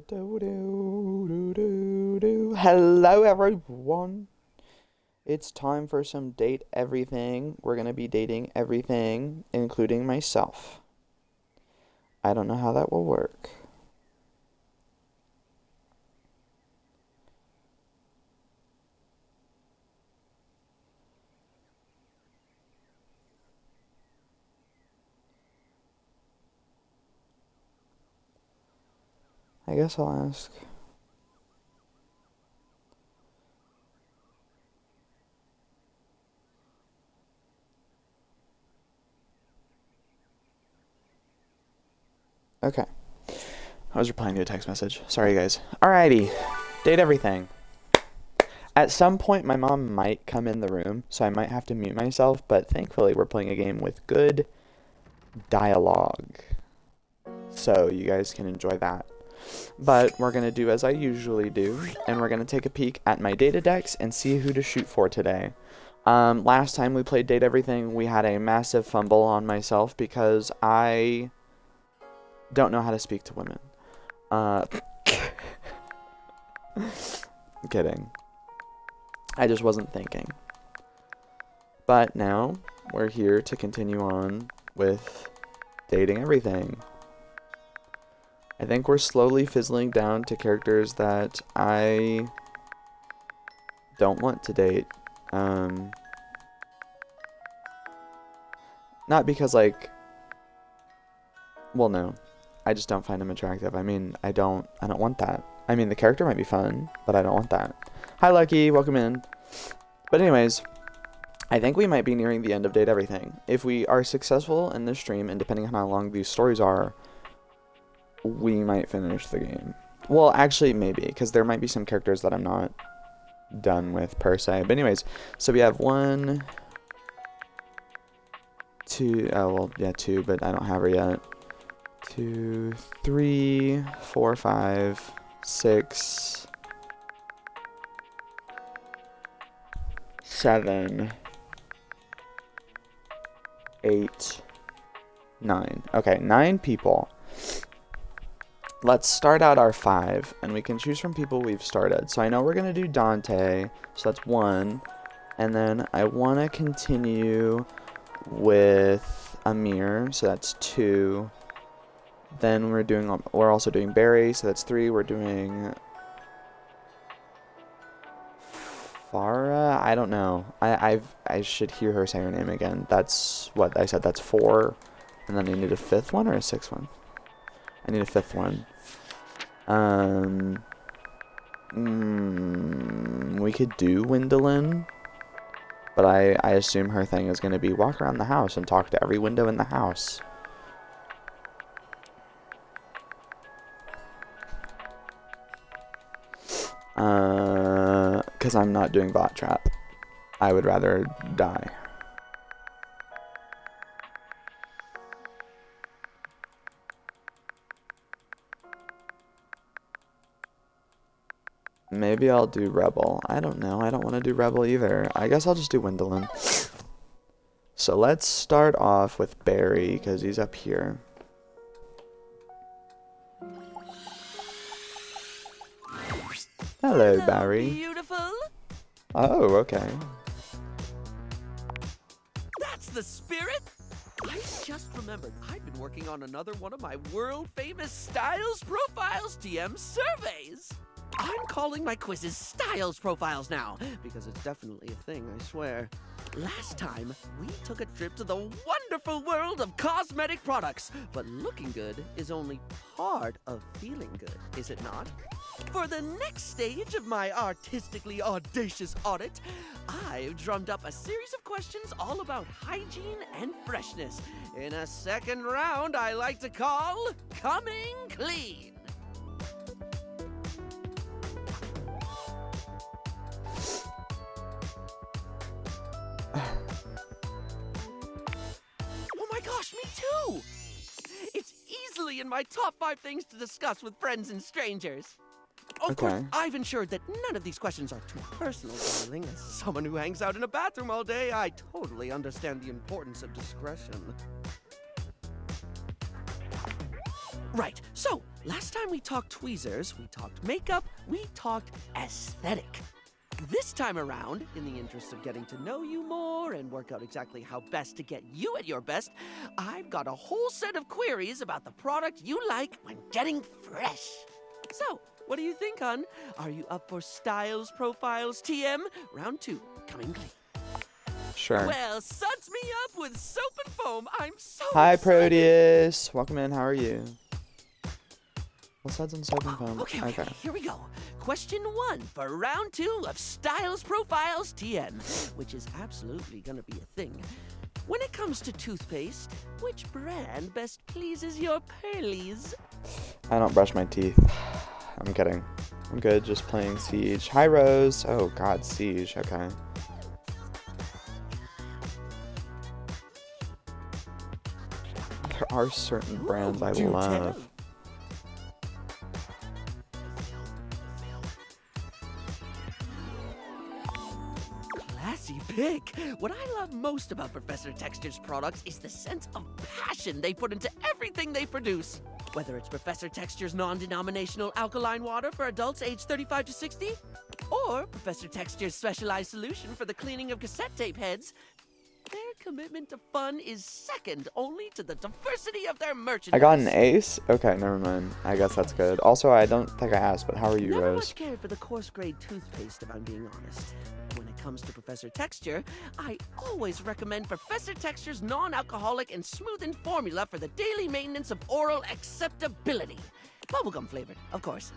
Hello, everyone. It's time for some date everything. We're going to be dating everything, including myself. I don't know how that will work. I guess I'll ask. Okay. I was replying to a text message. Sorry, guys. Alrighty. Date everything. At some point, my mom might come in the room, so I might have to mute myself, but thankfully, we're playing a game with good dialogue. So you guys can enjoy that. But we're going to do as I usually do, and we're going to take a peek at my data decks and see who to shoot for today. Last time we played Date Everything, we had a massive fumble on myself because I don't know how to speak to women. Kidding. I just wasn't thinking. But now, we're here to continue on with dating everything. I think we're slowly fizzling down to characters that I don't want to date. Not because, like, well, no. I just don't find them attractive. I mean, I don't want that. I mean, the character might be fun, but I don't want that. Hi, Lucky. Welcome in. But anyways, I think we might be nearing the end of Date Everything. If we are successful in this stream, and depending on how long these stories are, we might finish the game. Well, actually, maybe, because there might be some characters that I'm not done with, per se. But anyways, so we have 1, 2, oh, well, yeah, 2, but I don't have her yet. 2, 3, 4, 5, 6, 7, 8, 9. Okay, 9 people. Let's start out our 5, and we can choose from people we've started. So I know we're going to do Dante, so that's 1. And then I want to continue with Amir, so that's 2. Then we're also doing Barry, so that's 3. We're doing Farah. I don't know. I should hear her say her name again. That's what I said. That's 4, and then I need a 5th one or a 6th one. I need a 5th one. We could do Wendolyn, but I assume her thing is going to be walk around the house and talk to every window in the house. Because I'm not doing bot trap. I would rather die. Maybe I'll do Rebel. I don't know. I don't want to do Rebel either. I guess I'll just do Wendolyn. So let's start off with Barry, because he's up here. Hello, Barry. Beautiful. Oh, okay. That's the spirit. I just remembered I've been working on another one of my world-famous Styles Profiles TM surveys. I'm calling my quizzes Styles Profiles now, because it's definitely a thing, I swear. Last time, we took a trip to the wonderful world of cosmetic products, but looking good is only part of feeling good, is it not? For the next stage of my artistically audacious audit, I've drummed up a series of questions all about hygiene and freshness in a second round I like to call Coming Clean. Oh my gosh, me too! It's easily in my top 5 things to discuss with friends and strangers. Of course, I've ensured that none of these questions are too personal, darling. As someone who hangs out in a bathroom all day, I totally understand the importance of discretion. Right, so Last time we talked tweezers, we talked makeup, we talked aesthetic. This time around, in the interest of getting to know you more and work out exactly how best to get you at your best, I've got a whole set of queries about the product you like when getting fresh. So, what do you think, hon? Are you up for Styles Profiles TM? Round 2, coming clean. Sure. Well, suds me up with soap and foam. I'm so Hi, excited. Proteus. Welcome in. How are you? What's that on soap and foam? Okay, here we go. Question 1 for round 2 of Styles Profiles TM, which is absolutely gonna be a thing. When it comes to toothpaste, which brand best pleases your pearlies? I don't brush my teeth. I'm kidding. I'm good, just playing Siege. Hi, Rose. Oh, God, Siege. Okay. There are certain brands I do love. tell. Classy pick. What I love most about Professor Texture's products is the sense of passion they put into everything they produce. Whether it's Professor Texture's non-denominational alkaline water for adults aged 35 to 60, or Professor Texture's specialized solution for the cleaning of cassette tape heads, their commitment to fun is second only to the diversity of their merchandise. I got an ace? Okay, never mind. I guess that's good. Also, I don't think I asked, but how are you, Never Rose? much cared for the coarse grade toothpaste, if I'm being honest. When it comes to Professor Texture, I always recommend Professor Texture's non-alcoholic and smoothened formula for the daily maintenance of oral acceptability. Bubblegum flavored, of course.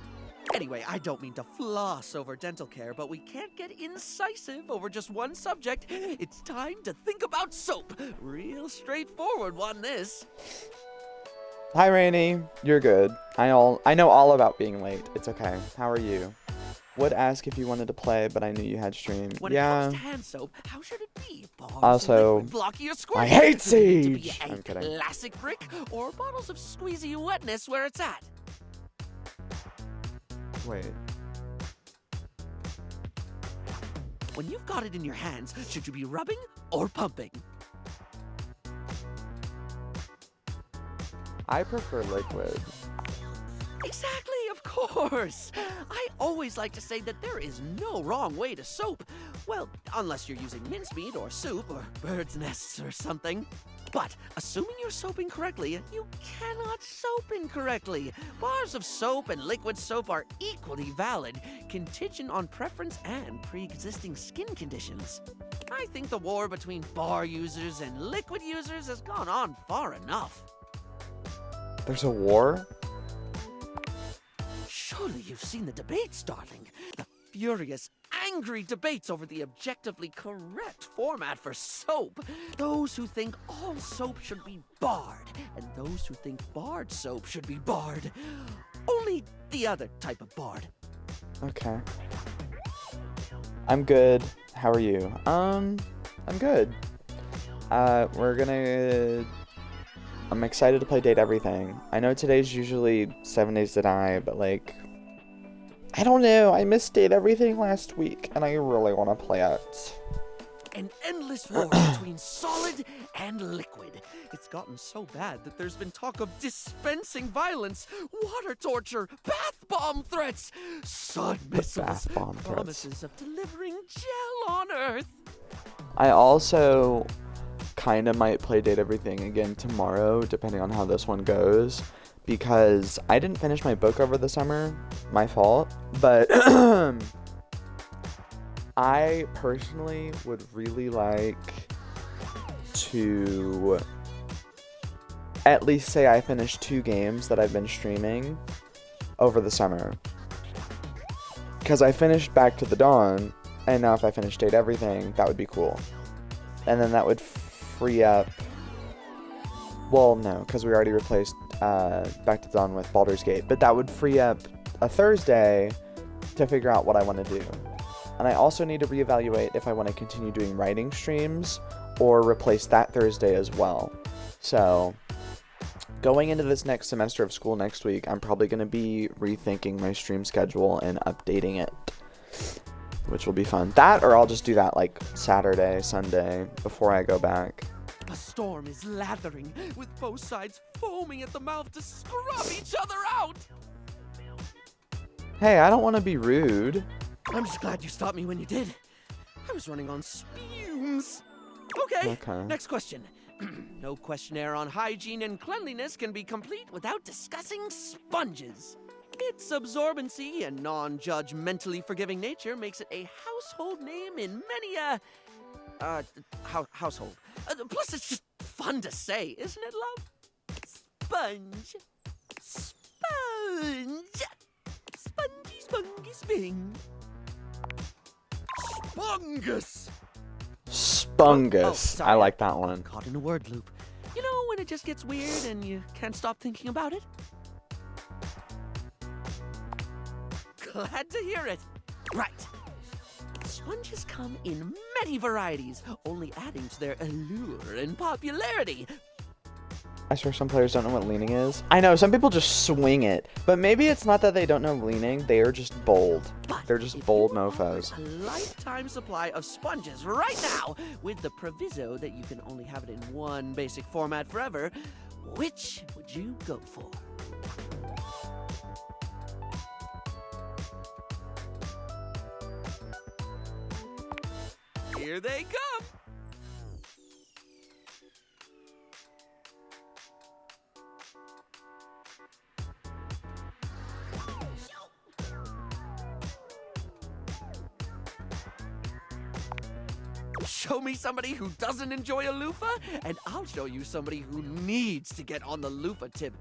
Anyway, I don't mean to floss over dental care, but we can't get incisive over just one subject. It's time to think about soap. Real straightforward one, this. Hi, Rainy. You're good. I know all about being late. It's okay. How are you? Would ask if you wanted to play, but I knew you had stream. When it comes to hand soap, how should it be? Bars, Also, liquid, blocky, or squirty? I hate Does it need to be Siege! a I'm kidding. classic brick or bottles of squeezy wetness where it's at? Wait. When you've got it in your hands, should you be rubbing or pumping? I prefer liquid. Exactly, of course. I always like to say that there is no wrong way to soap. Well, unless you're using mincemeat or soup or bird's nests or something. But assuming you're soaping correctly, you cannot soap incorrectly. Bars of soap and liquid soap are equally valid, contingent on preference and pre-existing skin conditions. I think the war between bar users and liquid users has gone on far enough. There's a war? Surely you've seen the debates, darling. The furious, angry debates over the objectively correct format for soap. Those who think all soap should be barred, and those who think barred soap should be barred. Only the other type of barred. Okay. I'm good. How are you? I'm good. I'm excited to play Date Everything. I know today's usually 7 Days to Die, but like, I don't know. I missed Date Everything last week, and I really want to play it. An endless war between solid and liquid. It's gotten so bad that there's been talk of dispensing violence, water torture, bath bomb threats, sun missiles, bath bomb threats. promises of delivering gel on Earth. I also kind of might play Date Everything again tomorrow, depending on how this one goes, because I didn't finish my book over the summer. My fault. But I personally would really like to at least say I finished 2 games that I've been streaming over the summer. Because I finished Back to the Dawn, and now if I finish Date Everything, that would be cool. And then that would free up... Well, no, because we already replaced Back to the Dawn with Baldur's Gate. But that would free up a Thursday to figure out what I want to do. And I also need to reevaluate if I want to continue doing writing streams or replace that Thursday as well. So, going into this next semester of school next week, I'm probably going to be rethinking my stream schedule and updating it, which will be fun. That, or I'll just do that like Saturday, Sunday, before I go back. A storm is lathering, with both sides foaming at the mouth to scrub each other out. Hey, I don't want to be rude. I'm just glad you stopped me when you did. I was running on spumes. Okay. Next question. No questionnaire on hygiene and cleanliness can be complete without discussing sponges. Its absorbency and non-judgmentally forgiving nature makes it a household name in many household. Plus, it's just fun to say, isn't it, love? Sponge. Sponge. Spongy, spongy, sping. Spungus. Spungus. I like that one. Caught in a word loop. You know when it just gets weird and you can't stop thinking about it? Glad to hear it. Right. Sponges come in many varieties, only adding to their allure and popularity. I swear some players don't know what leaning is. I know, some people just swing it. But maybe it's not that they don't know leaning, they are just bold. They're just bold mofos. A lifetime supply of sponges right now, with the proviso that you can only have it in one basic format forever. Which would you go for? Here they come! Show me somebody who doesn't enjoy a loofah, and I'll show you somebody who needs to get on the loofah tip.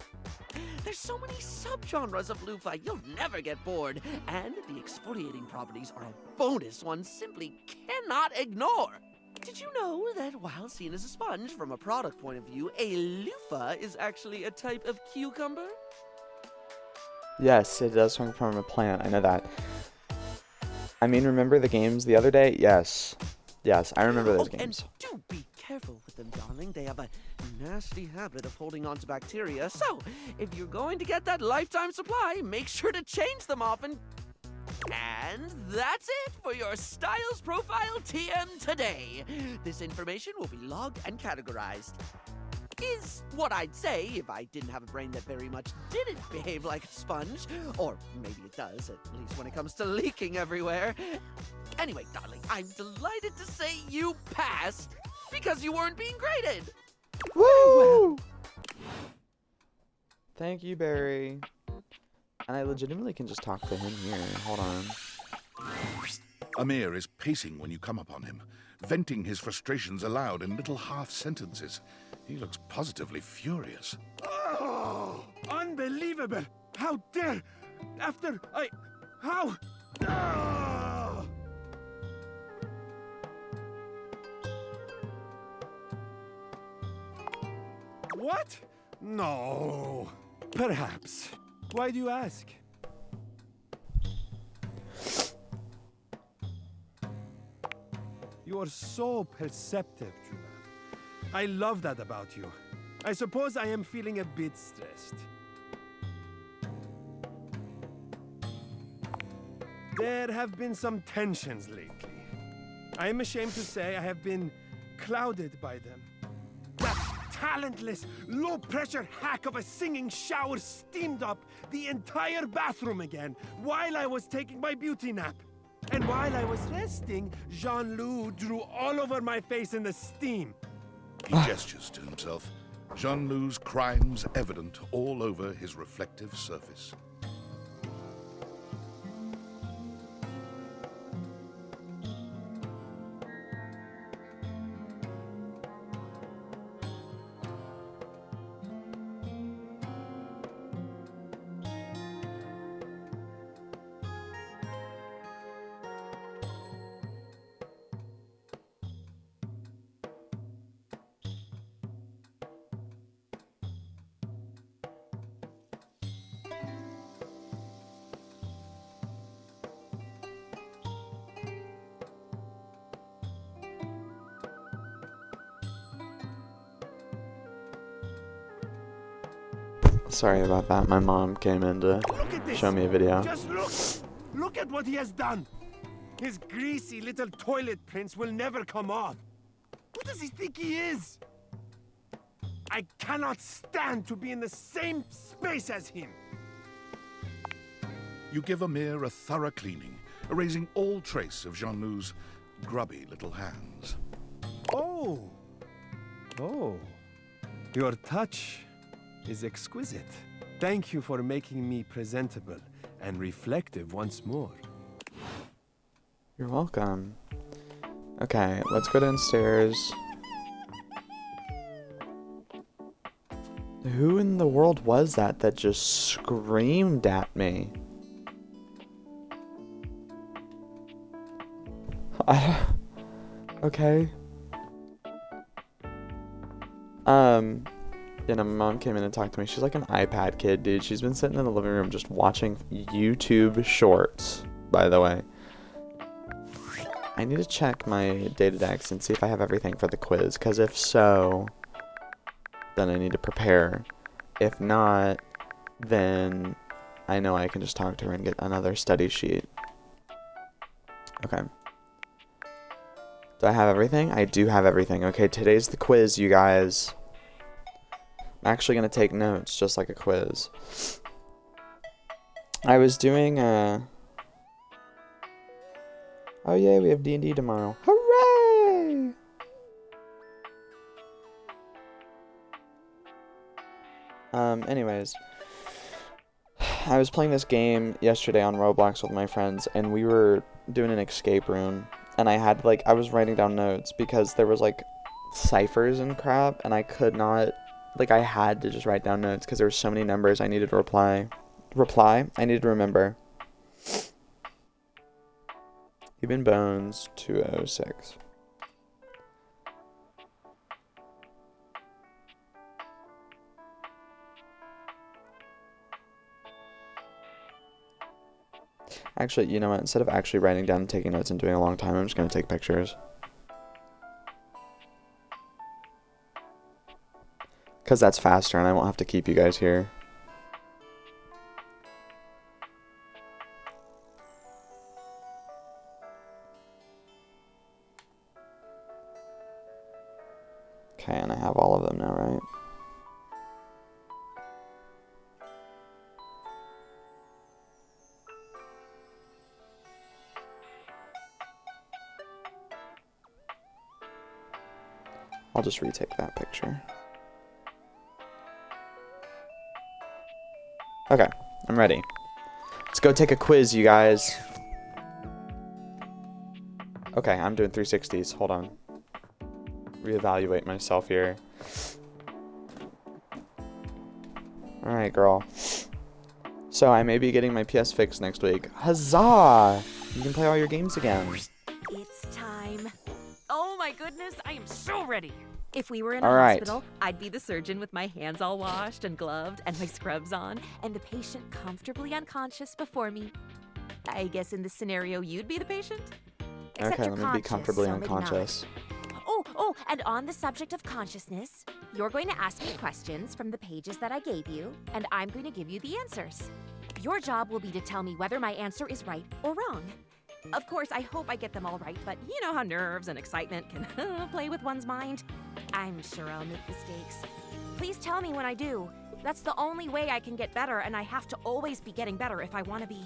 There's so many subgenres of loofah, you'll never get bored. And the exfoliating properties are a bonus one simply cannot ignore. Did you know that while seen as a sponge from a product point of view, a loofah is actually a type of cucumber? Yes, it does come from a plant. I know that. I mean, remember the games the other day? Yes. Yes, I remember those games. And do be careful with them, darling. They have a nasty habit of holding on to bacteria. So, if you're going to get that lifetime supply, make sure to change them often. And that's it for your Styles Profile TM today. This information will be logged and categorized. Is what I'd say if I didn't have a brain that very much didn't behave like a sponge. Or maybe it does, at least when it comes to leaking everywhere. Anyway, darling, I'm delighted to say you passed because you weren't being graded. Woo! Well. Thank you, Barry. And I legitimately can just talk to him here. Hold on. Amir is pacing when you come upon him, venting his frustrations aloud in little half sentences. He looks positively furious. Oh, unbelievable! How dare! After I... How? Ah! What? No. Perhaps. Why do you ask? You are so perceptive, Judah. I love that about you. I suppose I am feeling a bit stressed. There have been some tensions lately. I am ashamed to say I have been clouded by them. That talentless, low-pressure hack of a singing shower steamed up the entire bathroom again while I was taking my beauty nap. And while I was resting, Jean-Loup drew all over my face in the steam. He gestures to himself, Jean-Loup's crimes evident all over his reflective surface. Sorry about that. My mom came in to show me a video. Just look! Look at what he has done! His greasy little toilet prints will never come off. Who does he think he is? I cannot stand to be in the same space as him. You give Amir a thorough cleaning, erasing all trace of Jean-Lou's grubby little hands. Oh. Oh. Your touch is exquisite. Thank you for making me presentable and reflective once more. You're welcome. Okay, let's go downstairs. Who in the world was that just screamed at me? Okay. You know, my mom came in and talked to me. She's like an iPad kid, dude. She's been sitting in the living room just watching YouTube shorts, by the way. I need to check my Datadex and see if I have everything for the quiz, because if so, then I need to prepare. If not, then I know I can just talk to her and get another study sheet. Okay. Do I have everything? I do have everything. Okay, today's the quiz, you guys. I'm actually going to take notes, just like a quiz. I was doing, Oh, yay, we have D&D tomorrow. Hooray! Anyways. I was playing this game yesterday on Roblox with my friends, and we were doing an escape room. And I had, like, I was writing down notes because there was, like, ciphers and crap, and I could not, like, I had to just write down notes because there were so many numbers I needed to reply? I needed to remember. Even Bones, 206. Actually, you know what? Instead of actually writing down and taking notes and doing a long time, I'm just going to take pictures. Because that's faster and I won't have to keep you guys here. Okay, and I have all of them now, right? I'll just retake that picture. Okay, I'm ready. Let's go take a quiz, you guys. Okay, I'm doing 360s. Hold on. Reevaluate myself here. Alright, girl. So, I may be getting my PS fixed next week. Huzzah! You can play all your games again. It's time. Oh my goodness, I am so ready. If we were in a All right. hospital, I'd be the surgeon with my hands all washed and gloved and my scrubs on, and the patient comfortably unconscious before me. I guess in this scenario, you'd be the patient? Except Okay, you're let me be conscious, comfortably so maybe not. unconscious. Oh, and on the subject of consciousness, you're going to ask me questions from the pages that I gave you, and I'm going to give you the answers. Your job will be to tell me whether my answer is right or wrong. Of course, I hope I get them all right, but you know how nerves and excitement can play with one's mind. I'm sure I'll make mistakes. Please tell me when I do. That's the only way I can get better, and I have to always be getting better if I want to be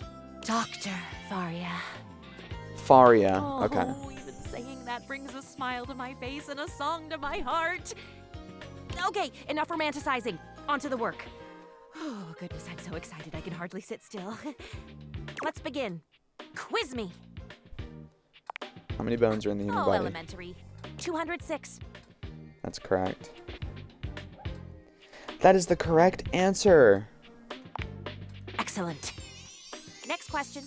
Dr. Faria. Faria, Oh, okay. even saying that brings a smile to my face and a song to my heart. Okay, enough romanticizing. On to the work. Oh, goodness, I'm so excited I can hardly sit still. Let's begin. Quiz me. How many bones are in the human Oh, body? elementary. 206. That's correct. That is the correct answer. Excellent. Next question.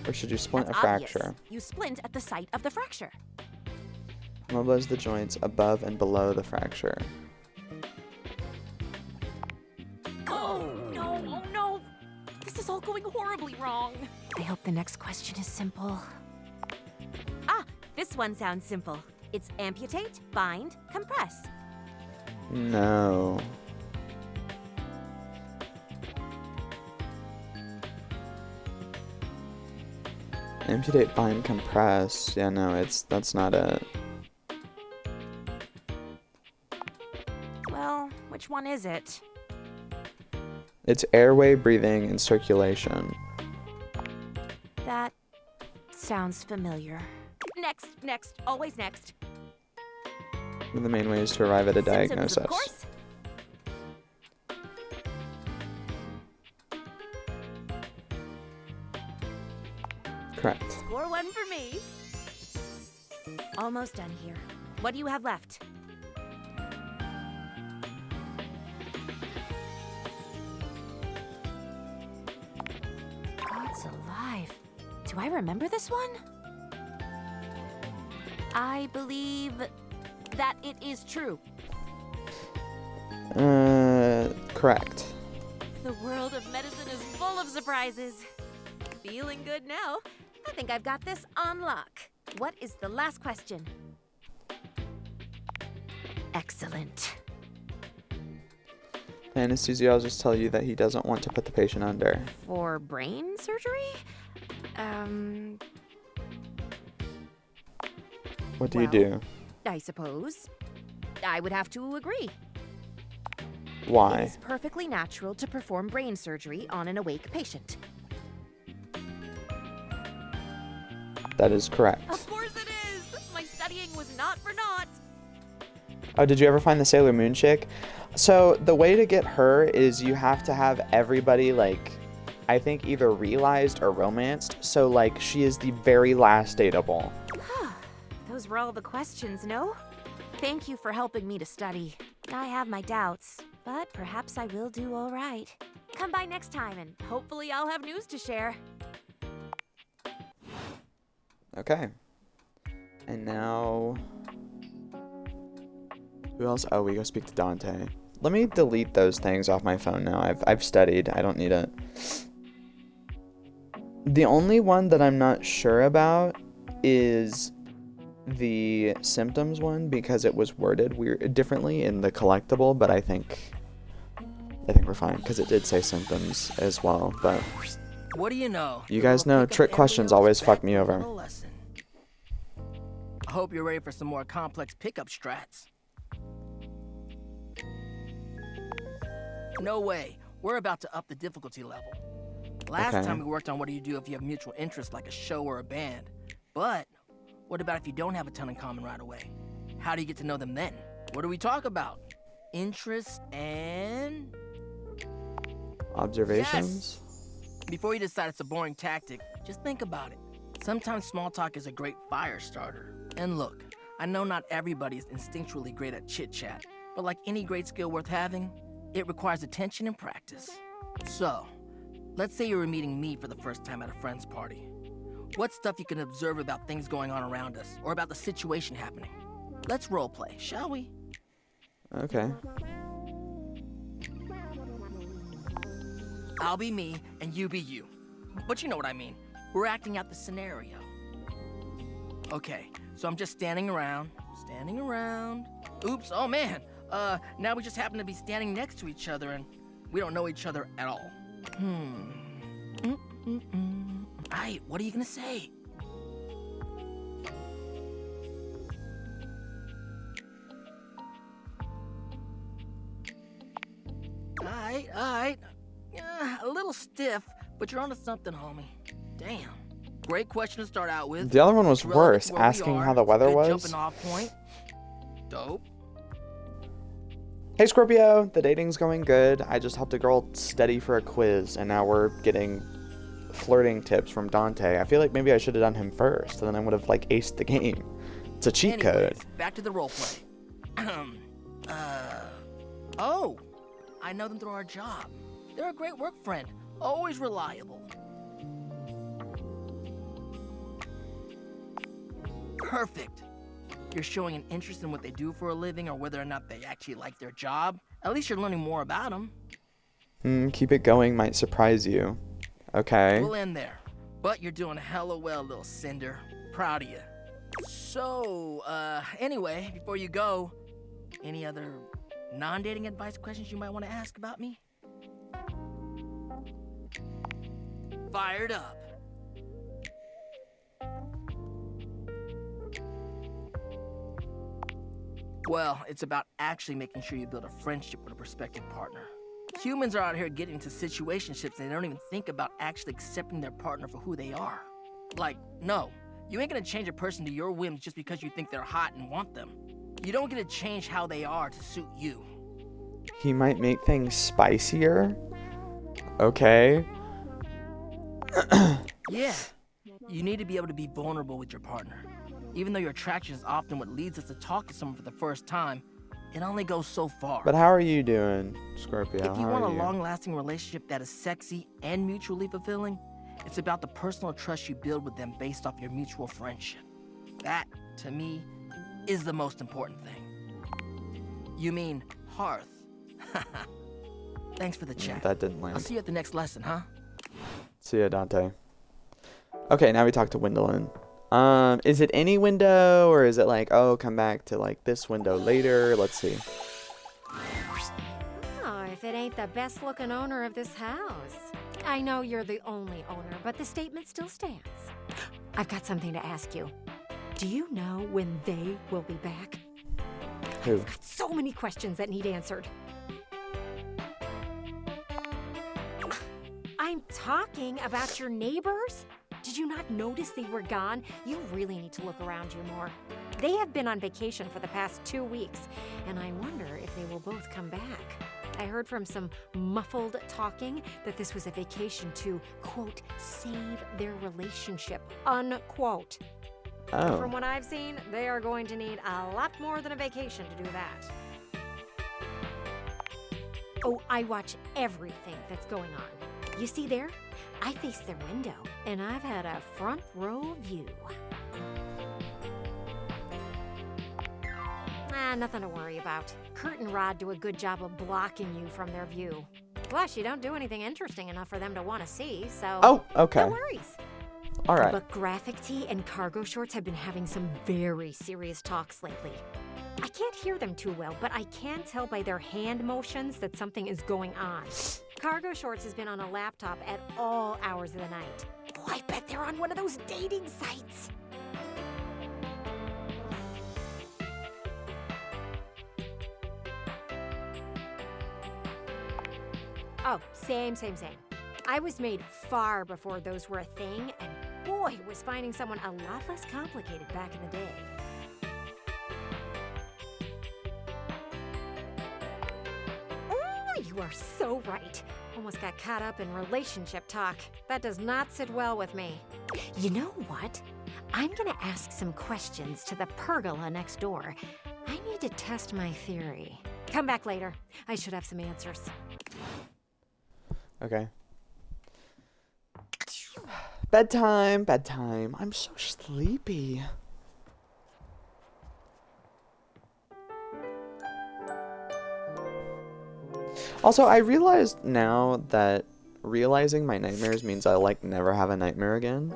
Or should you splint That's a obvious. fracture? You splint at the site of the fracture. Mobilize the joints above and below the fracture. Oh, no. This is all going horribly wrong. I hope the next question is simple. Ah, this one sounds simple. It's amputate, bind, compress. No. Amputate, bind, compress. Yeah, no, that's not it. one is it? It's airway, breathing, and circulation. That sounds familiar. Next, always next. One of the main ways to arrive at a Symptoms, diagnosis. of course. Correct. Score one for me. Almost done here. What do you have left? God's alive. Do I remember this one? I believe that it is true. Correct. The world of medicine is full of surprises. Feeling good now. I think I've got this on lock. What is the last question? Excellent. The anesthesiologist tell you that he doesn't want to put the patient under. For brain surgery? What do you Well, do? I suppose I would have to agree. It Why? is perfectly natural to perform brain surgery on an awake patient. That is correct. Of course it is! My studying was not for naught. Oh, did you ever find the Sailor Moon chick? So the way to get her is you have to have everybody, like, I think either realized or romanced. So, like, she is the very last dateable. Those were all the questions, no? Thank you for helping me to study. I have my doubts, but perhaps I will do all right. Come by next time and hopefully I'll have news to share. Okay. And now... Who else? Oh, we go speak to Dante. Let me delete those things off my phone now. I've studied. I don't need it. The only one that I'm not sure about is the symptoms one because it was worded weird differently in the collectible, but I think we're fine because it did say symptoms as well. But What do you know? you guys know trick questions always fuck me over. I hope you're ready for some more complex pickup strats. No way. We're about to up the difficulty level. Last Okay. time we worked on what do you do if you have mutual interests like a show or a band. But what about if you don't have a ton in common right away? How do you get to know them then? What do we talk about? Interests and... Observations? Before you decide it's a boring tactic, just think about it. Sometimes small talk is a great fire starter. And look, I know not everybody is instinctually great at chit-chat, but like any great skill worth having, it requires attention and practice. So, let's say you were meeting me for the first time at a friend's party. What's stuff you can observe about things going on around us, or about the situation happening? Let's roleplay, shall we? Okay. I'll be me, and you be you. But you know what I mean. We're acting out the scenario. Okay, so I'm just standing around. Oops, oh man. Now we just happen to be standing next to each other, and we don't know each other at all. Aight, what are you gonna say? Alright. Yeah, a little stiff, but you're onto something, homie. Damn. Great question to start out with. The other one was It's relevant worse, to where we asking are. how the It's a weather good was. Jumping off point. Dope. Hey Scorpio, the dating's going good. I just helped a girl study for a quiz, and now we're getting flirting tips from Dante. I feel like maybe I should have done him first, and then I would have like aced the game. It's a cheat code. Anyways, back to the roleplay. Oh, I know them through our job. They're a great work friend, always reliable. Perfect. You're showing an interest in what they do for a living or whether or not they actually like their job. At least you're learning more about them. Keep it going might surprise you. Okay. We'll end there. But you're doing hella well, little Cinder. Proud of you. So, anyway, before you go, any other non-dating advice questions you might want to ask about me? Fired up. Well, it's about actually making sure you build a friendship with a prospective partner. Humans are out here getting into situationships and they don't even think about actually accepting their partner for who they are. Like, no, you ain't gonna change a person to your whims just because you think they're hot and want them. You don't get to change how they are to suit you. He might make things spicier. Okay. Yeah, you need to be able to be vulnerable with your partner. Even though your attraction is often what leads us to talk to someone for the first time, it only goes so far. But how are you doing, Scorpio? If you How want a are you? long-lasting relationship that is sexy and mutually fulfilling, it's about the personal trust you build with them based off your mutual friendship. That, to me, is the most important thing. You mean hearth? Thanks for the chat. That didn't land. I'll see you at the next lesson, huh? See ya, Dante. Okay, now we talk to Gwendolyn. Is it any window, or is it like, oh, come back to like this window later? Let's see. Oh, if it ain't the best looking owner of this house. I know you're the only owner, but the statement still stands. I've got something to ask you. Do you know when they will be back? Who? I've got so many questions that need answered. I'm talking about your neighbors. Did you not notice they were gone? You really need to look around you more. They have been on vacation for the past 2 weeks, and I wonder if they will both come back. I heard from some muffled talking that this was a vacation to, quote, save their relationship, unquote. Oh. From what I've seen, they are going to need a lot more than a vacation to do that. Oh, I watch everything that's going on. You see there? I face their window, and I've had a front row view. Nothing to worry about. Kurt and Rod do a good job of blocking you from their view. Plus, you don't do anything interesting enough for them to want to see, so... Oh, okay. No worries. All right. But Graphic Tee and Cargo Shorts have been having some very serious talks lately. I can't hear them too well, but I can tell by their hand motions that something is going on. Cargo Shorts has been on a laptop at all hours of the night. Oh, I bet they're on one of those dating sites. Oh, same. I was made far before those were a thing, and boy, was finding someone a lot less complicated back in the day. Oh, you are so right. Almost got caught up in relationship talk. That does not sit well with me. You know what? I'm gonna ask some questions to the pergola next door. I need to test my theory. Come back later. I should have some answers. Okay. Bedtime. I'm so sleepy. Also, I realized now that realizing my nightmares means I like never have a nightmare again.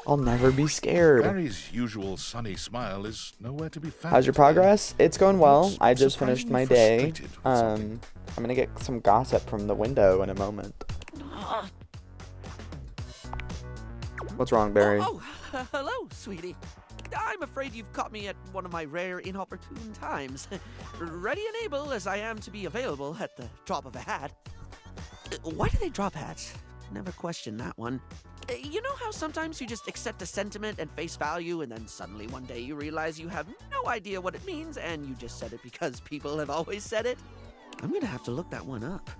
I'll never be scared. Barry's usual sunny smile is nowhere to be found. How's your progress? It's going well. I just finished my day. Frustrated with something. I'm gonna get some gossip from the window in a moment. What's wrong, Barry? Hello, sweetie. I'm afraid you've caught me at one of my rare inopportune times. Ready and able as I am to be available at the drop of a hat. Why do they drop hats? Never questioned that one. You know how sometimes you just accept a sentiment at face value and then suddenly one day you realize you have no idea what it means and you just said it because people have always said it? I'm gonna have to look that one up.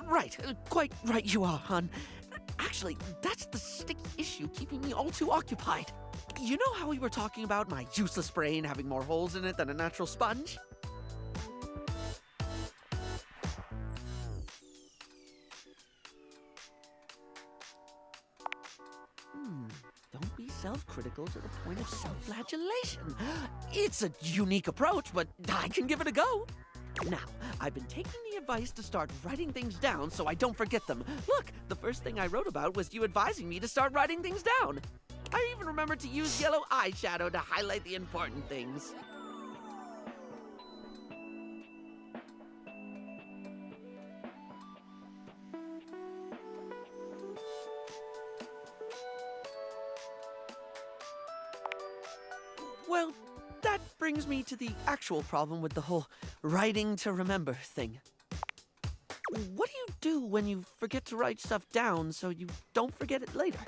Right, quite right you are, hon. Actually, that's the sticky issue keeping me all too occupied. You know how we were talking about my useless brain having more holes in it than a natural sponge? Don't be self-critical to the point of self-flagellation. It's a unique approach, but I can give it a go. Now, I've been taking the advice to start writing things down so I don't forget them. Look, the first thing I wrote about was you advising me to start writing things down. I even remembered to use yellow eyeshadow to highlight the important things. Well, that brings me to the actual problem with the whole writing to remember thing. What do you do when you forget to write stuff down so you don't forget it later?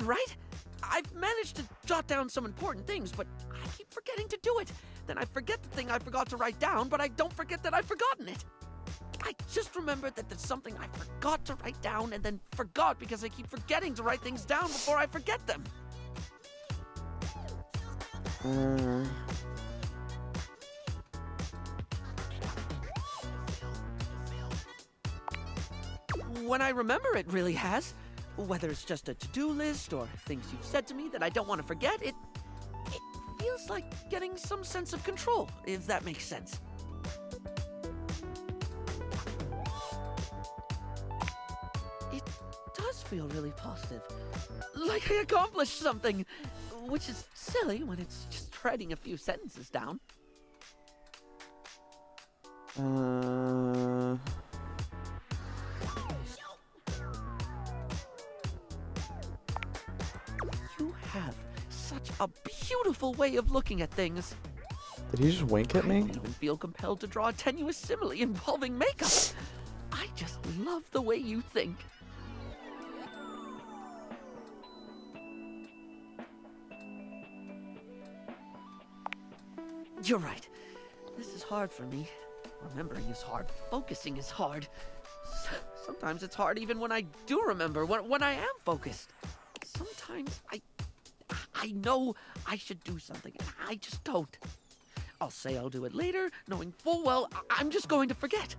Right? I've managed to jot down some important things, but I keep forgetting to do it. Then I forget the thing I forgot to write down, but I don't forget that I've forgotten it. I just remembered that there's something I forgot to write down and then forgot because I keep forgetting to write things down before I forget them. When I remember, it really has. Whether it's just a to-do list or things you've said to me that I don't want to forget, it feels like getting some sense of control, if that makes sense. It does feel really positive. Like I accomplished something, which is silly when it's just writing a few sentences down. You have such a beautiful way of looking at things. Did he just wink at I me? don't even feel compelled to draw a tenuous simile involving makeup. I just love the way you think. You're right. This is hard for me. Remembering is hard. Focusing is hard. Sometimes it's hard even when I do remember, when I am focused. Sometimes I know I should do something, and I just don't. I'll say I'll do it later, knowing full well I'm just going to forget.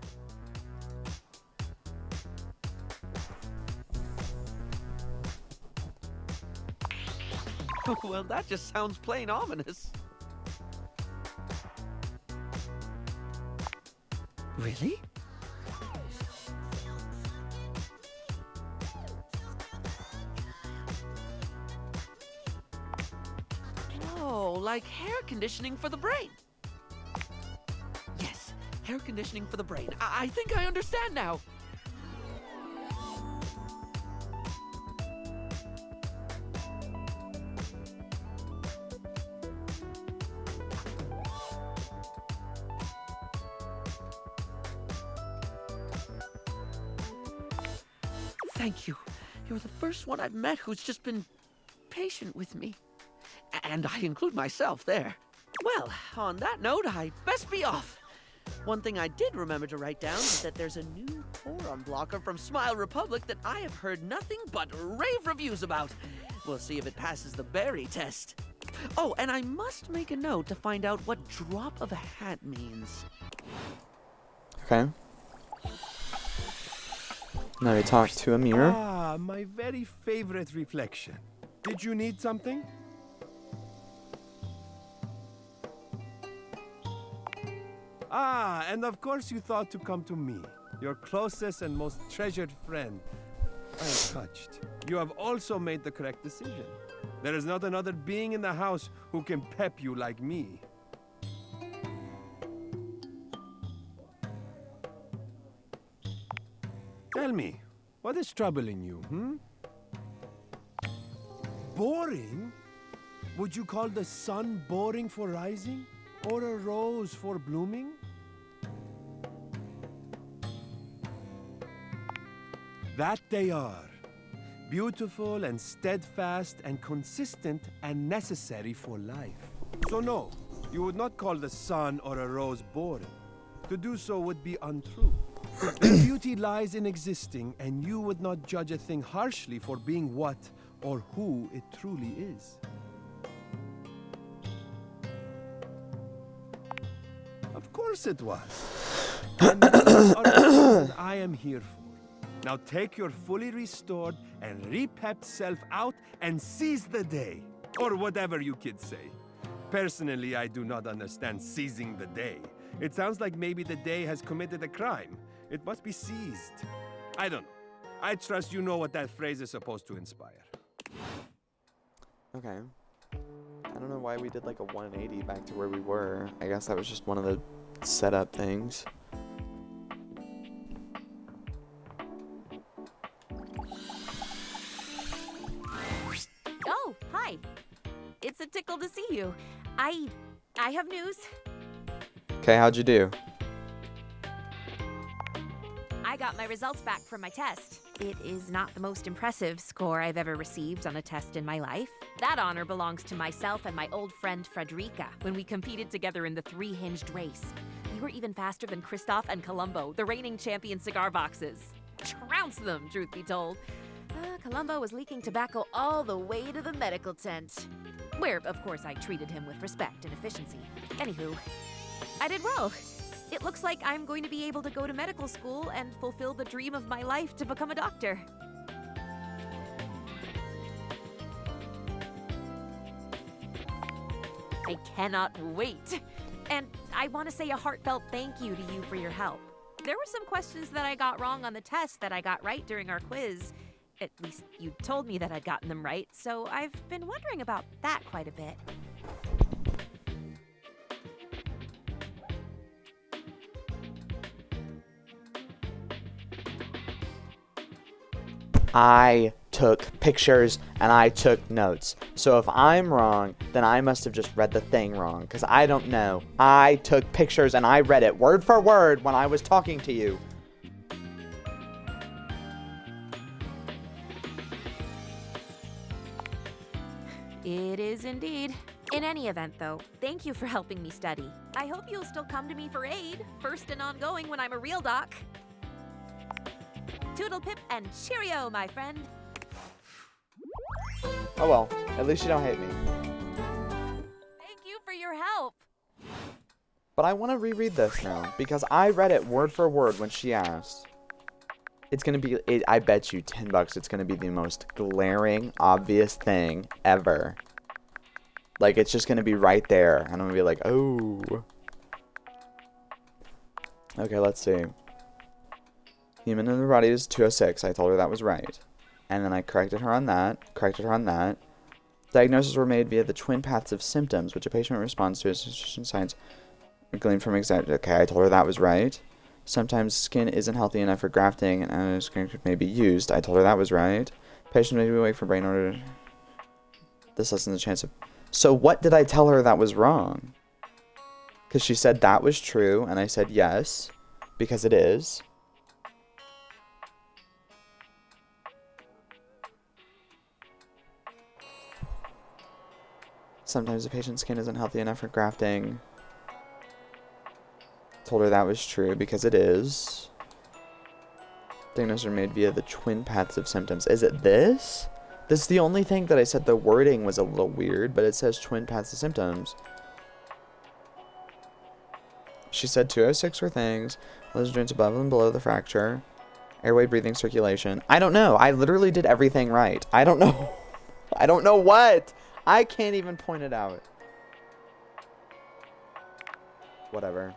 Well, that just sounds plain ominous. Really? Oh, like hair conditioning for the brain. Yes, hair conditioning for the brain. I think I understand now. Thank you. You're the first one I've met who's just been patient with me. And I include myself there. Well, on that note, I best be off. One thing I did remember to write down is that there's a new forum blocker from Smile Republic that I have heard nothing but rave reviews about. We'll see if it passes the berry test. Oh, and I must make a note to find out what drop of a hat means. Okay. Now we talk to a mirror. Ah, my very favorite reflection. Did you need something? Ah, and of course you thought to come to me, your closest and most treasured friend. I am touched. You have also made the correct decision. There is not another being in the house who can pep you like me. Tell me, what is troubling you, Boring? Would you call the sun boring for rising? Or a rose for blooming? That they are. Beautiful and steadfast and consistent and necessary for life. So no, you would not call the sun or a rose boring. To do so would be untrue. Their beauty lies in existing, and you would not judge a thing harshly for being what or who it truly is. Of course it was. And these are the reasons I am here for. Now take your fully restored and re-pepped self out and seize the day. Or whatever you kids say. Personally, I do not understand seizing the day. It sounds like maybe the day has committed a crime. It must be seized. I don't know. I trust you know what that phrase is supposed to inspire. Okay. I don't know why we did like a 180 back to where we were. I guess that was just one of the setup things. Oh, hi. It's a tickle to see you. I have news. Okay, how'd you do? I got my results back from my test. It is not the most impressive score I've ever received on a test in my life. That honor belongs to myself and my old friend Frederica when we competed together in the three-hinged race. We were even faster than Christoph and Columbo, the reigning champion cigar boxes. Trounce them, truth be told. Columbo was leaking tobacco all the way to the medical tent. Where, of course, I treated him with respect and efficiency. Anywho, I did well. It looks like I'm going to be able to go to medical school and fulfill the dream of my life to become a doctor. I cannot wait. And I want to say a heartfelt thank you to you for your help. There were some questions that I got wrong on the test that I got right during our quiz. At least you told me that I'd gotten them right, so I've been wondering about that quite a bit. I took pictures and I took notes. So if I'm wrong, then I must have just read the thing wrong, because I don't know. I took pictures and I read it word for word when I was talking to you. It is indeed. In any event, though, thank you for helping me study. I hope you'll still come to me for aid, first and ongoing when I'm a real doc. Toodle pip and cheerio, my friend. Oh well, at least you don't hate me. Thank you for your help. But I want to reread this now, because I read it word for word when she asked. It's going to be, I bet you $10 it's going to be the most glaring, obvious thing ever. Like, it's just going to be right there, and I'm going to be like, oh. Okay, let's see. Human in the body is 206. I told her that was right. And then I corrected her on that. Diagnoses were made via the twin paths of symptoms, which a patient responds to as signs gleaned from exact. Okay, I told her that was right. Sometimes skin isn't healthy enough for grafting, and antibiotics may be used. I told her that was right. Patient may be awake for brain order. This lessens the chance of. So what did I tell her that was wrong? Because she said that was true, and I said yes, because it is. Sometimes the patient's skin isn't healthy enough for grafting. Told her that was true, because it is. Diagnoses are made via the twin paths of symptoms. Is it this? This is the only thing that I said the wording was a little weird, but it says twin paths of symptoms. She said 206 were things. Those joints above and below the fracture. Airway, breathing, circulation. I don't know. I literally did everything right. I don't know. I don't know what. I can't even point it out. Whatever.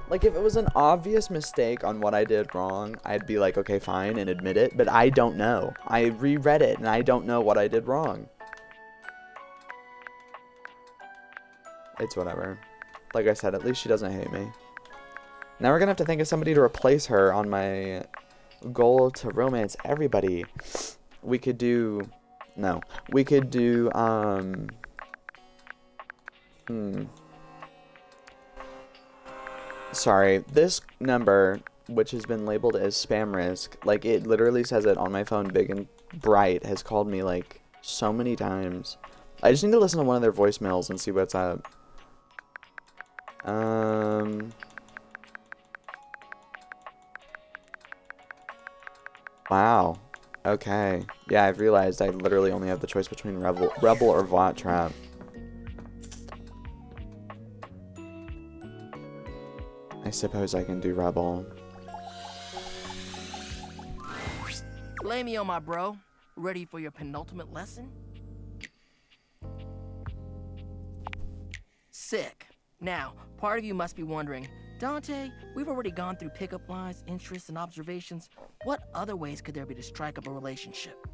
Like, if it was an obvious mistake on what I did wrong, I'd be like, okay, fine, and admit it. But I don't know. I reread it, and I don't know what I did wrong. It's whatever. Like I said, at least she doesn't hate me. Now we're gonna have to think of somebody to replace her on my goal to romance everybody. We could do... No. We could do, Sorry. This number, which has been labeled as spam risk, like, it literally says it on my phone big and bright, has called me, like, so many times. I just need to listen to one of their voicemails and see what's up. Wow. Okay. Yeah, I've realized I literally only have the choice between Rebel or Vod Trap. I suppose I can do Rebel. Lay me on, my bro. Ready for your penultimate lesson? Sick. Now, part of you must be wondering, Dante, we've already gone through pickup lines, interests, and observations. What other ways could there be to strike up a relationship?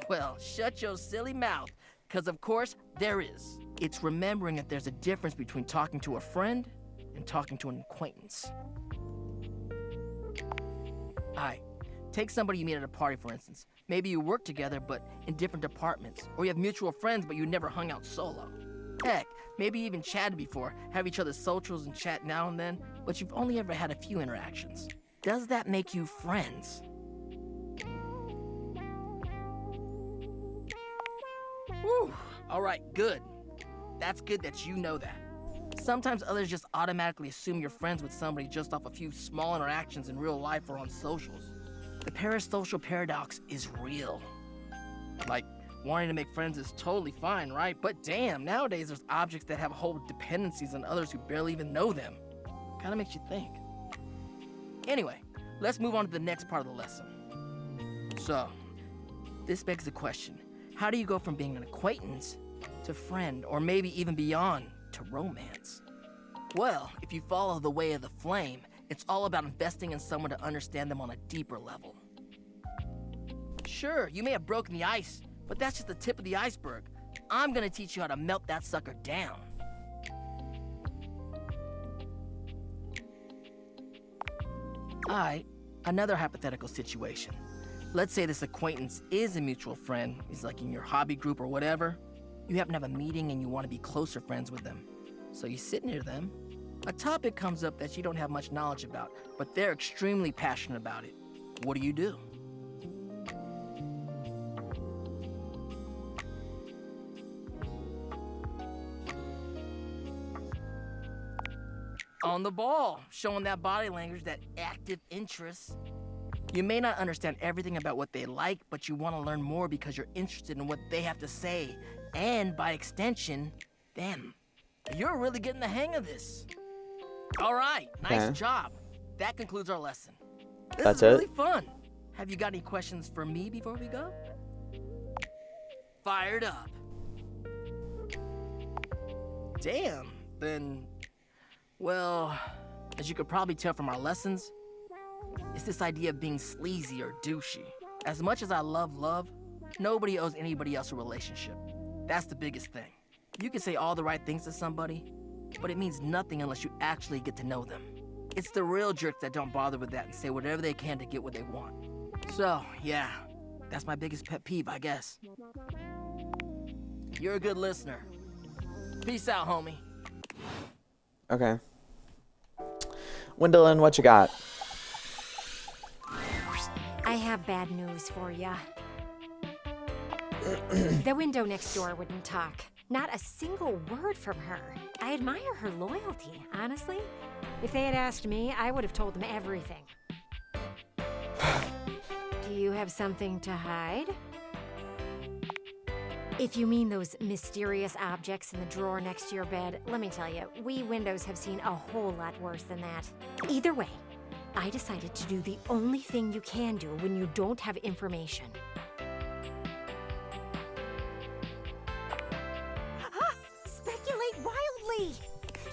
Well, shut your silly mouth, because of course there is. It's remembering that there's a difference between talking to a friend and talking to an acquaintance. Alright, Take somebody you meet at a party, for instance. Maybe you work together, but in different departments. Or you have mutual friends, but you never hung out solo. Heck, maybe you even chatted before, have each other's socials and chat now and then, but you've only ever had a few interactions. Does that make you friends? Whew, all right, good. That's good that you know that. Sometimes others just automatically assume you're friends with somebody just off a few small interactions in real life or on socials. The parasocial paradox is real. Like, wanting to make friends is totally fine, right? But damn, nowadays there's objects that have whole dependencies on others who barely even know them. Kinda makes you think. Anyway, let's move on to the next part of the lesson. So, this begs the question, how do you go from being an acquaintance to friend, or maybe even beyond, to romance? Well, if you follow the way of the flame, it's all about investing in someone to understand them on a deeper level. Sure, you may have broken the ice, but that's just the tip of the iceberg. I'm gonna teach you how to melt that sucker down. Alright, another hypothetical situation. Let's say this acquaintance is a mutual friend, he's like in your hobby group or whatever. You happen to have a meeting and you want to be closer friends with them. So you sit near them. A topic comes up that you don't have much knowledge about, but they're extremely passionate about it. What do you do? On the ball, showing that body language, that active interest. You may not understand everything about what they like, but you want to learn more because you're interested in what they have to say. And by extension, them. You're really getting the hang of this. All right, nice Okay. job. That concludes our lesson. This That's is really it? fun. Have you got any questions for me before we go? Fired up. Damn, then, well, as you could probably tell from our lessons, it's this idea of being sleazy or douchey. As much as I love love, nobody owes anybody else a relationship. That's the biggest thing. You can say all the right things to somebody, but it means nothing unless you actually get to know them. It's the real jerks that don't bother with that and say whatever they can to get what they want. So, yeah, that's my biggest pet peeve, I guess. You're a good listener. Peace out, homie. Okay. Wendelin, what you got? I have bad news for ya. The window next door wouldn't talk. Not a single word from her. I admire her loyalty, honestly. If they had asked me, I would have told them everything. Do you have something to hide? If you mean those mysterious objects in the drawer next to your bed, let me tell you, we windows have seen a whole lot worse than that. Either way, I decided to do the only thing you can do when you don't have information. Speculate wildly!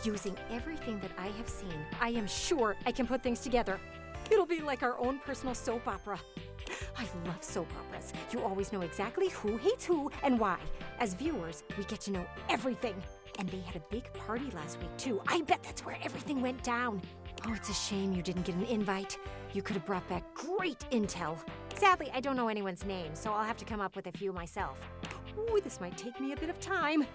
Using everything that I have seen, I am sure I can put things together. It'll be like our own personal soap opera. I love soap operas. You always know exactly who hates who and why. As viewers, we get to know everything. And they had a big party last week, too. I bet that's where everything went down. Oh, it's a shame you didn't get an invite. You could have brought back great intel. Sadly, I don't know anyone's name, so I'll have to come up with a few myself. Ooh, this might take me a bit of time.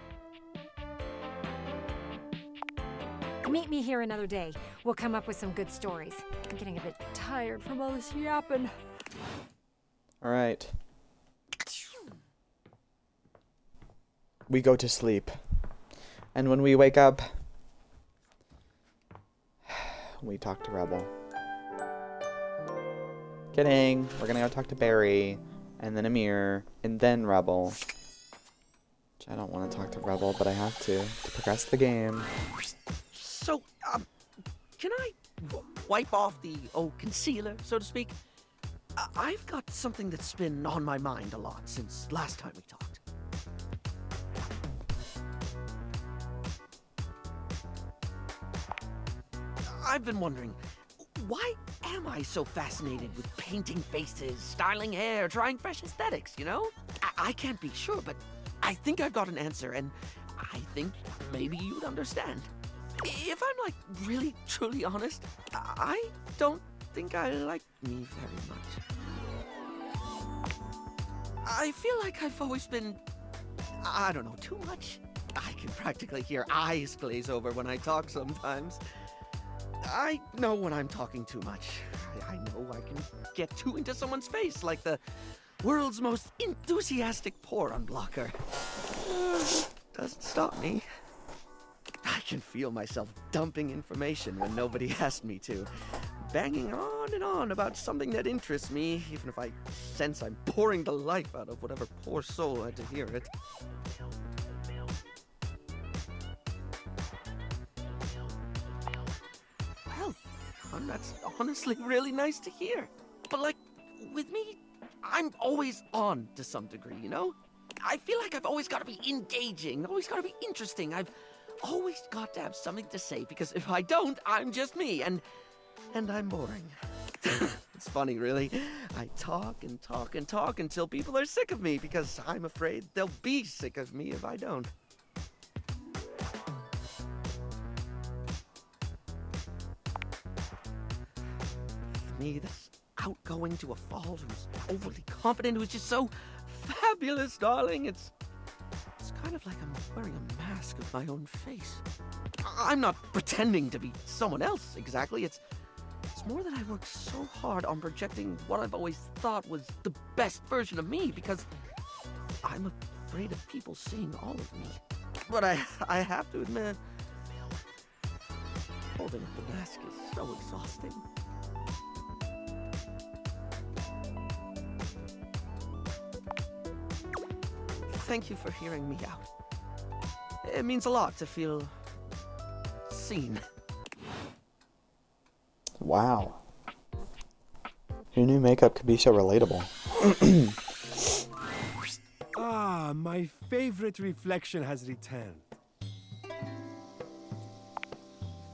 Meet me here another day. We'll come up with some good stories. I'm getting a bit tired from all this yapping. All right. We go to sleep. And when we wake up, we talk to Rebel. Kidding. We're gonna go talk to Barry, and then Amir, and then Rebel. Which I don't want to talk to Rebel, but I have to progress the game. So, can I wipe off the old concealer, so to speak? I've got something that's been on my mind a lot since last time we talked. I've been wondering, why am I so fascinated with painting faces, styling hair, trying fresh aesthetics, you know? I can't be sure, but I think I've got an answer, and I think maybe you'd understand. If I'm, like, really, truly honest, I don't think I like me very much. I feel like I've always been, I don't know, too much. I can practically hear eyes glaze over when I talk sometimes. I know when I'm talking too much. I know I can get too into someone's face like the world's most enthusiastic pour unblocker. Doesn't stop me. I can feel myself dumping information when nobody asked me to. Banging on and on about something that interests me, even if I sense I'm pouring the life out of whatever poor soul had to hear it. Well, that's honestly really nice to hear. But like, with me, I'm always on to some degree, you know? I feel like I've always got to be engaging, always got to be interesting. I've always got to have something to say, because if I don't, I'm just me, and I'm boring. It's funny, really. I talk and talk and talk until people are sick of me, because I'm afraid they'll be sick of me if I don't. Me, this outgoing to a fault, who's overly confident, who's just so fabulous, darling. It's kind of like I'm wearing a mask of my own face. I'm not pretending to be someone else exactly. It's more that I worked so hard on projecting what I've always thought was the best version of me, because I'm afraid of people seeing all of me. But I have to admit, holding up the mask is so exhausting. Thank you for hearing me out. It means a lot to feel seen. Wow. Who knew makeup could be so relatable? Ah, my favorite reflection has returned.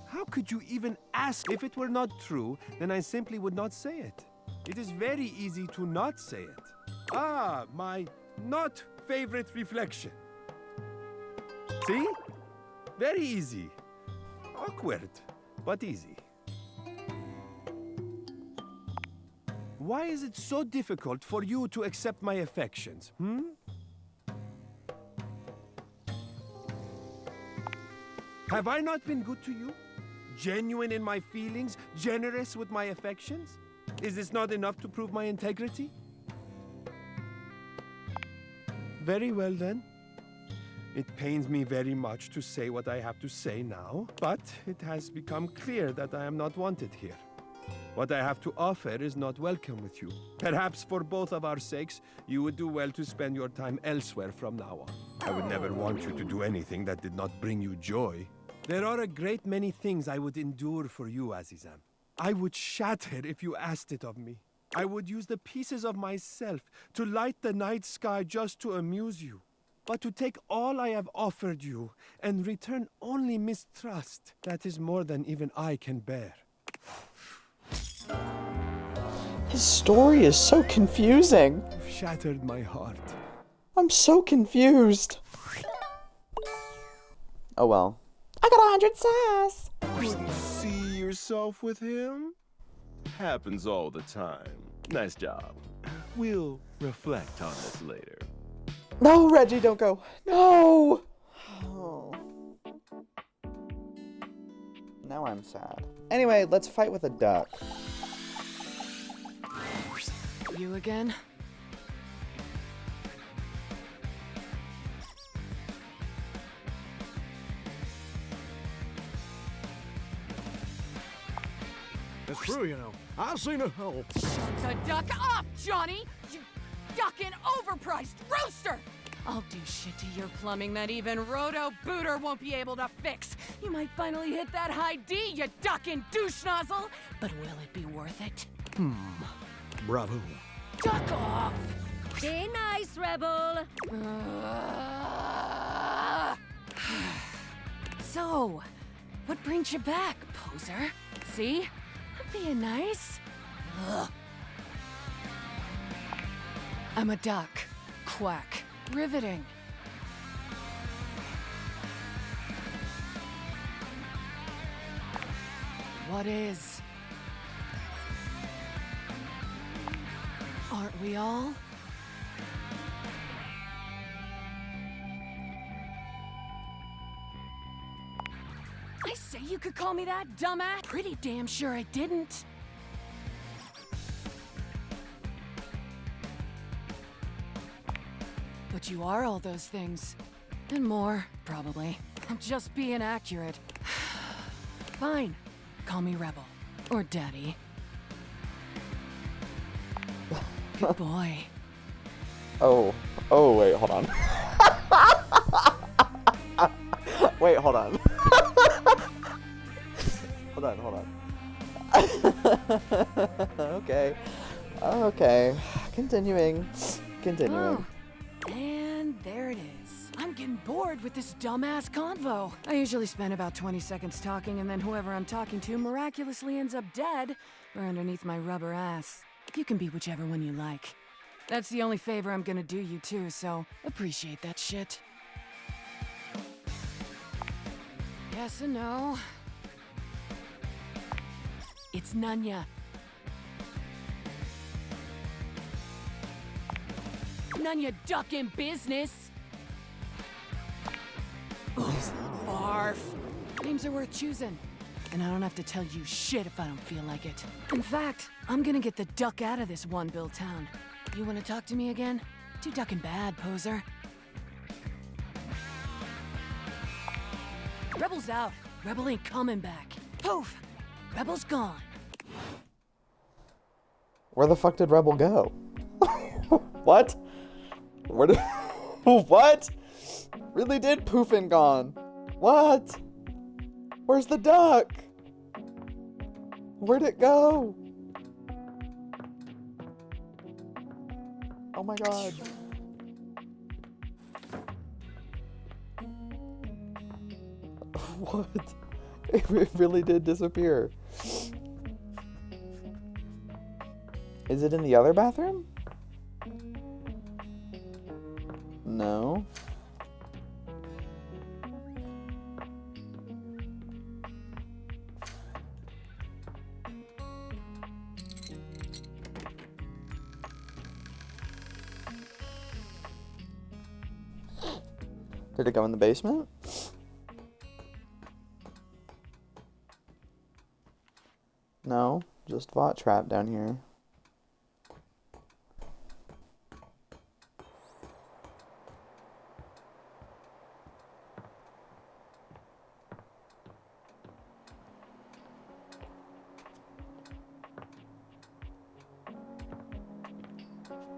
How could you even ask? If it were not true, then I simply would not say it. It is very easy to not say it. Ah, my not favorite reflection. See? Very easy. Awkward, but easy. Why is it so difficult for you to accept my affections, Have I not been good to you? Genuine in my feelings? Generous with my affections? Is this not enough to prove my integrity? Very well, then. It pains me very much to say what I have to say now, but it has become clear that I am not wanted here. What I have to offer is not welcome with you. Perhaps for both of our sakes, you would do well to spend your time elsewhere from now on. I would never want you to do anything that did not bring you joy. There are a great many things I would endure for you, Azizam. I would shatter if you asked it of me. I would use the pieces of myself to light the night sky just to amuse you. But to take all I have offered you and return only mistrust, that is more than even I can bear. His story is so confusing. You've shattered my heart. I'm so confused. Oh well. I got 100 sass. Couldn't see yourself with him? Happens all the time. Nice job. We'll reflect on this later. No, Reggie, don't go. No. Oh. Now I'm sad. Anyway, let's fight with a duck. You again? It's true, you know. I've seen it all. Shut the duck up, Johnny! You ducking overpriced rooster! I'll do shit to your plumbing that even Roto Booter won't be able to fix. You might finally hit that high D, you ducking douche nozzle! But will it be worth it? Bravo. Duck off! Stay nice, Rebel. So, what brings you back, poser? See? I'm being nice. Ugh. I'm a duck. Quack. Riveting. What is? Aren't we all? you could call me that, dumbass? Pretty damn sure I didn't. But you are all those things. And more, probably. I'm just being accurate. Fine. Call me Rebel. Or Daddy. Good boy. Oh, wait, hold on. Wait, hold on. hold on. Okay. Continuing. Oh, and there it is. I'm getting bored with this dumbass convo. I usually spend about 20 seconds talking, and then whoever I'm talking to miraculously ends up dead or underneath my rubber ass. You can be whichever one you like. That's the only favor I'm gonna do you too, so appreciate that shit. Yes and no. It's Nunya. Nunya duck in business. Ugh, barf. Names are worth choosing. And I don't have to tell you shit if I don't feel like it. In fact, I'm gonna get the duck out of this one-bill town. You wanna talk to me again? Too duckin' bad, poser. Rebel's out. Rebel ain't coming back. Poof! Rebel's gone. Where the fuck did Rebel go? What? Where did... What? Really did poof and gone. What? Where's the duck? Where'd it go? Oh my god. What? It really did disappear. Is it in the other bathroom? No. Did it go in the basement? No, just Vod trap down here.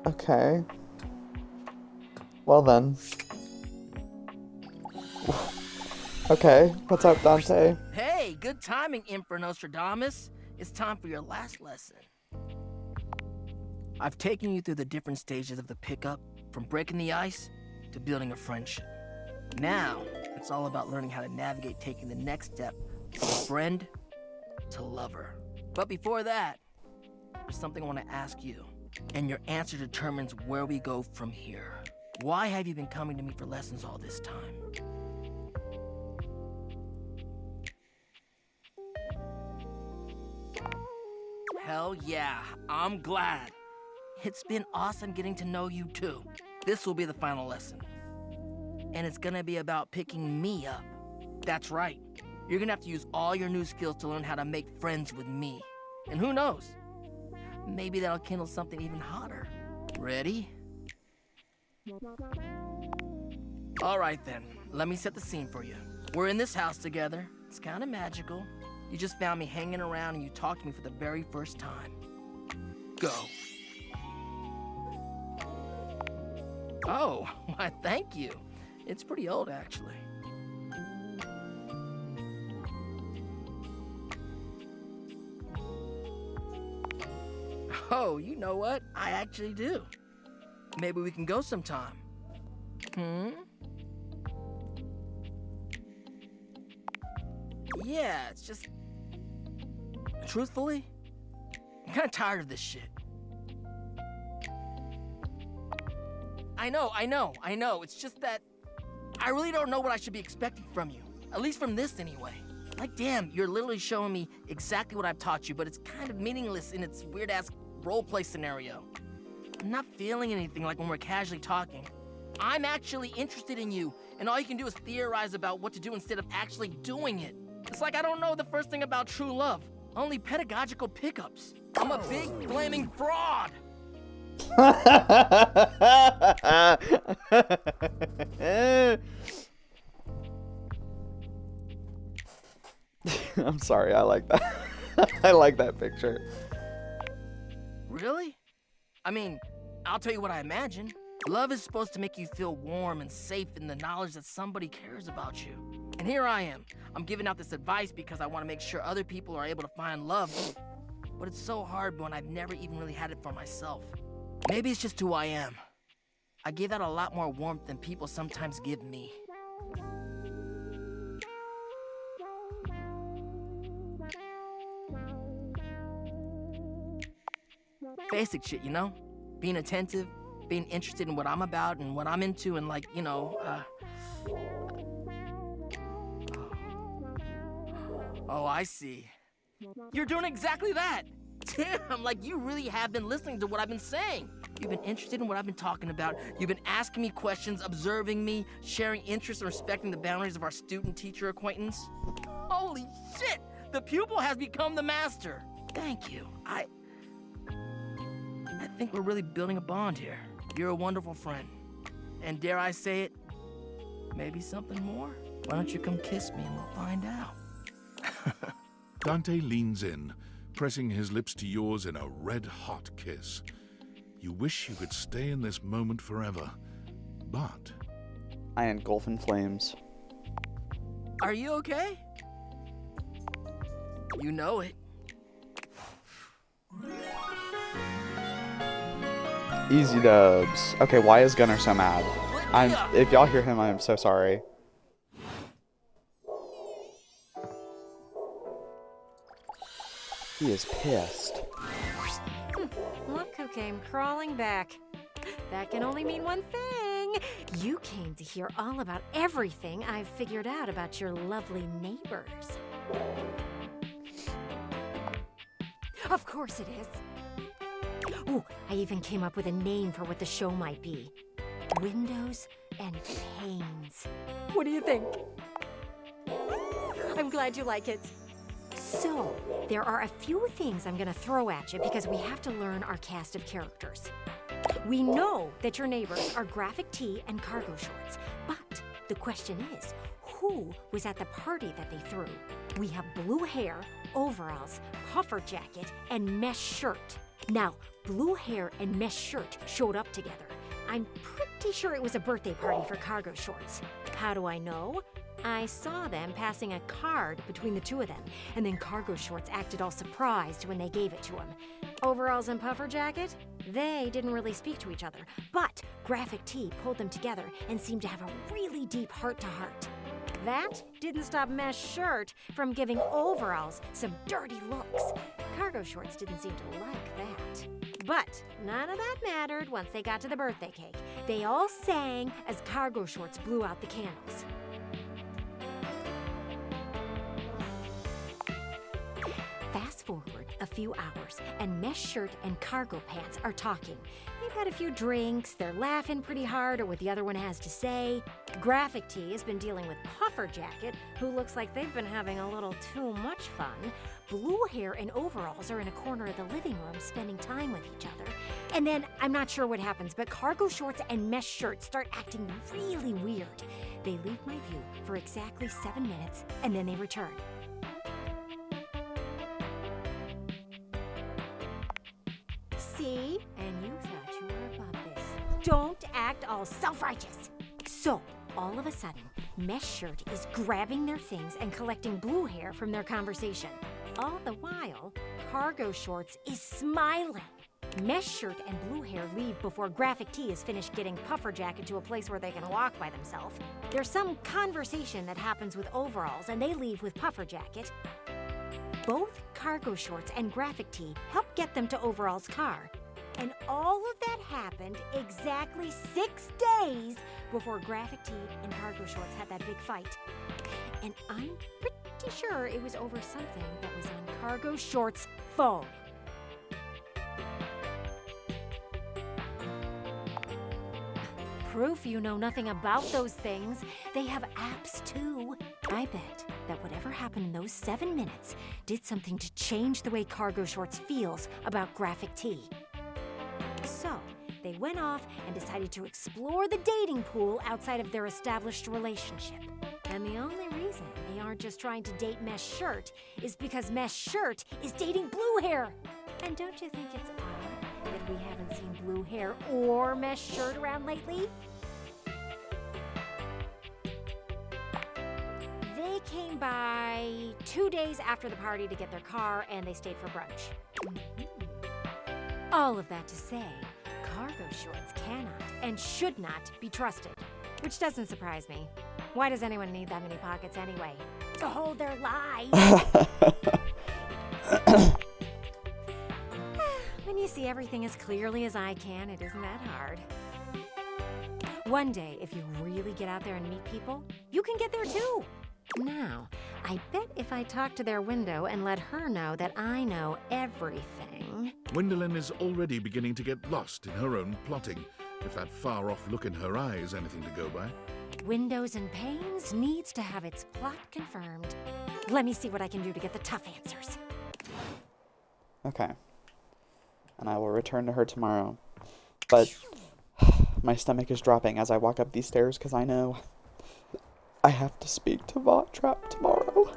Okay. Well then. Okay, what's up, Dante? Hey, good timing, Emperor Nostradamus. It's time for your last lesson. I've taken you through the different stages of the pickup, from breaking the ice to building a friendship. Now, it's all about learning how to navigate taking the next step from friend to lover. But before that, there's something I want to ask you, and your answer determines where we go from here. Why have you been coming to me for lessons all this time? Hell yeah, I'm glad. It's been awesome getting to know you too. This will be the final lesson. And it's gonna be about picking me up. That's right. You're gonna have to use all your new skills to learn how to make friends with me. And who knows? Maybe that'll kindle something even hotter. Ready? All right then, let me set the scene for you. We're in this house together. It's kind of magical. You just found me hanging around and you talked to me for the very first time. Go. Oh, why thank you. It's pretty old, actually. Oh, you know what? I actually do. Maybe we can go sometime. Yeah, it's just... Truthfully, I'm kind of tired of this shit. I know. It's just that I really don't know what I should be expecting from you. At least from this, anyway. Like, damn, you're literally showing me exactly what I've taught you, but it's kind of meaningless in its weird-ass roleplay scenario. I'm not feeling anything like when we're casually talking. I'm actually interested in you, and all you can do is theorize about what to do instead of actually doing it. It's like I don't know the first thing about true love. Only pedagogical pickups. I'm a big flaming fraud. I'm sorry, I like that. I like that picture. Really? I mean, I'll tell you what I imagine. Love is supposed to make you feel warm and safe in the knowledge that somebody cares about you. And here I am. I'm giving out this advice because I want to make sure other people are able to find love. But it's so hard when I've never even really had it for myself. Maybe it's just who I am. I give out a lot more warmth than people sometimes give me. Basic shit, you know? Being attentive, being interested in what I'm about and what I'm into, and like, you know, Oh, I see. You're doing exactly that. Damn, like you really have been listening to what I've been saying. You've been interested in what I've been talking about. You've been asking me questions, observing me, sharing interests, and respecting the boundaries of our student-teacher acquaintance. Holy shit! The pupil has become the master. Thank you. I think we're really building a bond here. You're a wonderful friend. And dare I say it, maybe something more? Why don't you come kiss me and we'll find out? Dante leans in, pressing his lips to yours in a red-hot kiss. You wish you could stay in this moment forever, but... I engulf in flames. Are you okay? You know it. Easy dubs. Okay, why is Gunnar so mad? If y'all hear him, I am so sorry. He is pissed. Look who came crawling back. That can only mean one thing. You came to hear all about everything I've figured out about your lovely neighbors. Of course it is. Ooh, I even came up with a name for what the show might be. Windows and Panes. What do you think? I'm glad you like it. So, there are a few things I'm gonna throw at you because we have to learn our cast of characters. We know that your neighbors are Graphic Tee and Cargo Shorts, but the question is, who was at the party that they threw? We have blue hair, overalls, puffer jacket, and mesh shirt. Now, blue hair and mesh shirt showed up together. I'm pretty sure it was a birthday party for Cargo Shorts. How do I know? I saw them passing a card between the two of them, and then Cargo Shorts acted all surprised when they gave it to him. Overalls and puffer jacket? They didn't really speak to each other, but Graphic Tee pulled them together and seemed to have a really deep heart-to-heart. That didn't stop Mesh Shirt from giving Overalls some dirty looks. Cargo Shorts didn't seem to like that. But none of that mattered once they got to the birthday cake. They all sang as Cargo Shorts blew out the candles. Fast forward a few hours, and Mesh Shirt and Cargo Pants are talking. They've had a few drinks, they're laughing pretty hard at what the other one has to say. Graphic Tee has been dealing with Puffer Jacket, who looks like they've been having a little too much fun. Blue hair and overalls are in a corner of the living room spending time with each other. And then, I'm not sure what happens, but Cargo Shorts and Mesh Shirt start acting really weird. They leave my view for exactly 7 minutes, and then they return. See? And you thought you were above this. Don't act all self-righteous. So, all of a sudden, Mesh Shirt is grabbing their things and collecting blue hair from their conversation. All the while, Cargo Shorts is smiling. Mesh Shirt and blue hair leave before Graphic Tee is finished getting Puffer Jacket to a place where they can walk by themselves. There's some conversation that happens with Overalls, and they leave with Puffer Jacket. Both Cargo Shorts and Graphic Tee help get them to Overall's car. And all of that happened exactly 6 days before Graphic Tee and Cargo Shorts had that big fight. And I'm pretty sure it was over something that was on Cargo Shorts' phone. Proof you know nothing about those things. They have apps too. I bet that whatever happened in those 7 minutes did something to change the way Cargo Shorts feels about graphic tee. So, they went off and decided to explore the dating pool outside of their established relationship. And the only reason they aren't just trying to date Mesh Shirt is because Mesh Shirt is dating Blue Hair. And don't you think it's odd that we haven't seen Blue Hair or Mesh Shirt around lately? They came by 2 days after the party to get their car, and they stayed for brunch. All of that to say, Cargo Shorts cannot and should not be trusted. Which doesn't surprise me. Why does anyone need that many pockets anyway? To hold their lies! When you see everything as clearly as I can, it isn't that hard. One day, if you really get out there and meet people, you can get there too. Now, I bet if I talk to their window and let her know that I know everything... Gwendolyn is already beginning to get lost in her own plotting, if that far-off look in her eye is anything to go by. Windows and Panes needs to have its plot confirmed. Let me see what I can do to get the tough answers. Okay. And I will return to her tomorrow. But my stomach is dropping as I walk up these stairs because I know I have to speak to Vod Trap tomorrow.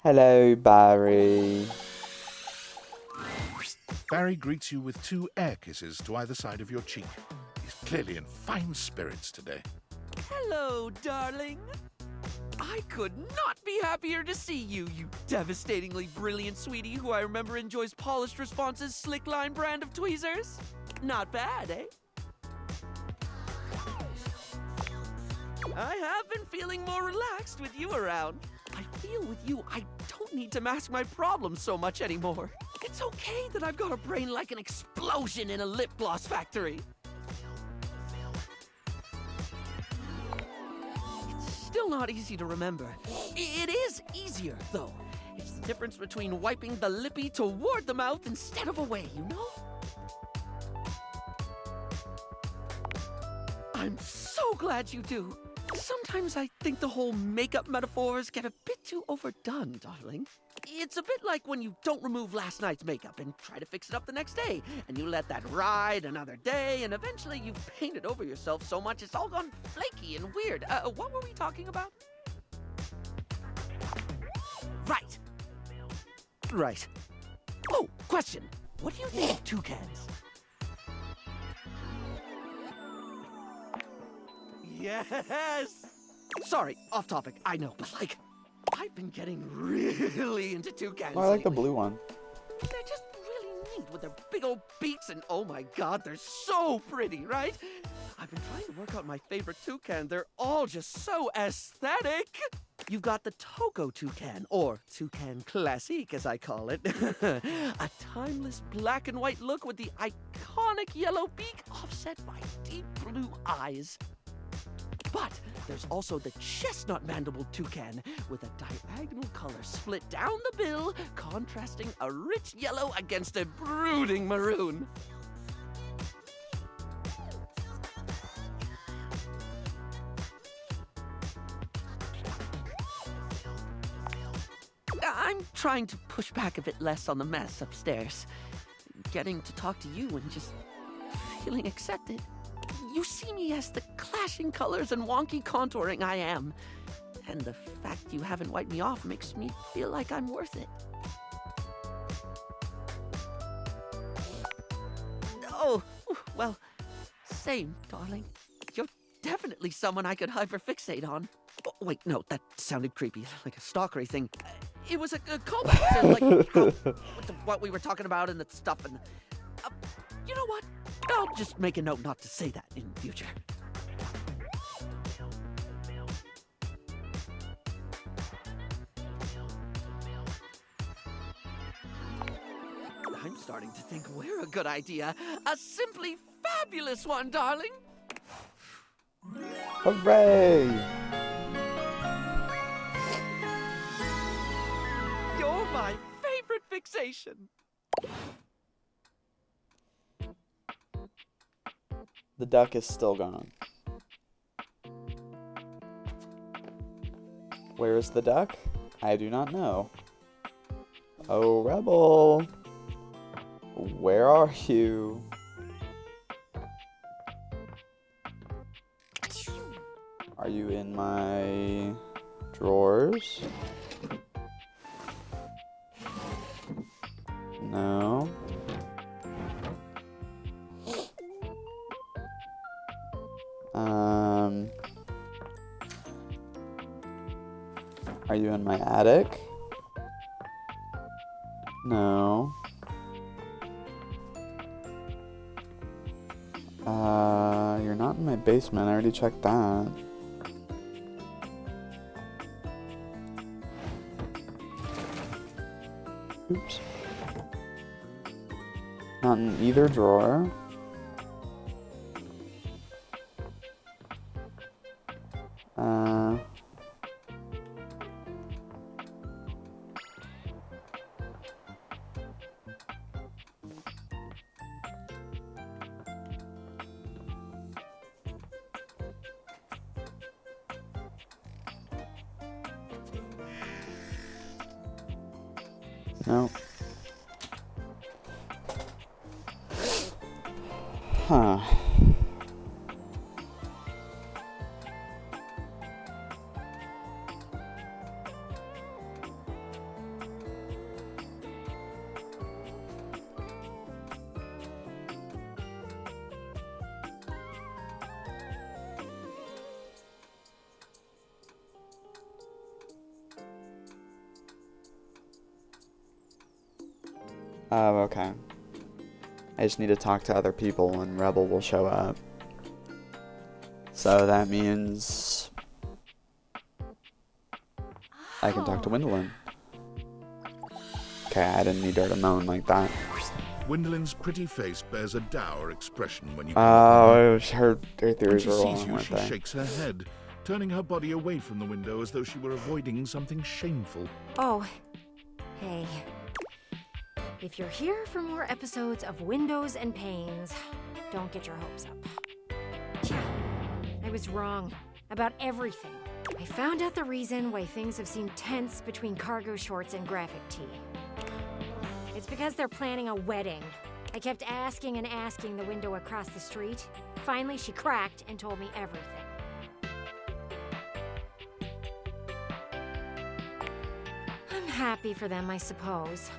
Hello, Barry. Barry greets you with 2 air kisses to either side of your cheek. He's clearly in fine spirits today. Hello, darling. I could not be happier to see you, you devastatingly brilliant sweetie who I remember enjoys polished responses, slick line brand of tweezers. Not bad, eh? I have been feeling more relaxed with you around. I feel with you I don't need to mask my problems so much anymore. It's okay that I've got a brain like an explosion in a lip gloss factory. Still not easy to remember. It is easier, though. It's the difference between wiping the lippy toward the mouth instead of away, you know? I'm so glad you do. Sometimes I think the whole makeup metaphors get a bit too overdone, darling. It's a bit like when you don't remove last night's makeup and try to fix it up the next day, and you let that ride another day, and eventually you've painted over yourself so much it's all gone flaky and weird. What were we talking about? Right. Oh, question. What do you think of toucans? Yes! Sorry, off topic, I know, but like, I've been getting really into toucans. Oh, I like the lately. blue one. They're just really neat with their big old beaks, and oh my god, they're so pretty, right? I've been trying to work out my favorite toucan. They're all just so aesthetic. You've got the Togo toucan, or Toucan Classique as I call it. A timeless black and white look with the iconic yellow beak offset by deep blue eyes. But there's also the chestnut mandible toucan with a diagonal color split down the bill, contrasting a rich yellow against a brooding maroon. I'm trying to push back a bit less on the mess upstairs. Getting to talk to you and just feeling accepted. You see me as the clashing colors and wonky contouring I am. And the fact you haven't wiped me off makes me feel like I'm worth it. Oh, well, same, darling. You're definitely someone I could hyperfixate on. Oh, wait, no, that sounded creepy, like a stalkery thing. It was a callback to, like, what we were talking about and the stuff, and... you know what? I'll just make a note not to say that in future. I'm starting to think we're a good idea. A simply fabulous one, darling. Hooray! You're my favorite fixation. The duck is still gone. Where is the duck? I do not know. Oh, Rebel. Where are you? Are you in my drawers? No. Are you in my attic? No. You're not in my basement. I already checked that. Oops. Not in either drawer. No. Huh. Oh, okay. I just need to talk to other people and Rebel will show up. So that means I can talk to Wendolyn. Okay, I didn't need her to moan like that. Gwendolyn's pretty face bears a dour expression when you Oh, her When theories she were sees wrong, you, weren't she they? shakes her head, turning her body away from the window as though she were avoiding something shameful. Oh, hey. If you're here for more episodes of Windows and Panes, don't get your hopes up. Yeah, I was wrong about everything. I found out the reason why things have seemed tense between cargo shorts and graphic tee. It's because they're planning a wedding. I kept asking and asking the window across the street. Finally, she cracked and told me everything. I'm happy for them, I suppose.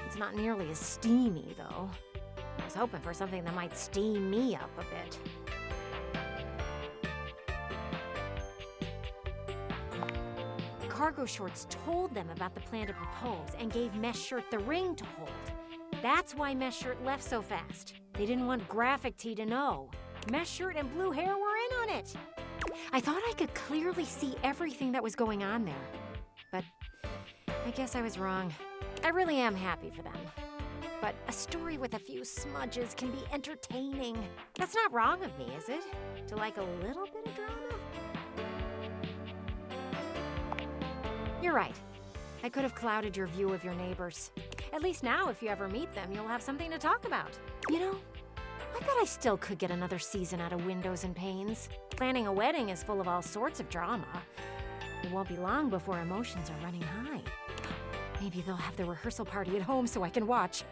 It's not nearly as steamy, though. I was hoping for something that might steam me up a bit. Cargo Shorts told them about the plan to propose and gave Mesh Shirt the ring to hold. That's why Mesh Shirt left so fast. They didn't want Graphic Tee to know. Mesh Shirt and Blue Hair were in on it. I thought I could clearly see everything that was going on there. But I guess I was wrong. I really am happy for them. But a story with a few smudges can be entertaining. That's not wrong of me, is it? To like a little bit of drama? You're right. I could have clouded your view of your neighbors. At least now, if you ever meet them, you'll have something to talk about. You know, I bet I still could get another season out of Windows and Panes. Planning a wedding is full of all sorts of drama. It won't be long before emotions are running high. Maybe they'll have the rehearsal party at home so I can watch.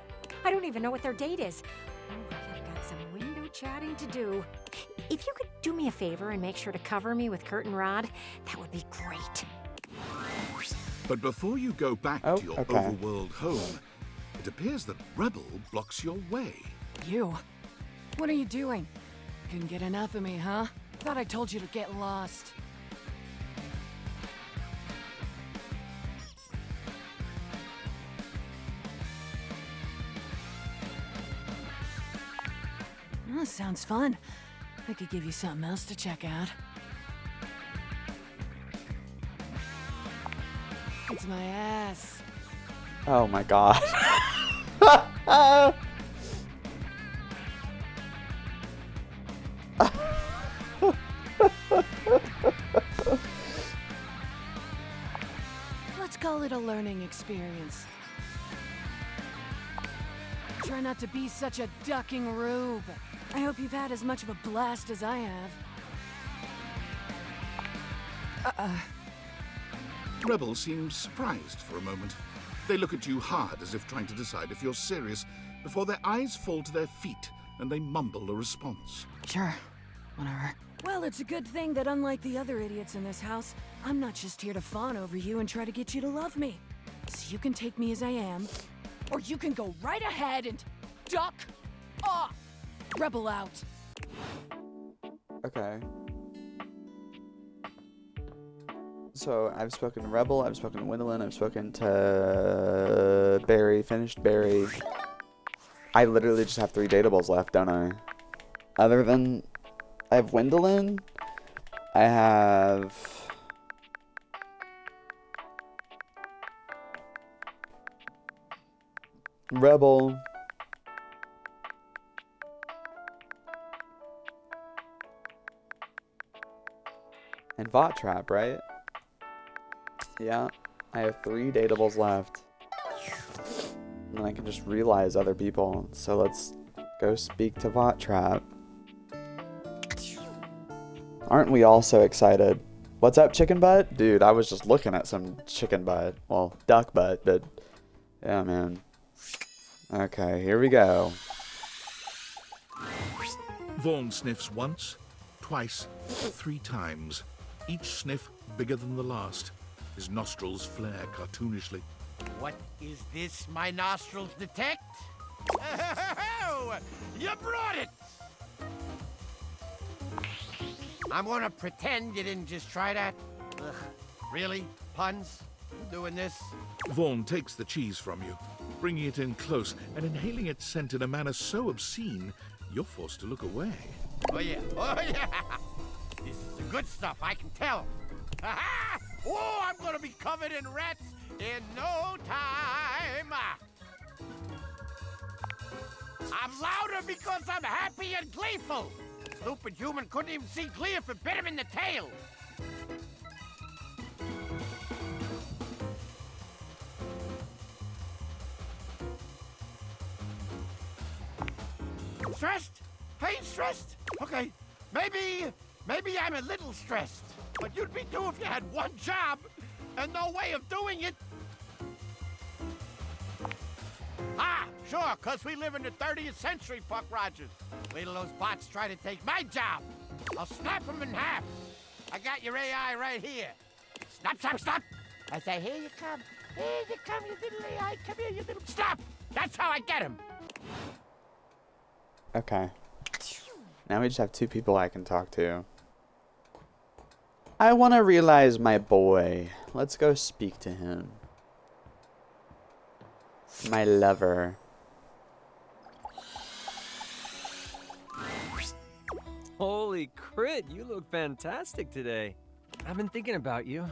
I don't even know what their date is. Oh, I've got some window chatting to do. If you could do me a favor and make sure to cover me with curtain rod, that would be great. But before you go back Oh, to your okay. overworld home, it appears that Rebel blocks your way. You? What are you doing? Couldn't get enough of me, huh? Thought I told you to get lost. Oh, sounds fun. I could give you something else to check out. It's my ass. Oh my god. Let's call it a learning experience. Try not to be such a ducking rube. I hope you've had as much of a blast as I have. Rebel seems surprised for a moment. They look at you hard as if trying to decide if you're serious before their eyes fall to their feet and they mumble a response. Sure, whatever. Well, it's a good thing that unlike the other idiots in this house, I'm not just here to fawn over you and try to get you to love me. So you can take me as I am, or you can go right ahead and duck off. Rebel out. Okay. So I've spoken to Rebel, I've spoken to Gwendolyn, I've spoken to Barry, finished Barry. I literally just have 3 dateables left, don't I? Other than I have Gwendolyn, I have Rebel, and Vod Trap, right? Yeah, I have 3 dateables left. And I can just realize other people. So let's go speak to Vod Trap. Aren't we all so excited? What's up, chicken butt? Dude, I was just looking at some chicken butt. Well, duck butt, but yeah, man. Okay, here we go. Vaughn sniffs once, twice, 3 times. Each sniff bigger than the last. His nostrils flare cartoonishly. What is this my nostrils detect? Oh, you brought it! I'm gonna pretend you didn't just try that. Ugh, really? Puns? You doing this? Vaughn takes the cheese from you, bringing it in close and inhaling its scent in a manner so obscene, you're forced to look away. Oh yeah, oh yeah! This is the good stuff, I can tell. Ha-ha! Oh, I'm gonna be covered in rats in no time. I'm louder because I'm happy and gleeful. Stupid human couldn't even see glee if it bit him in the tail. Stressed? I ain't stressed. Okay, maybe I'm a little stressed. But you'd be too if you had one job and no way of doing it. Ah, sure, 'cause we live in the 30th century, Buck Rogers. Wait till those bots try to take my job. I'll snap them in half. I got your AI right here. Snap, snap, snap. I say, here you come. Here you come, you little AI. Come here, you little... Stop! That's how I get him. Okay. Now we just have 2 people I can talk to. I want to realize my boy. Let's go speak to him. My lover. Holy crit, you look fantastic today. I've been thinking about you.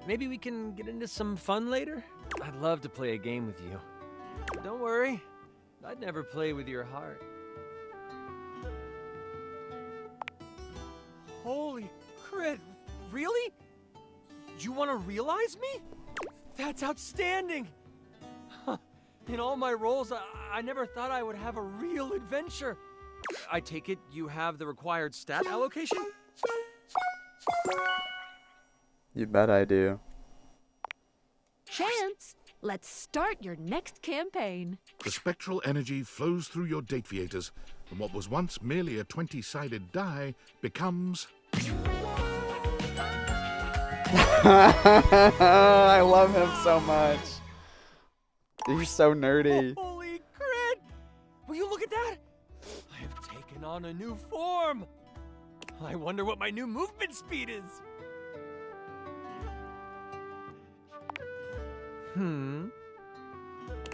Maybe we can get into some fun later? I'd love to play a game with you. Don't worry, I'd never play with your heart. Holy crit, really? You want to realize me? That's outstanding! In all my roles, I never thought I would have a real adventure. I take it you have the required stat allocation? You bet I do. Chance, let's start your next campaign. The spectral energy flows through your dateviators, and what was once merely a 20-sided die becomes... I love him so much. He's so nerdy. Holy crit! Will you look at that? I have taken on a new form. I wonder what my new movement speed is.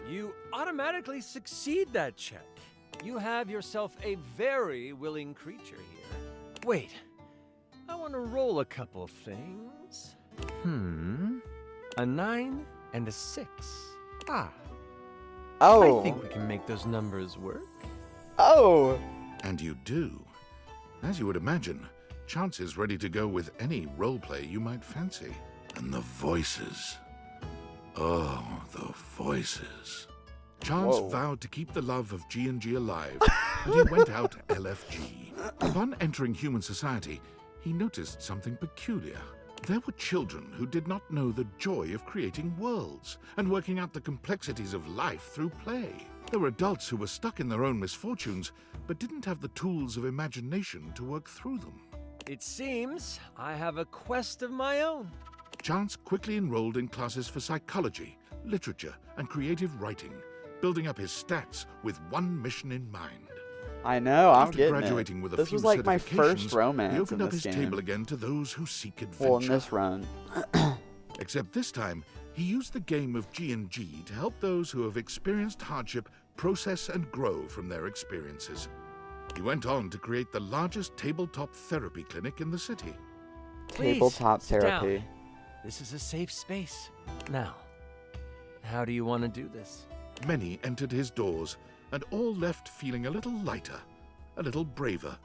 You automatically succeed that check. You have yourself a very willing creature here. Wait, I want to roll a couple things. A 9 and a 6. Ah. Oh. I think we can make those numbers work. Oh. And you do. As you would imagine, Chance is ready to go with any roleplay you might fancy. And the voices. Oh, the voices. Chance Whoa. vowed to keep the love of G&G alive, and he went out LFG. Upon entering human society, he noticed something peculiar. There were children who did not know the joy of creating worlds and working out the complexities of life through play. There were adults who were stuck in their own misfortunes, but didn't have the tools of imagination to work through them. It seems I have a quest of my own. Chance quickly enrolled in classes for psychology, literature, and creative writing, building up his stats with one mission in mind. I know, I'm After getting graduating it. with a This few was like my first certifications, romance he opened in up this his game. table again to those who seek adventure. Well, in this run. Except this time, he used the game of G&G to help those who have experienced hardship process and grow from their experiences. He went on to create the largest tabletop therapy clinic in the city. Please, Tabletop sit down. therapy. This is a safe space. Now, how do you want to do this? Many entered his doors, and all left feeling a little lighter, a little braver,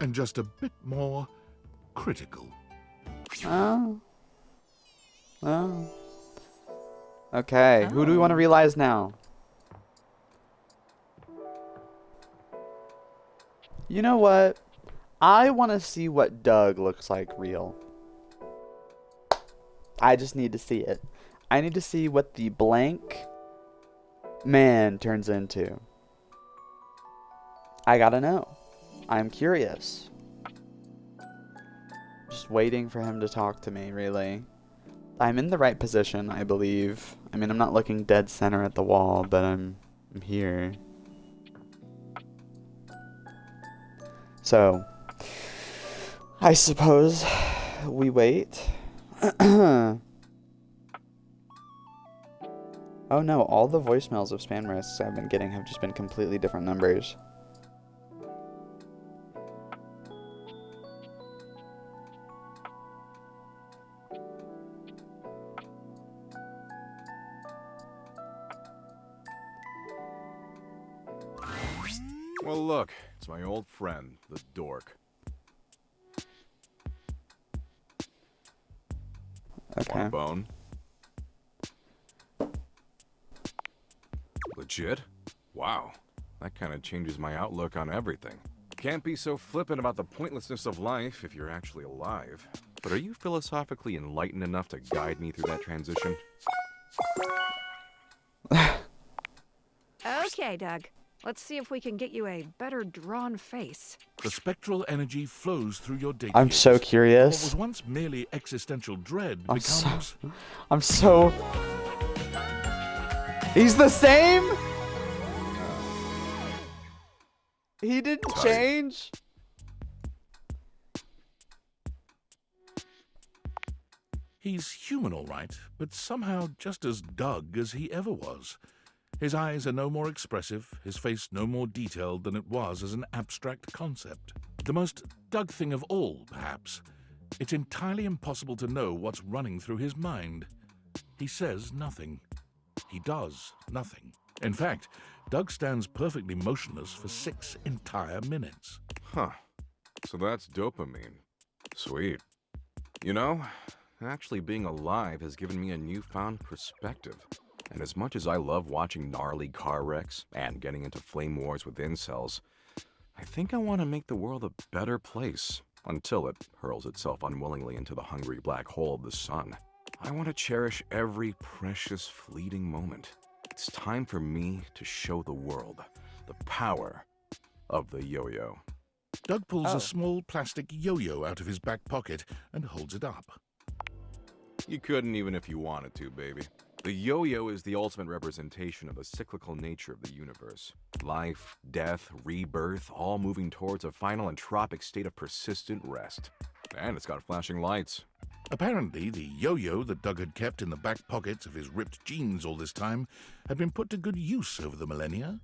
and just a bit more critical. Oh. Oh. Okay, who do we want to realize now? You know what? I want to see what Doug looks like real. I just need to see it. I need to see what the blank man turns into. I gotta know. I'm curious. Just waiting for him to talk to me, really. I'm in the right position, I believe. I mean, I'm not looking dead center at the wall, but I'm here. So, I suppose we wait. Oh no, all the voicemails of spam risks I've been getting have just been completely different numbers. Well, look, it's my old friend, the dork. Okay. Want a bone? Legit? Wow, that kind of changes my outlook on everything. Can't be so flippant about the pointlessness of life if you're actually alive. But are you philosophically enlightened enough to guide me through that transition? Okay, Doug. Let's see if we can get you a better drawn face. The spectral energy flows through your data. I'm so What curious. was once merely existential dread I'm becomes... so... He's the same? He didn't change? He's human, all right, but somehow just as Doug as he ever was. His eyes are no more expressive, his face no more detailed than it was as an abstract concept. The most Doug thing of all, perhaps. It's entirely impossible to know what's running through his mind. He says nothing. He does nothing. In fact, Doug stands perfectly motionless for 6 entire minutes. Huh. So that's dopamine. Sweet. You know, actually being alive has given me a newfound perspective. And as much as I love watching gnarly car wrecks and getting into flame wars with incels, I think I want to make the world a better place until it hurls itself unwillingly into the hungry black hole of the sun. I want to cherish every precious fleeting moment. It's time for me to show the world the power of the yo-yo. Doug pulls a small plastic yo-yo out of his back pocket and holds it up. You couldn't even if you wanted to, baby. The yo-yo is the ultimate representation of the cyclical nature of the universe. Life, death, rebirth, all moving towards a final entropic state of persistent rest. And it's got flashing lights. Apparently, the yo-yo that Doug had kept in the back pockets of his ripped jeans all this time had been put to good use over the millennia,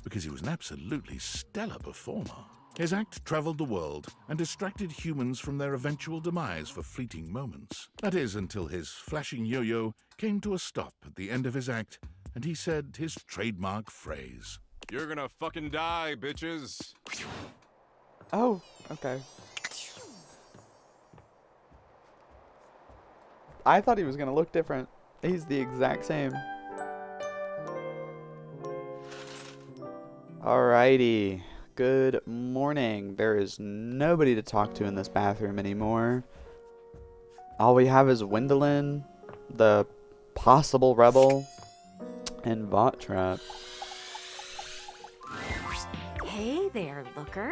because he was an absolutely stellar performer. His act traveled the world and distracted humans from their eventual demise for fleeting moments. That is, until his flashing yo-yo came to a stop at the end of his act, and he said his trademark phrase. You're gonna fucking die, bitches. Oh, okay. I thought he was gonna look different. He's the exact same. Alrighty. Good morning. There is nobody to talk to in this bathroom anymore. All we have is Wendelin, the possible rebel, and Bot Trap. Hey there, Looker.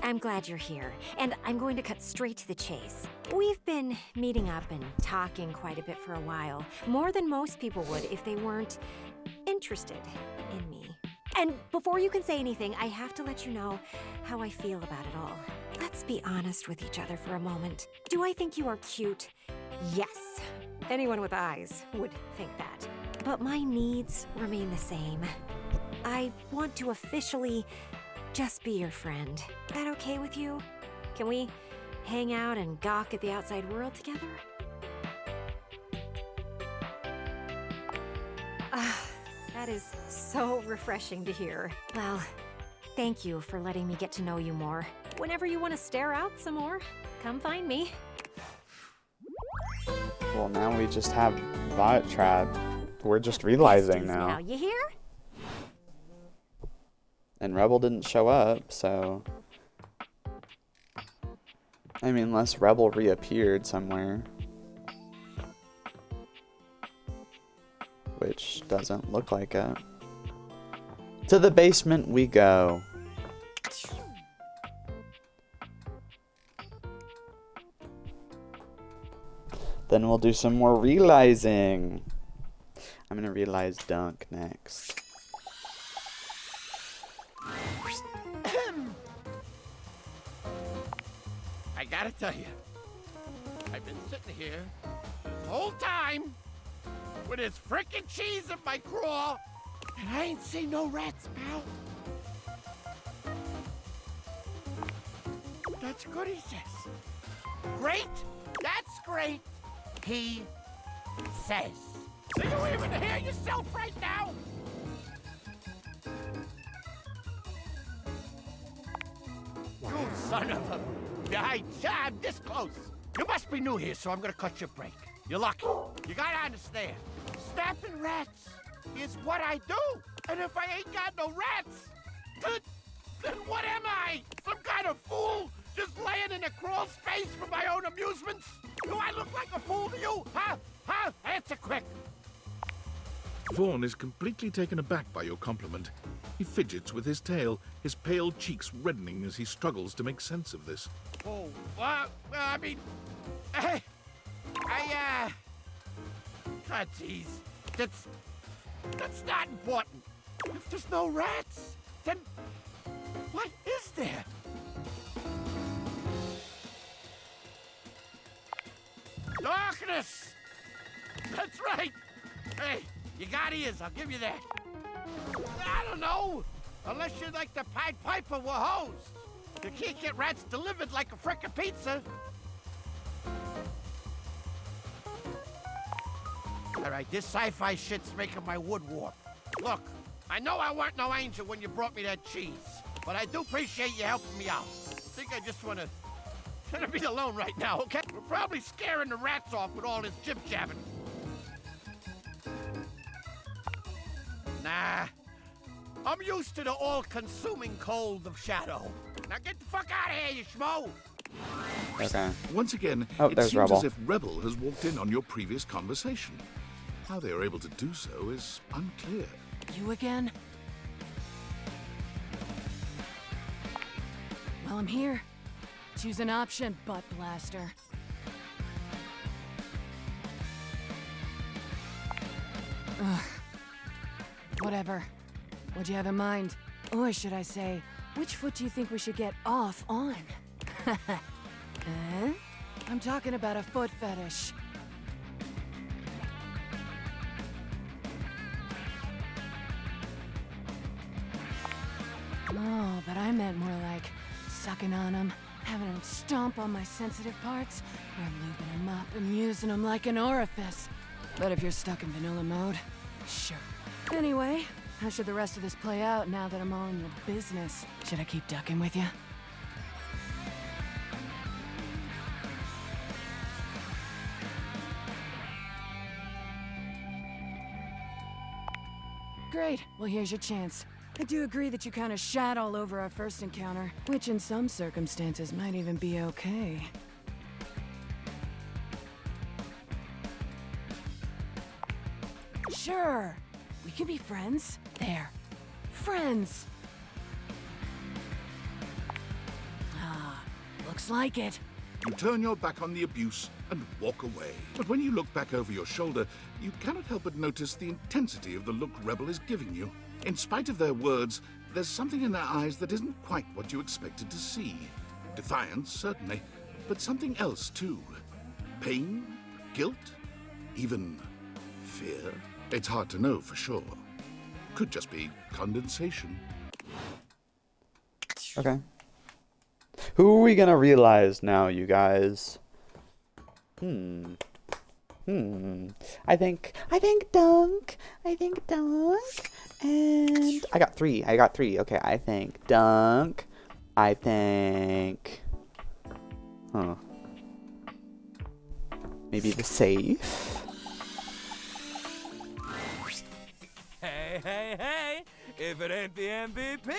I'm glad you're here, and I'm going to cut straight to the chase. We've been meeting up and talking quite a bit for a while, more than most people would if they weren't interested in me. And before you can say anything, I have to let you know how I feel about it all. Let's be honest with each other for a moment. Do I think you are cute? Yes. Anyone with eyes would think that. But my needs remain the same. I want to officially just be your friend. That okay with you? Can we hang out and gawk at the outside world together? That is so refreshing to hear. Well, thank you for letting me get to know you more. Whenever you want to stare out some more, come find me. Well, now we just have Bot Trap. We're just realizing now. You hear? And Rebel didn't show up, so... I mean, unless Rebel reappeared somewhere. Which doesn't look like it. To the basement we go. Then we'll do some more realizing. I'm gonna realize dunk next. I gotta tell you, I've been sitting here this whole time with this frickin' cheese in my craw, and I ain't seen no rats, pal. That's good, he says. Great? That's great, he says. Do you even hear yourself right now? You son of a... I'm this close. You must be new here, so I'm gonna cut your break. You're lucky. You gotta understand. Snapping rats is what I do. And if I ain't got no rats, then what am I? Some kind of fool just laying in a crawl space for my own amusements? Do I look like a fool to you? Huh? Huh? Answer quick. Vaughn is completely taken aback by your compliment. He fidgets with his tail, his pale cheeks reddening as he struggles to make sense of this. Oh, I mean, God, jeez, that's not important. If there's no rats, then what is there? Darkness! That's right! Hey, you got ears, I'll give you that. I don't know, unless you're like the Pied Piper with hose. You can't get rats delivered like a frickin' pizza. All right, this sci-fi shit's making my wood warm. Look, I know I weren't no angel when you brought me that cheese, but I do appreciate you helping me out. I think I just wanna be alone right now, okay? We're probably scaring the rats off with all this jib-jabbing. Nah, I'm used to the all-consuming cold of shadow. Now get the fuck out of here, you schmo! Okay. Once again, it there's seems Rebel. as if Rebel has walked in on your previous conversation. How they are able to do so is unclear. You again? Well, I'm here. Choose an option, butt blaster. Ugh. Whatever. What'd you have in mind? Or should I say, which foot do you think we should get off on? Huh? I'm talking about a foot fetish. Oh, but I meant more like sucking on them, having them stomp on my sensitive parts, or lubing them up and using them like an orifice. But if you're stuck in vanilla mode, sure. Anyway, how should the rest of this play out now that I'm all in your business? Should I keep ducking with you? Great. Well, here's your chance. I do agree that you kind of shat all over our first encounter, which in some circumstances might even be okay. Sure, we can be friends. There. Friends. Ah, looks like it. You turn your back on the abuse and walk away. But when you look back over your shoulder, you cannot help but notice the intensity of the look Rebel is giving you. In spite of their words, there's something in their eyes that isn't quite what you expected to see. Defiance, certainly, but something else too. Pain, guilt, even fear. It's hard to know for sure. Could just be condensation. Okay. Who are we gonna realize now, you guys? I think Dunk. And I got three. Okay, I think Dunk. I think... Maybe the safe? Hey, if it ain't the MVP.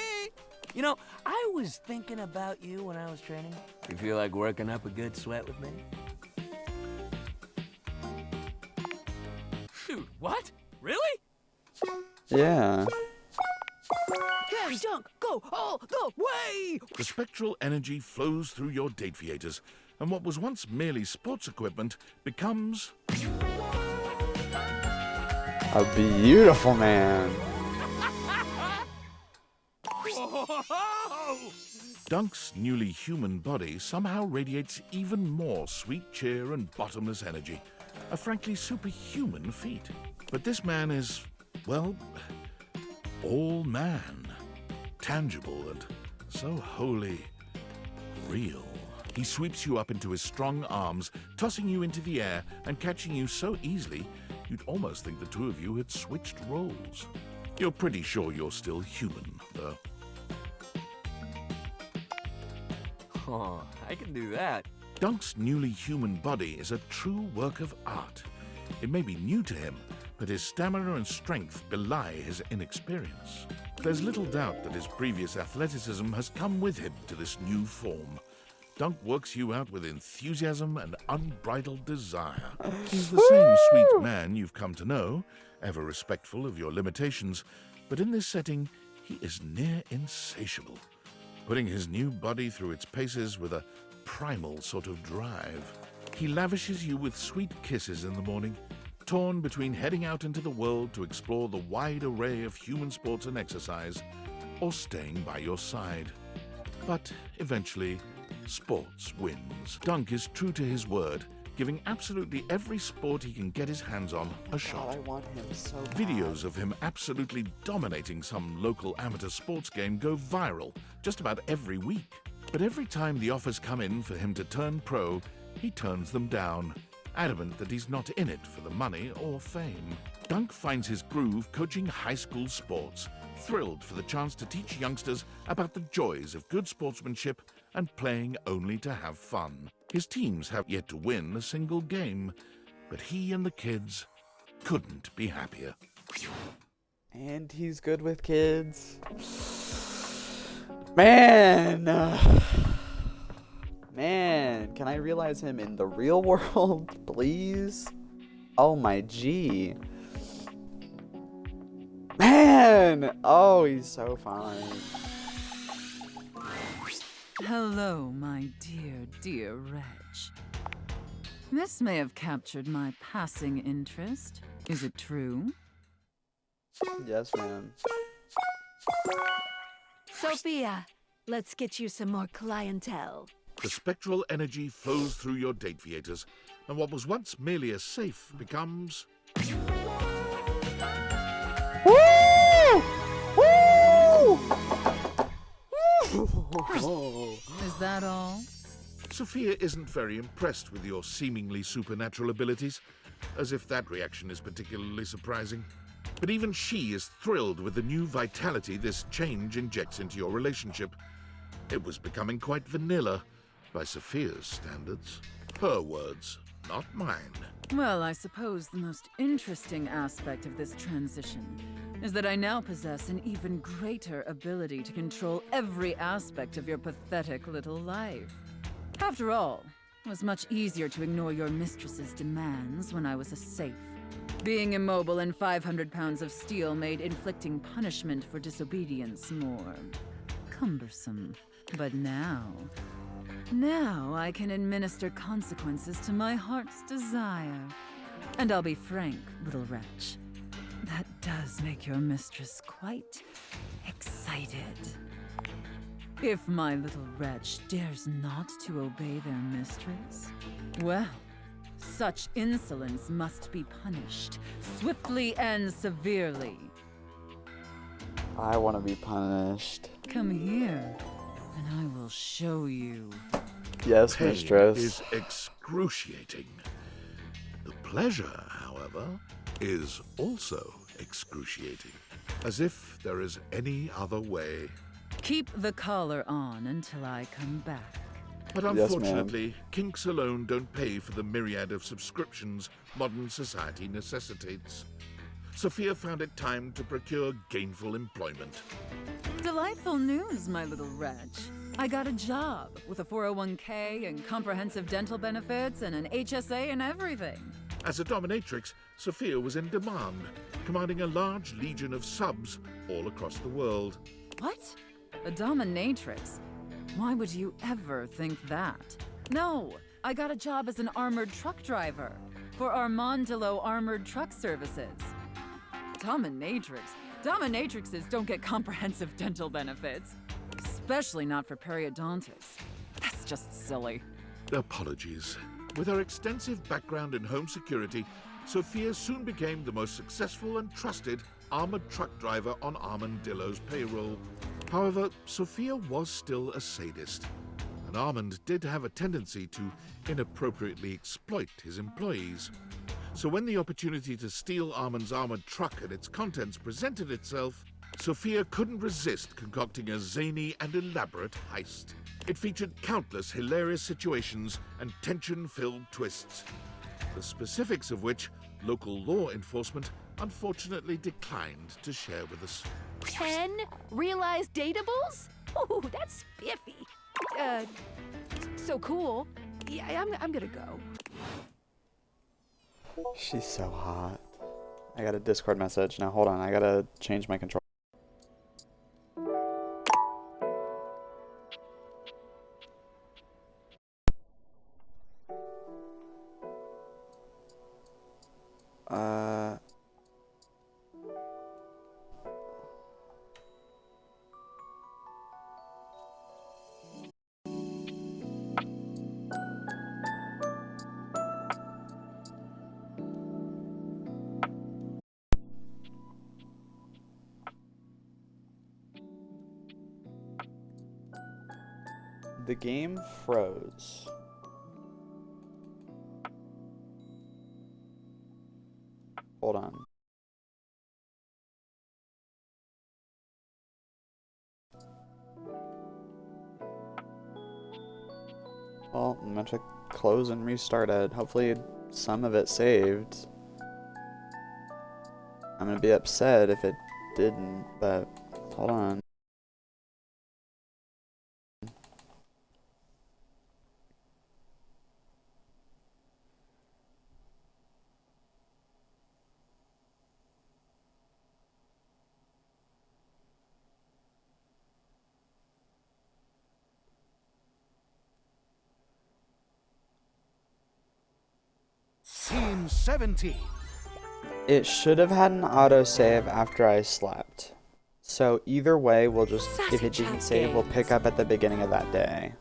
You know, I was thinking about you when I was training. You feel like working up a good sweat with me? Dude, what? Really? Yeah. Yeah, Dunk, go all the way! The spectral energy flows through your date theaters, and what was once merely sports equipment becomes... a beautiful man. Whoa! Dunk's newly human body somehow radiates even more sweet cheer and bottomless energy. A frankly superhuman feat. But this man is, well, all man. Tangible and so wholly real. He sweeps you up into his strong arms, tossing you into the air and catching you so easily you'd almost think the two of you had switched roles. You're pretty sure you're still human, though. Oh, I can do that. Dunk's newly human body is a true work of art. It may be new to him, but his stamina and strength belie his inexperience. There's little doubt that his previous athleticism has come with him to this new form. Dunk works you out with enthusiasm and unbridled desire. He's the same sweet man you've come to know, ever respectful of your limitations, but in this setting, he is near insatiable, putting his new body through its paces with a primal sort of drive. He lavishes you with sweet kisses in the morning, torn between heading out into the world to explore the wide array of human sports and exercise, or staying by your side. But eventually, sports wins. Dunk is true to his word, giving absolutely every sport he can get his hands on a shot. I want him so bad. Videos of him absolutely dominating some local amateur sports game go viral just about every week. But every time the offers come in for him to turn pro, he turns them down, adamant that he's not in it for the money or fame. Dunk finds his groove coaching high school sports, thrilled for the chance to teach youngsters about the joys of good sportsmanship and playing only to have fun. His teams have yet to win a single game, but he and the kids couldn't be happier. And he's good with kids. Man! Man, can I realize him in the real world, please? Oh my G. Man! Oh, he's so fine. Hello, my dear Reg. This may have captured my passing interest. Is it true? Yes, ma'am. Sophia, let's get you some more clientele. The spectral energy flows through your date theaters, and what was once merely a safe becomes... Woo! Woo! Is that all? Sophia isn't very impressed with your seemingly supernatural abilities, as if that reaction is particularly surprising. But even she is thrilled with the new vitality this change injects into your relationship. It was becoming quite vanilla, by Sophia's standards. Her words, not mine. Well, I suppose the most interesting aspect of this transition is that I now possess an even greater ability to control every aspect of your pathetic little life. After all, it was much easier to ignore your mistress's demands when I was a safe. Being immobile and 500 pounds of steel made inflicting punishment for disobedience more cumbersome. But now I can administer consequences to my heart's desire. And I'll be frank, little wretch, that does make your mistress quite excited. If my little wretch dares not to obey their mistress, well, such insolence must be punished, swiftly and severely. I want to be punished. Come here, and I will show you. Yes, Pain mistress. is excruciating. The pleasure, however, is also excruciating. As if there is any other way. Keep the collar on until I come back. But Yes, unfortunately, kinks alone don't pay for the myriad of subscriptions modern society necessitates. Sophia found it time to procure gainful employment. Delightful news, my little wretch. I got a job with a 401k and comprehensive dental benefits and an HSA and everything. As a dominatrix, Sophia was in demand, commanding a large legion of subs all across the world. What? A dominatrix? Why would you ever think that? No, I got a job as an armored truck driver for Armandillo Armored Truck Services. Dominatrix? Dominatrixes don't get comprehensive dental benefits. Especially not for periodontics. That's just silly. Apologies. With her extensive background in home security, Sophia soon became the most successful and trusted armored truck driver on Armandillo's payroll. However, Sophia was still a sadist, and Armand did have a tendency to inappropriately exploit his employees. So when the opportunity to steal Armand's armored truck and its contents presented itself, Sophia couldn't resist concocting a zany and elaborate heist. It featured countless hilarious situations and tension-filled twists, the specifics of which local law enforcement unfortunately declined to share with us. 10 realized datables? Ooh, that's spiffy. So cool. Yeah, I'm gonna go. She's so hot. I got a Discord message. Now hold on, I gotta change my control. The game froze. Hold on. Well, I'm gonna have to close and restart it. Hopefully some of it saved. I'm gonna be upset if it didn't, but hold on. Team 17. It should have had an autosave after I slept. So either way, we'll just, if it didn't save, we'll pick up at the beginning of that day.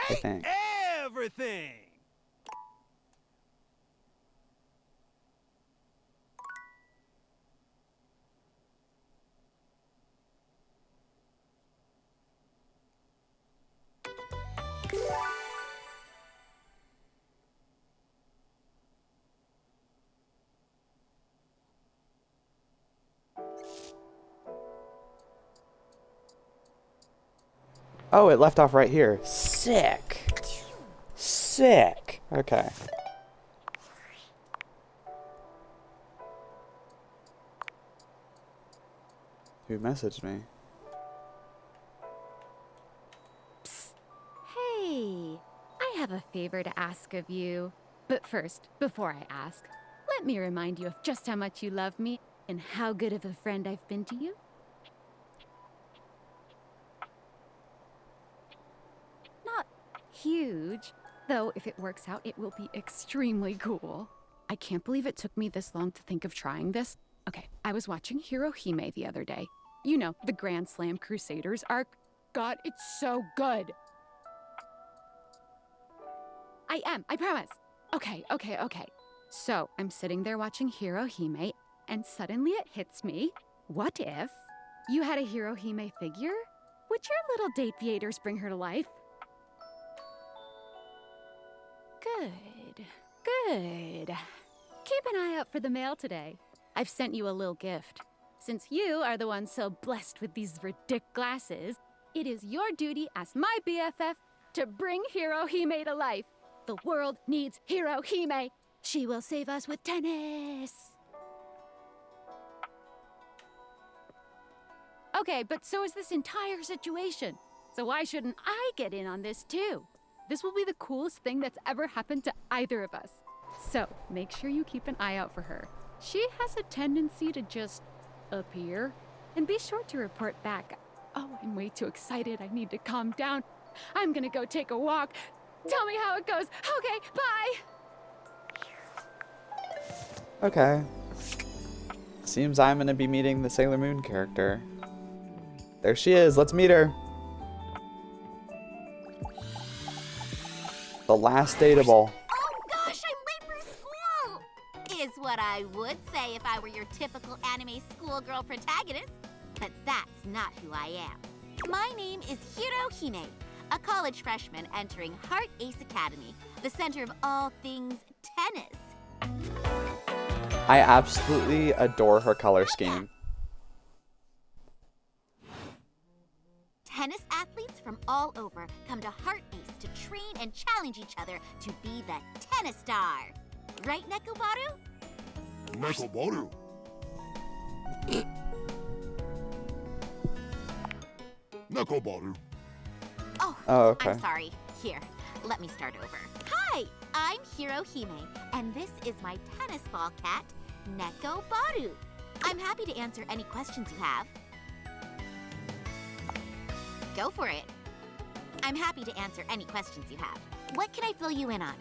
I think. Everything! Oh, it left off right here. Sick. Sick. Okay. Who messaged me? Hey, I have a favor to ask of you. But first, before I ask, let me remind you of just how much you love me and how good of a friend I've been to you. Not huge, though if it works out, it will be extremely cool. I can't believe it took me this long to think of trying this. Okay, I was watching Hirohime the other day. You know, the Grand Slam Crusaders arc. God, it's so good. I am, I promise. Okay. So, I'm sitting there watching Hirohime, and suddenly it hits me. What if you had a Hirohime figure? Would your little date theaters bring her to life? Good. Keep an eye out for the mail today. I've sent you a little gift. Since you are the one so blessed with these ridic glasses, it is your duty as my BFF to bring Hirohime to life. The world needs Hirohime. She will save us with tennis. Okay, but so is this entire situation. So why shouldn't I get in on this too? This will be the coolest thing that's ever happened to either of us. So make sure you keep an eye out for her. She has a tendency to just appear. And be sure to report back. Oh, I'm way too excited. I need to calm down. I'm gonna go take a walk. Tell me how it goes. Okay, bye! Okay. Seems I'm gonna be meeting the Sailor Moon character. There she is. Let's meet her. The last dateable. Oh gosh, I'm late for school! Is what I would say if I were your typical anime schoolgirl protagonist. But that's not who I am. My name is Hirohime, a college freshman entering Heart Ace Academy, the center of all things tennis. I absolutely adore her color scheme. Tennis athletes from all over come to Heart Ace to train and challenge each other to be the tennis star. Right, Nekobaru? Nekobaru. Nekobaru. Oh, okay. I'm sorry. Here, let me start over. Hi, I'm Hirohime, and this is my tennis ball cat, Nekobaru. I'm happy to answer any questions you have. Go for it. I'm happy to answer any questions you have. What can I fill you in on?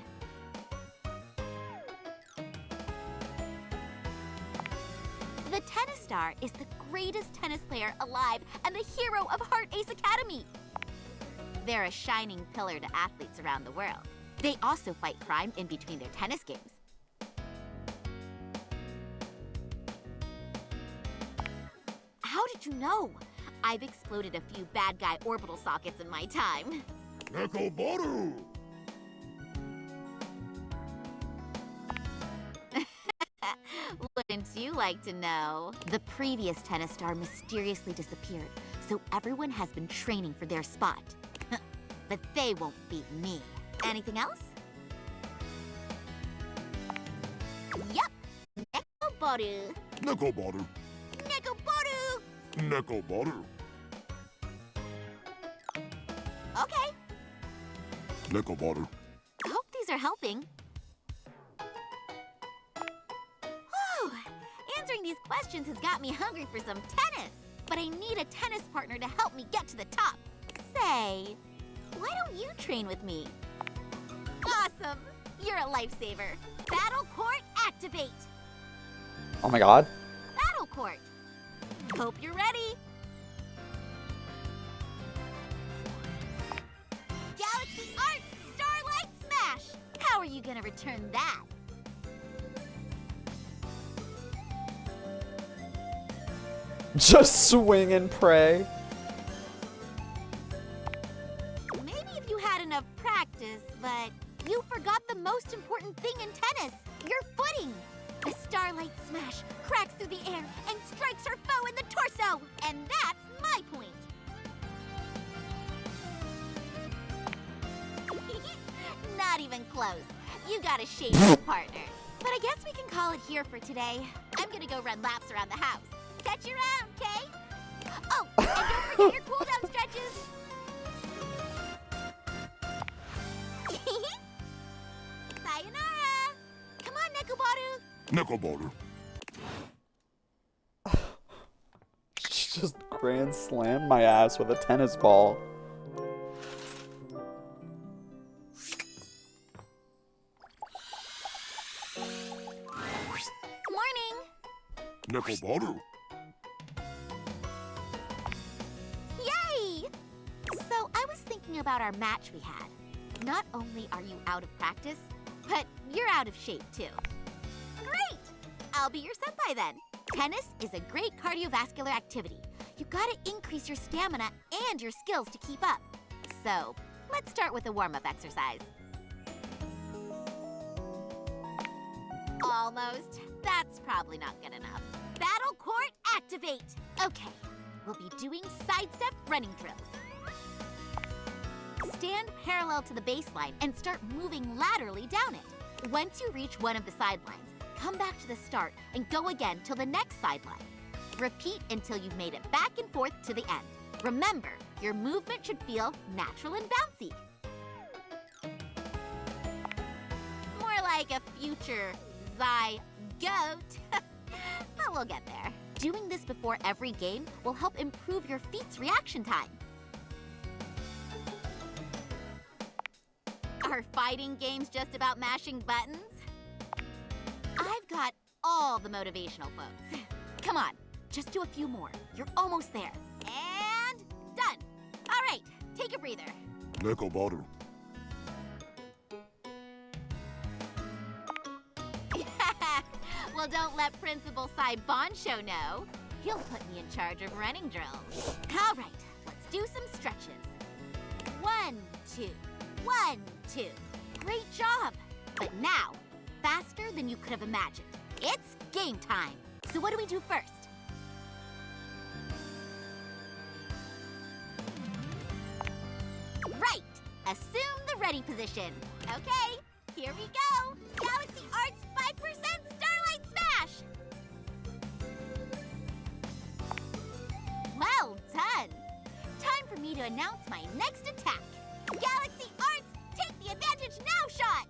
The tennis star is the greatest tennis player alive and the hero of Heart Ace Academy. They're a shining pillar to athletes around the world. They also fight crime in between their tennis games. How did you know? I've exploded a few bad guy orbital sockets in my time. Nekobaru. Wouldn't you like to know? The previous tennis star mysteriously disappeared, so everyone has been training for their spot. But they won't beat me. Anything else? Yup! Nekobaru! Nekobaru. Nekobaru! Nekobaru. Okay. Nekobaru. I hope these are helping. Whew! Answering these questions has got me hungry for some tennis. But I need a tennis partner to help me get to the top. Say, why don't you train with me? Awesome! You're a lifesaver. Battle Court activate! Oh my god. Battle Court! Hope you're ready! Galaxy Arts Starlight Smash! How are you gonna return that? Just swing and pray. Maybe if you had enough practice, but you forgot the most important thing in tennis, your footing. The Starlight Smash cracks through the air and strikes her foe in the torso, and that's my point. even close. You got a shady partner. But I guess we can call it here for today. I'm gonna go run laps around the house. Catch you around, okay? Oh, and don't forget your cooldown stretches. Sayonara! Come on, Nekobaru! Nekobaru. Just grand slammed my ass with a tennis ball. Morning! Nekobaru. Yay! So I was thinking about our match we had. Not only are you out of practice, but you're out of shape too. Great! I'll be your senpai then. Tennis is a great cardiovascular activity. You gotta increase your stamina and your skills to keep up. So, let's start with a warm-up exercise. Almost. That's probably not good enough. Battle court activate! Okay, we'll be doing sidestep running drills. Stand parallel to the baseline and start moving laterally down it. Once you reach one of the sidelines, come back to the start and go again till the next sideline. Repeat until you've made it back and forth to the end. Remember, your movement should feel natural and bouncy. More like a future zygote. But we'll get there. Doing this before every game will help improve your feet's reaction time. Are fighting games just about mashing buttons? I've got all the motivational quotes. Come on, just do a few more. You're almost there. And done. All right, take a breather. Nekobaru. Well, don't let Principal Saibonsho know. He'll put me in charge of running drills. All right, let's do some stretches. 1, 2, 1, 2. Great job. But now, faster than you could have imagined. It's game time. So what do we do first? Right. Assume the ready position. Okay, here we go. Galaxy Arts 5% Starlight Smash. Well done. Time for me to announce my next attack. Galaxy Arts, take the advantage now shot.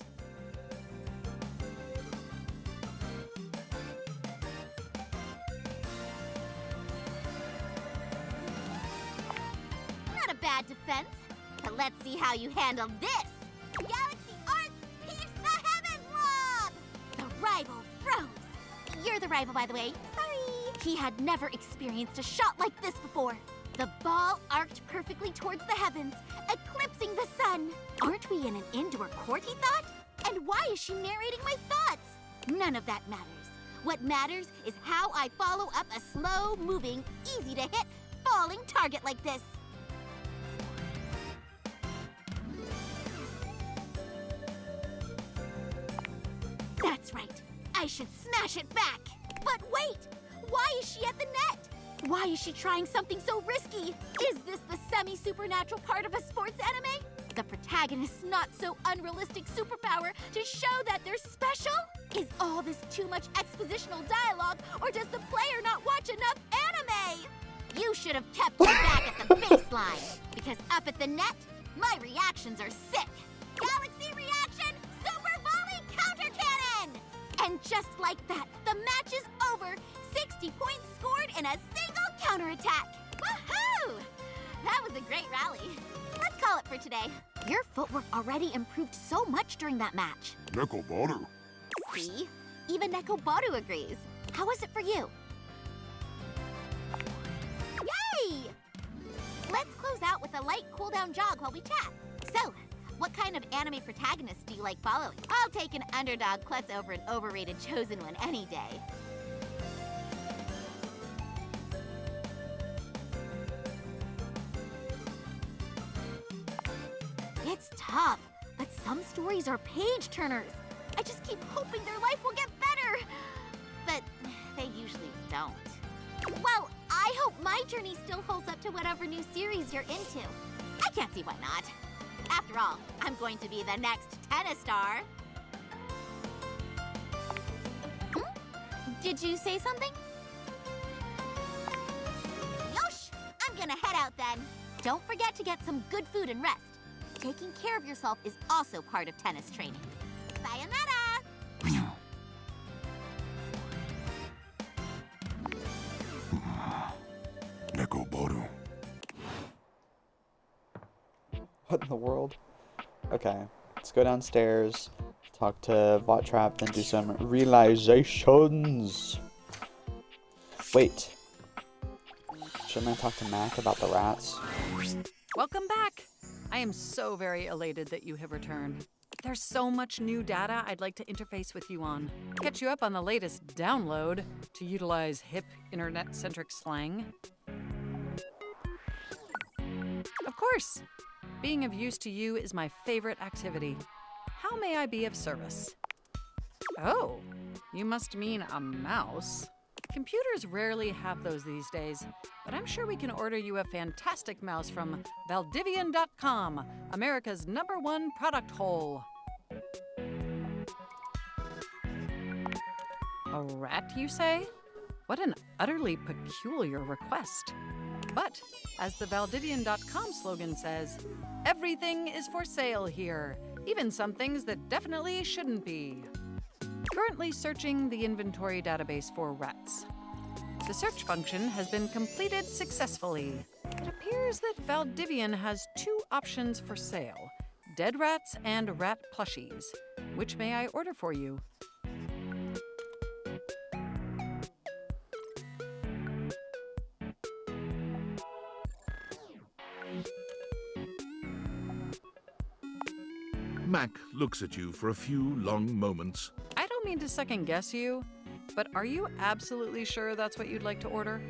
Not a bad defense, but let's see how you handle this. Galaxy Arts, pierce the heavens lob! The rival froze. You're the rival, by the way. Sorry. He had never experienced a shot like this before. The ball arced perfectly towards the heavens, eclipsing the sun. Aren't we in an indoor court, he thought? And why is she narrating my thoughts? None of that matters. What matters is how I follow up a slow-moving, easy-to-hit, falling target like this. That's right. I should smash it back. But wait! Why is she at the net? Why is she trying something so risky? Is this the semi-supernatural part of a sports anime? The protagonist's not so unrealistic superpower to show that they're special? Is all this too much expositional dialogue, or does the player not watch enough anime? You should have kept me back at the baseline, because up at the net, my reactions are sick. Galaxy reaction, super volley counter cannon! And just like that, the match is over. 60 points scored in a single counterattack. Woohoo! That was a great rally. Let's call it for today. Your footwork already improved so much during that match. Nekobaru. See? Even Nekobaru agrees. How was it for you? Yay! Let's close out with a light cool-down jog while we chat. So, what kind of anime protagonists do you like following? I'll take an underdog klutz over an overrated chosen one any day. It's tough, but some stories are page-turners. I just keep hoping their life will get better. But they usually don't. Well, I hope my journey still holds up to whatever new series you're into. I can't see why not. After all, I'm going to be the next tennis star. Did you say something? Yosh! I'm gonna head out then. Don't forget to get some good food and rest. Taking care of yourself is also part of tennis training. Sayonara! Neko Boru. What in the world? Okay, let's go downstairs, talk to Vod, then do some realizations. Wait. Shouldn't I talk to Mac about the rats? Welcome back! I am so very elated that you have returned. There's so much new data I'd like to interface with you on. Catch you up on the latest download, to utilize hip internet-centric slang. Of course! Being of use to you is my favorite activity. How may I be of service? Oh, you must mean a mouse. Computers rarely have those these days, but I'm sure we can order you a fantastic mouse from Valdivian.com, America's #1 product hole. A rat, you say? What an utterly peculiar request. But, as the Valdivian.com slogan says, everything is for sale here, even some things that definitely shouldn't be. Currently searching the inventory database for rats. The search function has been completed successfully. It appears that Valdivian has 2 options for sale, dead rats and rat plushies. Which may I order for you? Mac looks at you for a few long moments. I don't mean to second guess you, but are you absolutely sure that's what you'd like to order?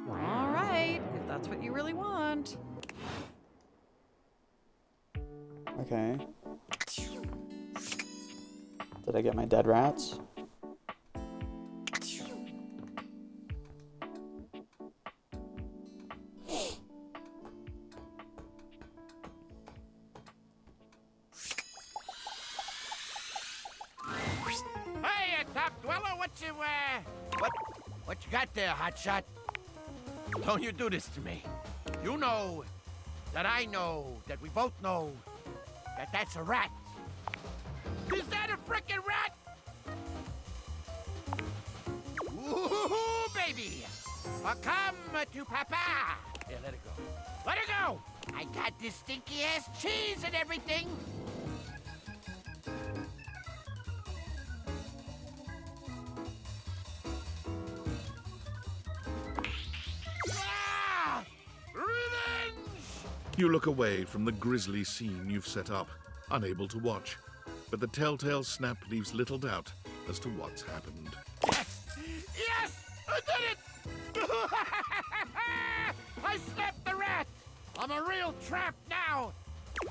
All right, if that's what you really want. Okay. Did I get my dead rats? Hey, Top Dweller, what you got there, hotshot? Don't you do this to me. You know that I know that we both know that that's a rat. Is that a frickin' rat? Ooh, baby! Welcome to Papa! Here, let it go. Let it go! I got this stinky-ass cheese and everything! Ah! Revenge! You look away from the grisly scene you've set up, unable to watch. But the telltale snap leaves little doubt as to what's happened. Yes! I did it! I snapped the rat! I'm a real tramp now!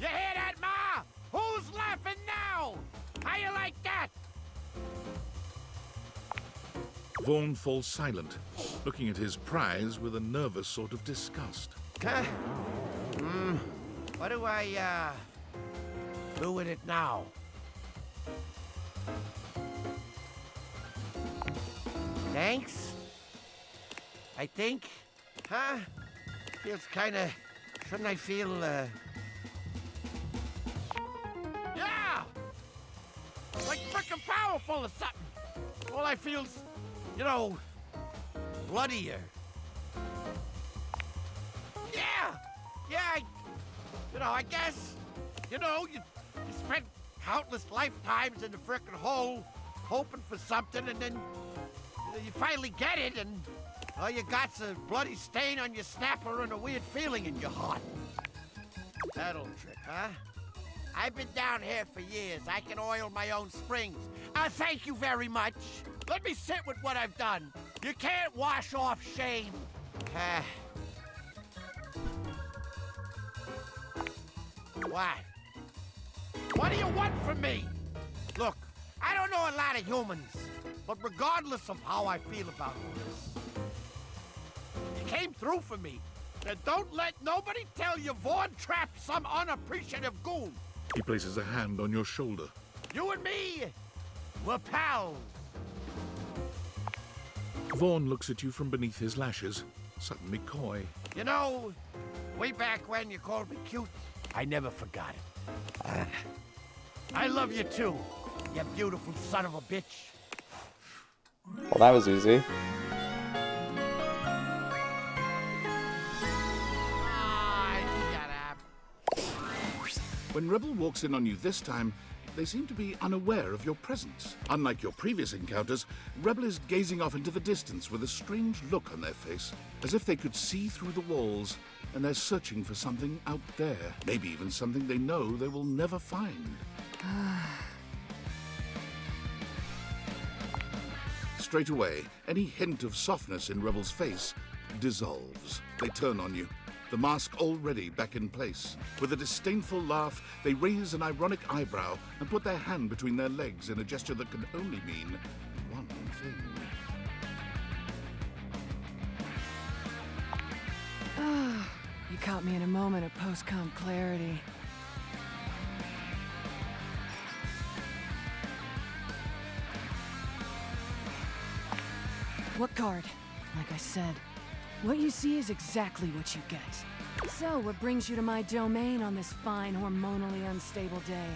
You hear that, Ma? Who's laughing now? How you like that? Vaughn falls silent, looking at his prize with a nervous sort of disgust. Huh? What do I, do with it now? Thanks? I think? Huh? Feels kinda... Shouldn't I feel, Yeah! Like frickin' powerful or something! All I feel's, you know, bloodier. Yeah! Yeah, I guess, you spend countless lifetimes in the frickin' hole hoping for something, and then you finally get it, and all you got's a bloody stain on your snapper and a weird feeling in your heart. That old trick, huh? I've been down here for years. I can oil my own springs. Thank you very much. Let me sit with what I've done. You can't wash off shame. What? What do you want from me? Look, I don't know a lot of humans, but regardless of how I feel about all this, you came through for me. Then don't let nobody tell you Vaughn trapped some unappreciative goon. He places a hand on your shoulder. You and me, we're pals. Vaughn looks at you from beneath his lashes, suddenly coy. You know, way back when you called me cute, I never forgot it. I love you too, you beautiful son of a bitch. Well, that was easy. When Rebel walks in on you this time, they seem to be unaware of your presence. Unlike your previous encounters, Rebel is gazing off into the distance with a strange look on their face, as if they could see through the walls, and they're searching for something out there. Maybe even something they know they will never find. Straight away, any hint of softness in Rebel's face dissolves. They turn on you, the mask already back in place. With a disdainful laugh, they raise an ironic eyebrow and put their hand between their legs in a gesture that can only mean one thing. You caught me in a moment of post-com clarity. What card? Like I said, what you see is exactly what you get. So, what brings you to my domain on this fine, hormonally unstable day?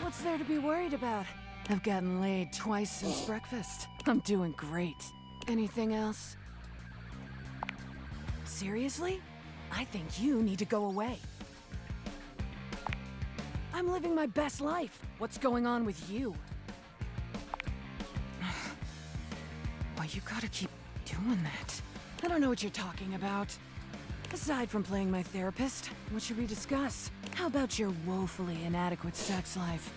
What's there to be worried about? I've gotten laid twice since breakfast. I'm doing great. Anything else? Seriously? I think you need to go away. I'm living my best life. What's going on with you? Why you gotta keep doing that? I don't know what you're talking about. Aside from playing my therapist, what should we discuss? How about your woefully inadequate sex life?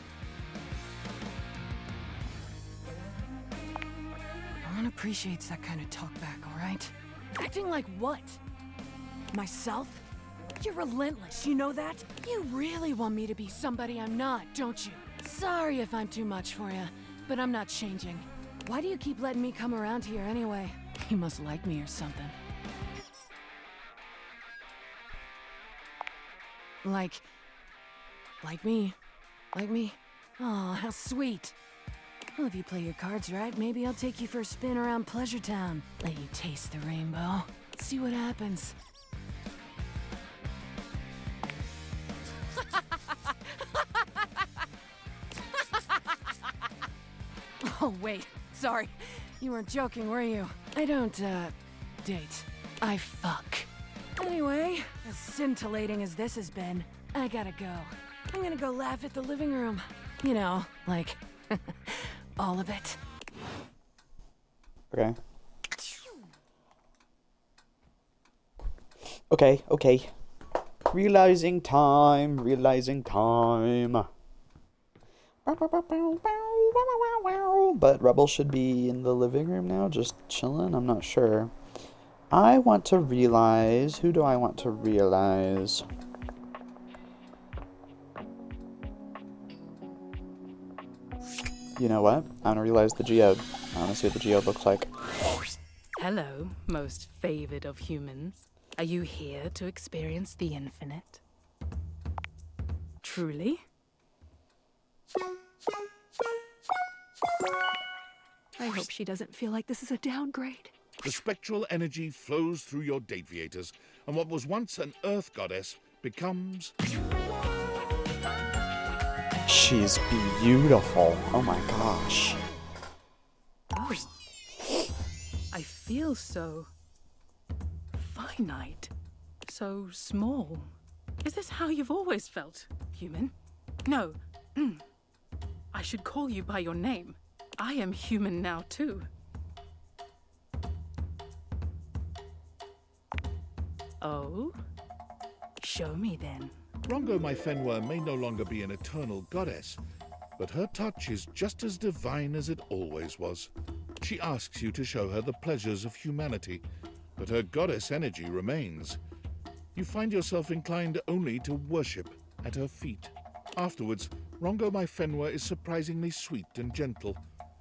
No one appreciates that kind of talk back, alright? Acting like what? Myself? You're relentless, you know that? You really want me to be somebody I'm not, don't you? Sorry if I'm too much for you, but I'm not changing. Why do you keep letting me come around here anyway? You must like me or something. Like me? Like me? Aw, how sweet. Well, if you play your cards right, maybe I'll take you for a spin around Pleasure Town. Let you taste the rainbow. See what happens. Oh, wait. Sorry. You weren't joking, were you? I don't, date. I fuck. Anyway, as scintillating as this has been, I gotta go. I'm gonna go laugh at the living room. You know, like, all of it. Okay. Okay. Realizing time. But Rebel should be in the living room now, just chilling? I'm not sure. I want to realize... Who do I want to realize? You know what? I want to realize the geode. I want to see what the geode looks like. Hello, most favored of humans. Are you here to experience the infinite? Truly? I hope she doesn't feel like this is a downgrade. The spectral energy flows through your Dateviators, and what was once an Earth goddess becomes... She's beautiful. Oh my gosh. Oh. I feel so... finite. So small. Is this how you've always felt, human? No. I should call you by your name. I am human now, too. Oh? Show me, then. Rongo my Fenwa may no longer be an eternal goddess, but her touch is just as divine as it always was. She asks you to show her the pleasures of humanity, but her goddess energy remains. You find yourself inclined only to worship at her feet. Afterwards, Rongo my Fenwa is surprisingly sweet and gentle.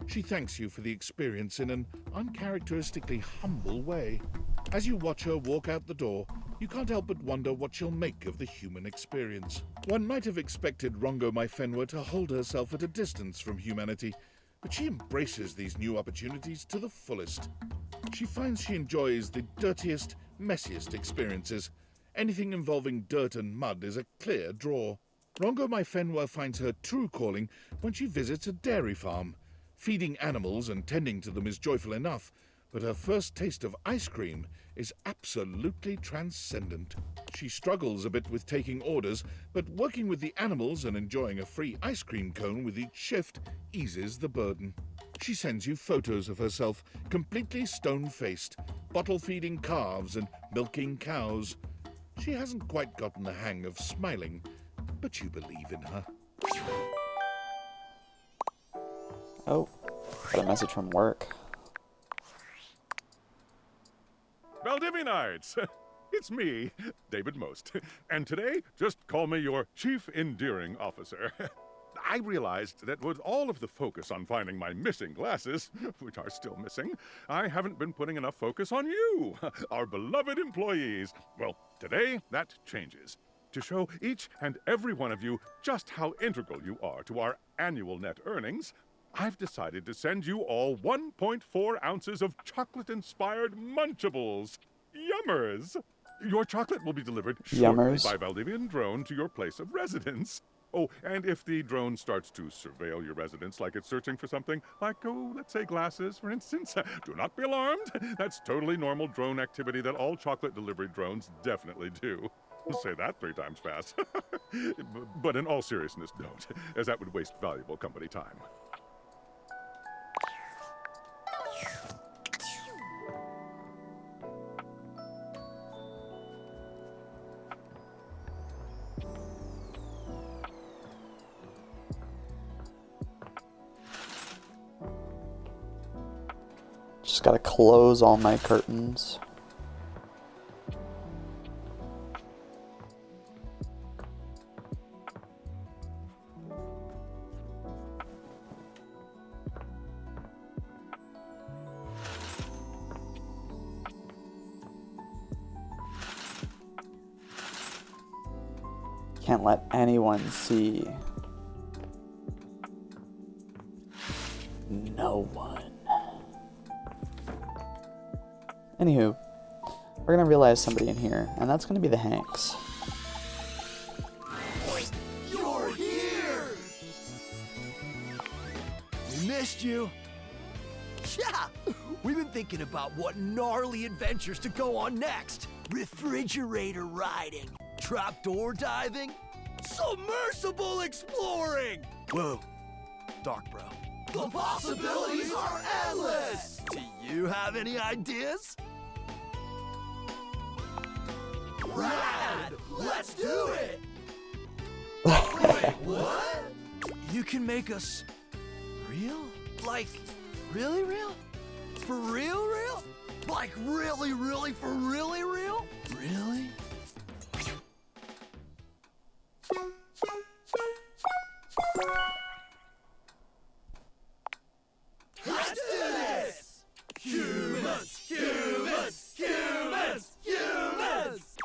She thanks you for the experience in an uncharacteristically humble way. As you watch her walk out the door, you can't help but wonder what she'll make of the human experience. One might have expected Rongo Maifenwa to hold herself at a distance from humanity, but she embraces these new opportunities to the fullest. She finds she enjoys the dirtiest, messiest experiences. Anything involving dirt and mud is a clear draw. Rongo Maifenwa finds her true calling when she visits a dairy farm. Feeding animals and tending to them is joyful enough, but her first taste of ice cream is absolutely transcendent. She struggles a bit with taking orders, but working with the animals and enjoying a free ice cream cone with each shift eases the burden. She sends you photos of herself, completely stone-faced, bottle-feeding calves and milking cows. She hasn't quite gotten the hang of smiling, but you believe in her. Oh, got a message from work. Valdivianites! It's me, David Most. And today, just call me your Chief Endearing Officer. I realized that with all of the focus on finding my missing glasses, which are still missing, I haven't been putting enough focus on you, our beloved employees. Well, today, that changes. To show each and every one of you just how integral you are to our annual net earnings, I've decided to send you all 1.4 ounces of chocolate-inspired Munchables. Yummers! Your chocolate will be delivered shortly by Valdivian drone to your place of residence. Oh, and if the drone starts to surveil your residence like it's searching for something, like, oh, let's say glasses, for instance, do not be alarmed. That's totally normal drone activity that all chocolate delivery drones definitely do. Say that 3 times fast. But in all seriousness, don't, as that would waste valuable company time. Just gotta close all my curtains. Can't let anyone see. No one. Anywho, we're gonna realize somebody in here, and that's gonna be the Hanks. You're here! We missed you. Yeah, we've been thinking about what gnarly adventures to go on next. Refrigerator riding, trapdoor diving, submersible exploring. Whoa, dark bro. The possibilities are endless! Do you have any ideas? Rad! Let's do it! Wait, what? You can make us real? Like, really real? For real real? Like really really for really real? Really? Let's do this! Humans! Humans! Humans! Humans!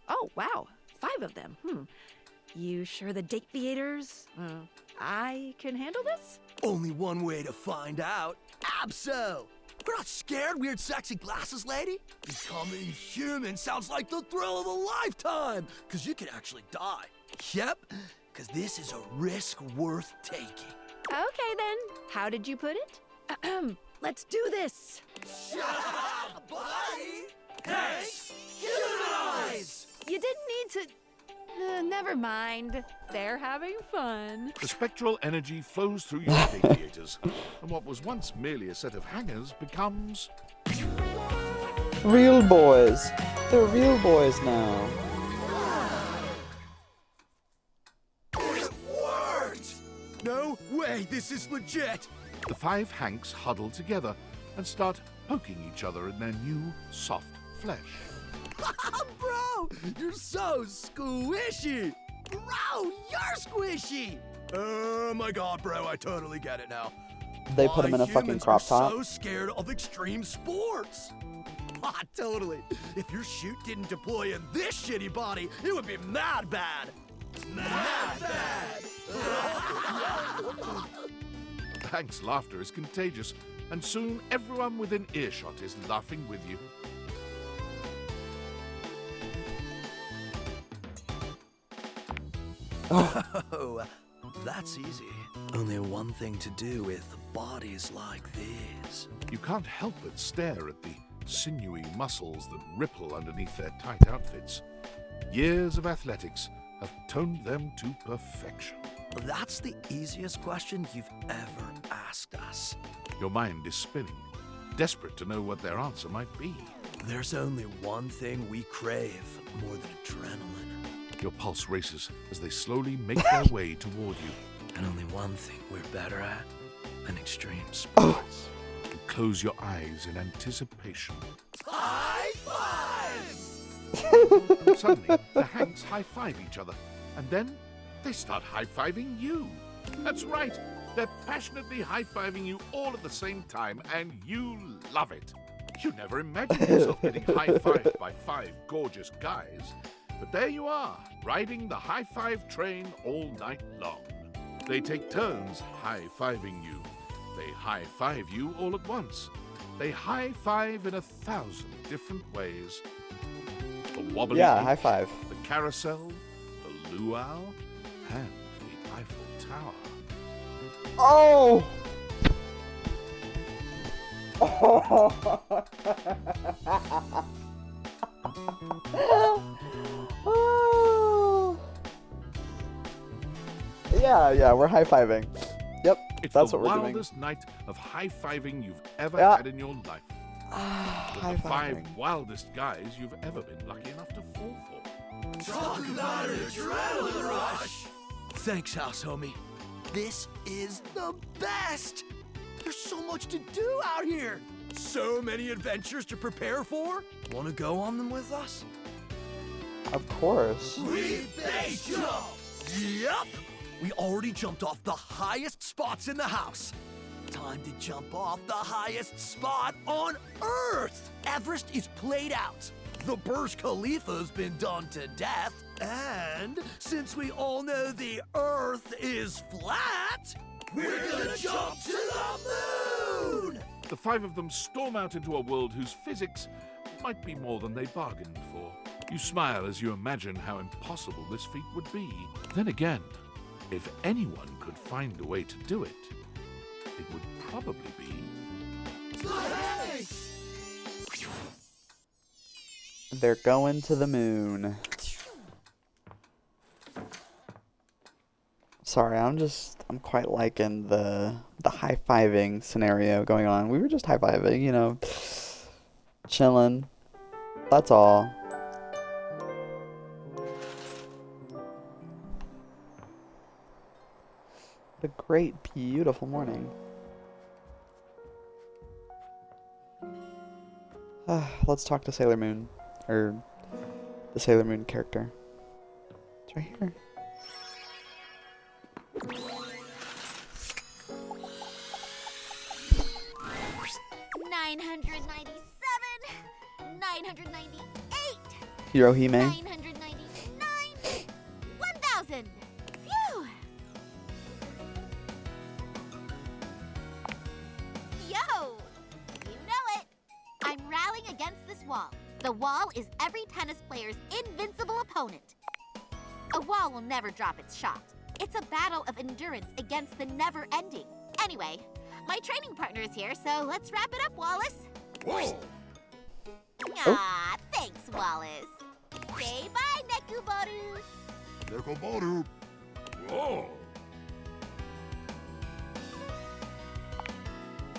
Oh, wow. 5 of them. You sure the date theaters? I can handle this? Only one way to find out. Abso! We're not scared, weird sexy glasses lady. Becoming human sounds like the thrill of a lifetime, because you could actually die. Yep, because this is a risk worth taking. Okay then. How did you put it? Let's do this. Shut up, buddy! Hanks, humanize! You didn't need to... never mind. They're having fun. The spectral energy flows through your radiators, and what was once merely a set of hangers becomes... Real boys. They're real boys now. It worked! No way, this is legit! The 5 Hanks huddle together and start poking each other in their new, soft flesh. Bro, you're so squishy! Bro, you're squishy! Oh my god, bro, I totally get it now. They put him in a Why fucking humans crop are top. so scared of extreme sports. Ah, totally. If your chute didn't deploy in this shitty body, it would be mad bad. Mad bad. Hank's laughter is contagious, and soon everyone within earshot is laughing with you. Oh, that's easy. Only one thing to do with bodies like these. You can't help but stare at the sinewy muscles that ripple underneath their tight outfits. Years of athletics have toned them to perfection. That's the easiest question you've ever asked us. Your mind is spinning, desperate to know what their answer might be. There's only one thing we crave more than adrenaline. Your pulse races as they slowly make their way toward you. And only one thing we're better at than extreme sports. You close your eyes in anticipation. High fives! Suddenly, the Hanks high-five each other, and then they start high-fiving you. That's right, they're passionately high-fiving you all at the same time, and you love it. You never imagined yourself getting high-fived by 5 gorgeous guys, but there you are, riding the high-five train all night long. They take turns high-fiving you. They high-five you all at once. They high-five in 1,000 different ways. The wobbly high H, five. the carousel, the luau, and the Eiffel Tower. Oh! Oh! Yeah, we're high-fiving. Yep, It's that's the what we're doing. wildest night of high-fiving you've ever Yeah. had in your life. With the 5 wildest guys you've ever been lucky enough to fall for. Talk about an adrenaline rush! Thanks, house homie. This is the best! There's so much to do out here! So many adventures to prepare for! Want to go on them with us? Of course. We base jump! Yep! We already jumped off the highest spots in the house. Time to jump off the highest spot on Earth! Everest is played out. The Burj Khalifa's been done to death. And since we all know the Earth is flat, we're gonna jump to the moon! The 5 of them storm out into a world whose physics might be more than they bargained for. You smile as you imagine how impossible this feat would be. Then again, if anyone could find a way to do it, it would probably be... They're going to the moon. Sorry, I'm quite liking the high-fiving scenario going on. We were just high-fiving, you know, chilling. That's all. What a great, beautiful morning. Let's talk to Sailor Moon, or the Sailor Moon character. It's right here. Hirohime. 999. 1,000. Phew. Yo! You know it. I'm rallying against this wall. The wall is every tennis player's invincible opponent. A wall will never drop its shot. It's a battle of endurance against the never-ending. Anyway, my training partner is here, so let's wrap it up, Wallace. Whoa! Aw, thanks, Wallace. Say bye, Nekuboru. Nekoboru. Whoa!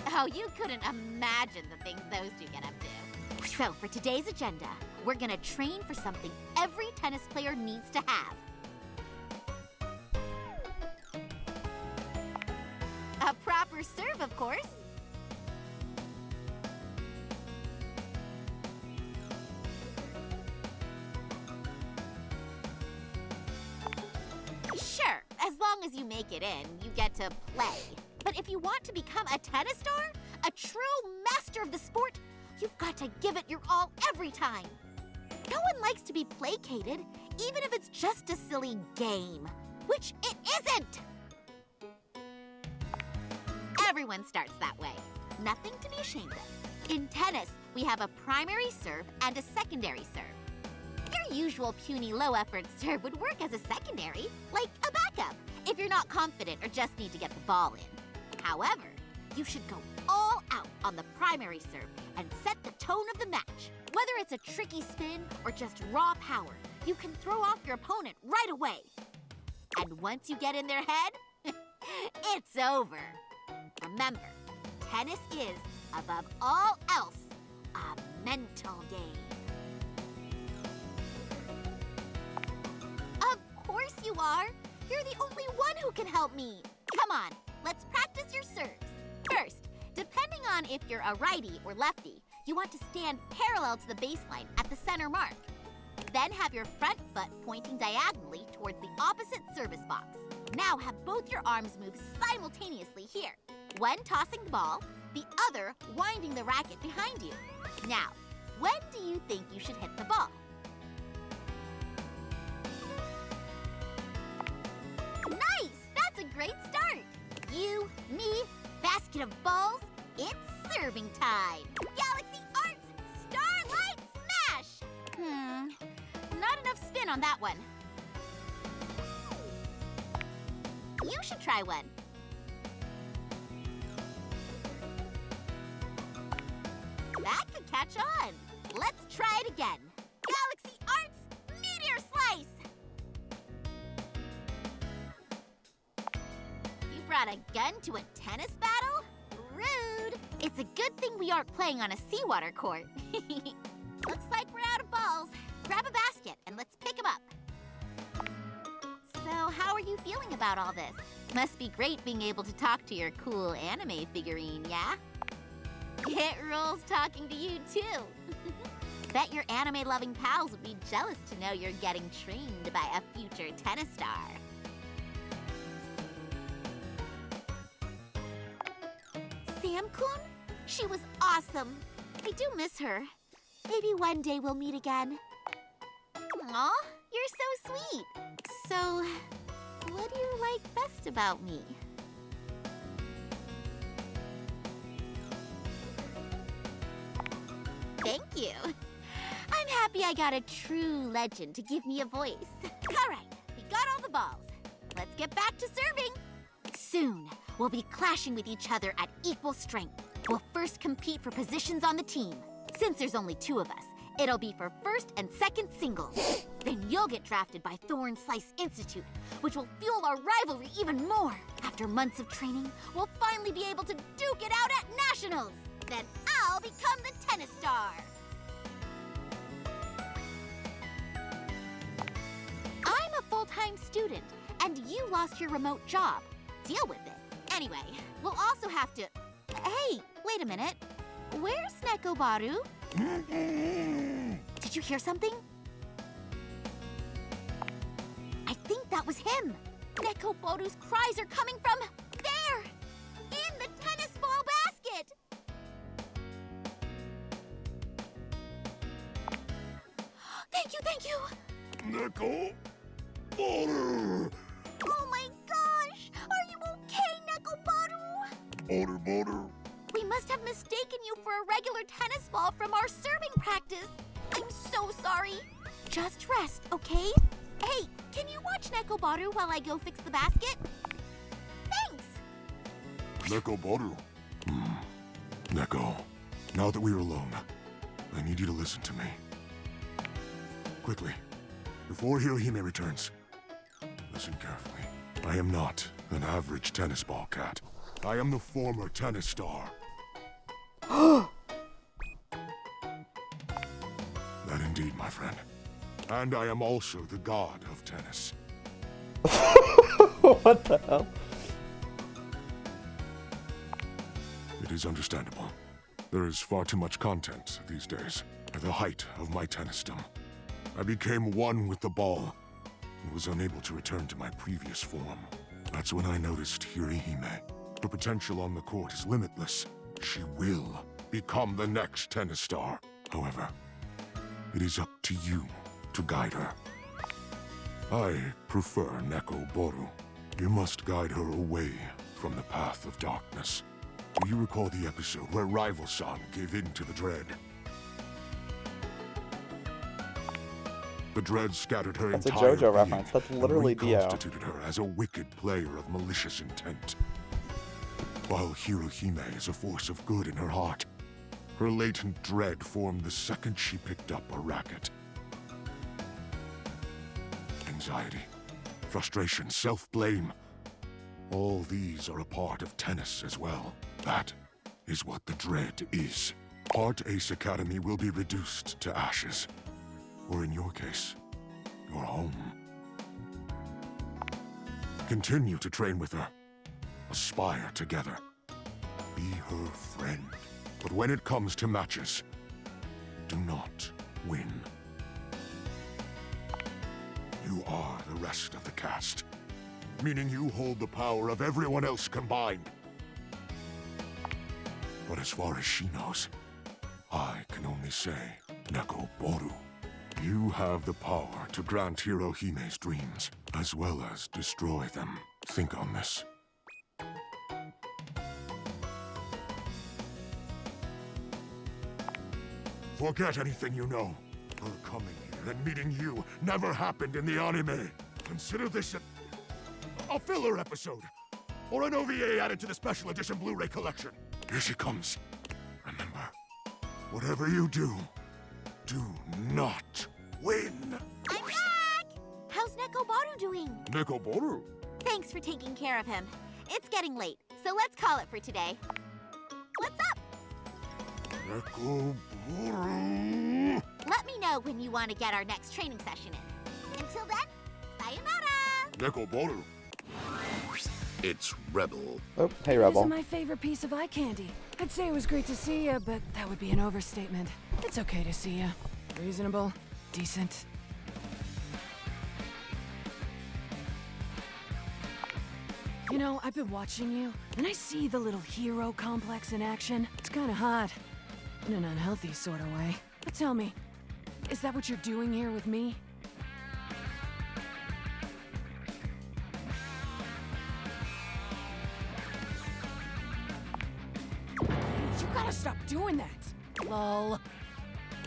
Oh, you couldn't imagine the things those two get up to. So, for today's agenda, we're gonna train for something every tennis player needs to have. A proper serve, of course. Sure, as long as you make it in, you get to play. But if you want to become a tennis star, a true master of the sport, you've got to give it your all every time. No one likes to be placated, even if it's just a silly game, which it isn't. Everyone starts that way. Nothing to be ashamed of. In tennis, we have a primary serve and a secondary serve. Your usual puny low-effort serve would work as a secondary, like a backup, if you're not confident or just need to get the ball in. However, you should go all out on the primary serve and set the tone of the match. Whether it's a tricky spin or just raw power, you can throw off your opponent right away. And once you get in their head, it's over. Remember, tennis is, above all else, a mental game. Of course you are. You're the only one who can help me. Come on, let's practice your serves. First, depending on if you're a righty or lefty, you want to stand parallel to the baseline at the center mark. Then have your front foot pointing diagonally towards the opposite service box. Now have both your arms move simultaneously here. One tossing the ball, the other winding the racket behind you. Now, when do you think you should hit the ball? Nice! That's a great start! You, me, basket of balls, it's serving time! Galaxy Arts, Starlight Smash! Not enough spin on that one. You should try one. That could catch on. Let's try it again. Galaxy Arts, Meteor Slice! You brought a gun to a tennis battle? Rude. It's a good thing we aren't playing on a seawater court. Looks like we're out of balls. Grab a basket and let's pick them up. So how are you feeling about all this? Must be great being able to talk to your cool anime figurine, yeah? It rules talking to you too. Bet your anime-loving pals would be jealous to know you're getting trained by a future tennis star. Sam-kun? She was awesome. I do miss her. Maybe one day we'll meet again. Aw, you're so sweet. So, what do you like best about me? Thank you. I'm happy I got a true legend to give me a voice. All right, we got all the balls. Let's get back to serving. Soon, we'll be clashing with each other at equal strength. We'll first compete for positions on the team. Since there's only 2 of us, it'll be for first and second singles. Then you'll get drafted by Thorn Slice Institute, which will fuel our rivalry even more. After months of training, we'll finally be able to duke it out at nationals. Then I'll become the tennis star. I'm a full-time student, and you lost your remote job. Deal with it. Anyway, we'll also have to... Hey, wait a minute. Where's Nekobaru? Did you hear something? I think that was him. Nekobaru's cries are coming from there! In the tennis ball basket! Thank you! Nekobaru! Oh my gosh! Are you okay, Nekobaru? Baru! We must have mistaken you for a regular tennis ball from our serving practice. I'm so sorry. Just rest, okay? Hey, can you watch Nekobaru while I go fix the basket? Thanks! Nekobaru. Neko, now that we're alone, I need you to listen to me. Quickly, before Hirohime returns, listen carefully. I am not an average tennis ball cat. I am the former tennis star. That indeed, my friend. And I am also the god of tennis. What the hell? It is understandable. There is far too much content these days. At the height of my tennisdom, I became one with the ball and was unable to return to my previous form. That's when I noticed Hirohime. Her potential on the court is limitless. She will become the next tennis star. However, it is up to you to guide her. I prefer Neko Boru. You must guide her away from the path of darkness. Do you recall the episode where Rival-san gave in to the Dread? The Dread scattered her That's a entire JoJo being reference. That's literally and Dio. reconstituted her as a wicked player of malicious intent. While Hirohime is a force of good in her heart, her latent dread formed the second she picked up a racket. Anxiety, frustration, self-blame. All these are a part of tennis as well. That is what the dread is. Heart Ace Academy will be reduced to ashes. Or in your case, your home. Continue to train with her. Aspire together. Be her friend. But when it comes to matches, do not win. You are the rest of the cast, meaning you hold the power of everyone else combined. But as far as she knows, I can only say, Neko Boru. You have the power to grant Hirohime's dreams, as well as destroy them. Think on this. Forget anything you know. Her coming here and meeting you never happened in the anime. Consider this a filler episode, or an OVA added to the special edition Blu-ray collection. Here she comes. Remember, whatever you do, do not win. I'm back! How's Neko Boru doing? Neko Boru? Thanks for taking care of him. It's getting late, so let's call it for today. What's up? Neko Boru. Let me know when you want to get our next training session in. Until then, sayonara! Neko Boru. It's Rebel. Oh, hey, It Rebel. isn't my favorite piece of eye candy. I'd say it was great to see you, but that would be an overstatement. It's okay to see you. Reasonable, decent. You know, I've been watching you, and I see the little hero complex in action. It's kind of hot, in an unhealthy sort of way. But tell me, is that what you're doing here with me? You gotta stop doing that. Lol.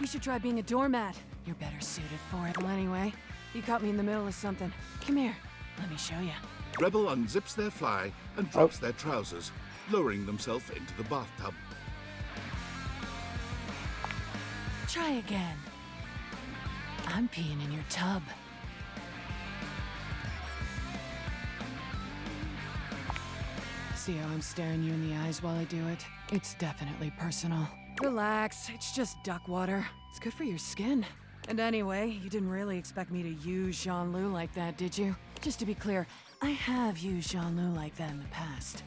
We should try being a doormat. You're better suited for it. Well, anyway, you caught me in the middle of something. Come here, let me show you. Rebel unzips their fly and drops their trousers, lowering themselves into the bathtub. Try again. I'm peeing in your tub. See how I'm staring you in the eyes while I do it? It's definitely personal. Relax, it's just duck water. It's good for your skin. And anyway, you didn't really expect me to use Jean-Lu like that, did you? Just to be clear, I have used Jean-Lu like that in the past.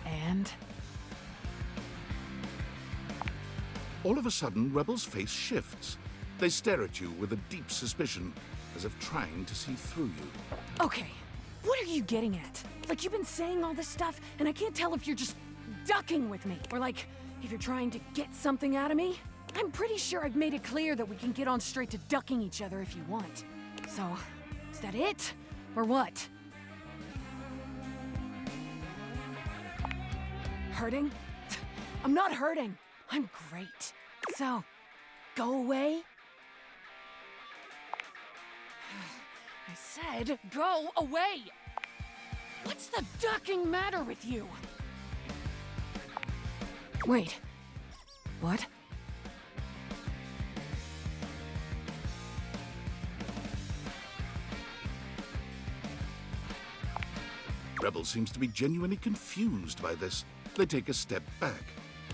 And? All of a sudden, Rebel's face shifts. They stare at you with a deep suspicion, as if trying to see through you. Okay, what are you getting at? Like, you've been saying all this stuff, and I can't tell if you're just ducking with me, or like, if you're trying to get something out of me. I'm pretty sure I've made it clear that we can get on straight to ducking each other if you want. So, is that it? Or what? Hurting? I'm not hurting. I'm great. So, go away? I said, go away! What's the ducking matter with you? Wait. What? Rebel seems to be genuinely confused by this. They take a step back.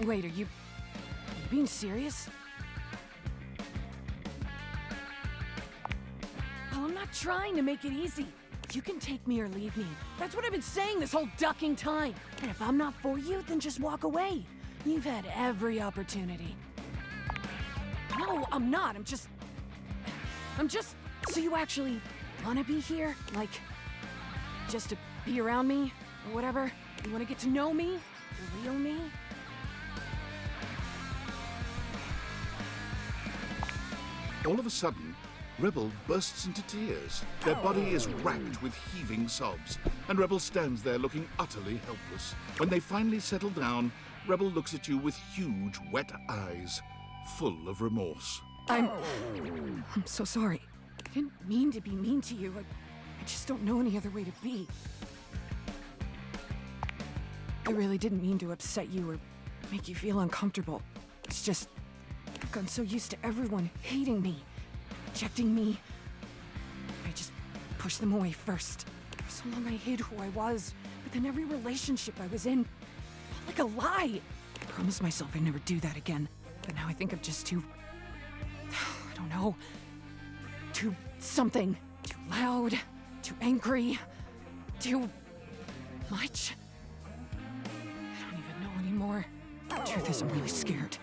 Wait, are you being serious? Well, I'm not trying to make it easy. You can take me or leave me. That's what I've been saying this whole ducking time. And if I'm not for you, then just walk away. You've had every opportunity. No, I'm not. I'm just... So you actually want to be here? Like, just to be around me? Or whatever? You want to get to know me? The real me? All of a sudden, Rebel bursts into tears. Their body is racked with heaving sobs, and Rebel stands there looking utterly helpless. When they finally settle down, Rebel looks at you with huge, wet eyes, full of remorse. I'm so sorry. I didn't mean to be mean to you. I just don't know any other way to be. I really didn't mean to upset you or make you feel uncomfortable. It's just, I've gotten so used to everyone hating me, rejecting me. I just pushed them away first. For so long I hid who I was, but then every relationship I was in felt like a lie. I promised myself I'd never do that again, but now I think I'm just too, I don't know, too something. Too loud, too angry, too much. I don't even know anymore. The truth is, I'm really scared.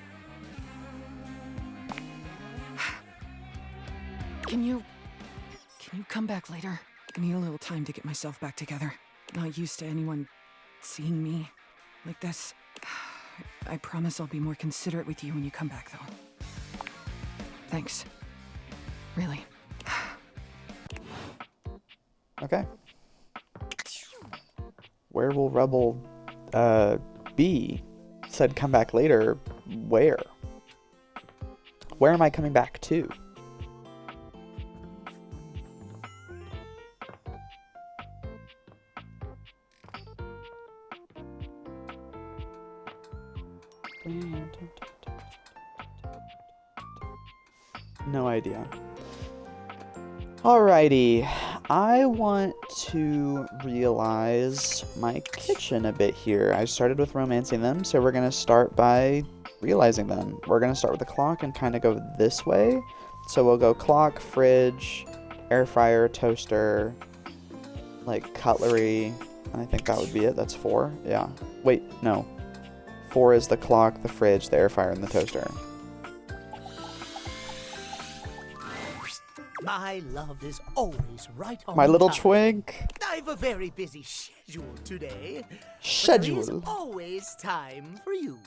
Can you come back later? I need a little time to get myself back together. Not used to anyone seeing me like this. I promise I'll be more considerate with you when you come back, though. Thanks. Really. Okay. Where will Rebel be? Said come back later. Where? Where am I coming back to? No idea. Alrighty, I want to realize my kitchen a bit here. I started with romancing them, so we're going to start by realizing them. We're going to start with the clock and kind of go this way. So we'll go clock, fridge, air fryer, toaster, like cutlery, and I think that would be it. That's 4. Yeah. Wait, no. 4 is the clock, the fridge, the air fryer, and the toaster. My love is always right on My little time. twink. I've a very busy schedule today. Schedule. But there is always time for you.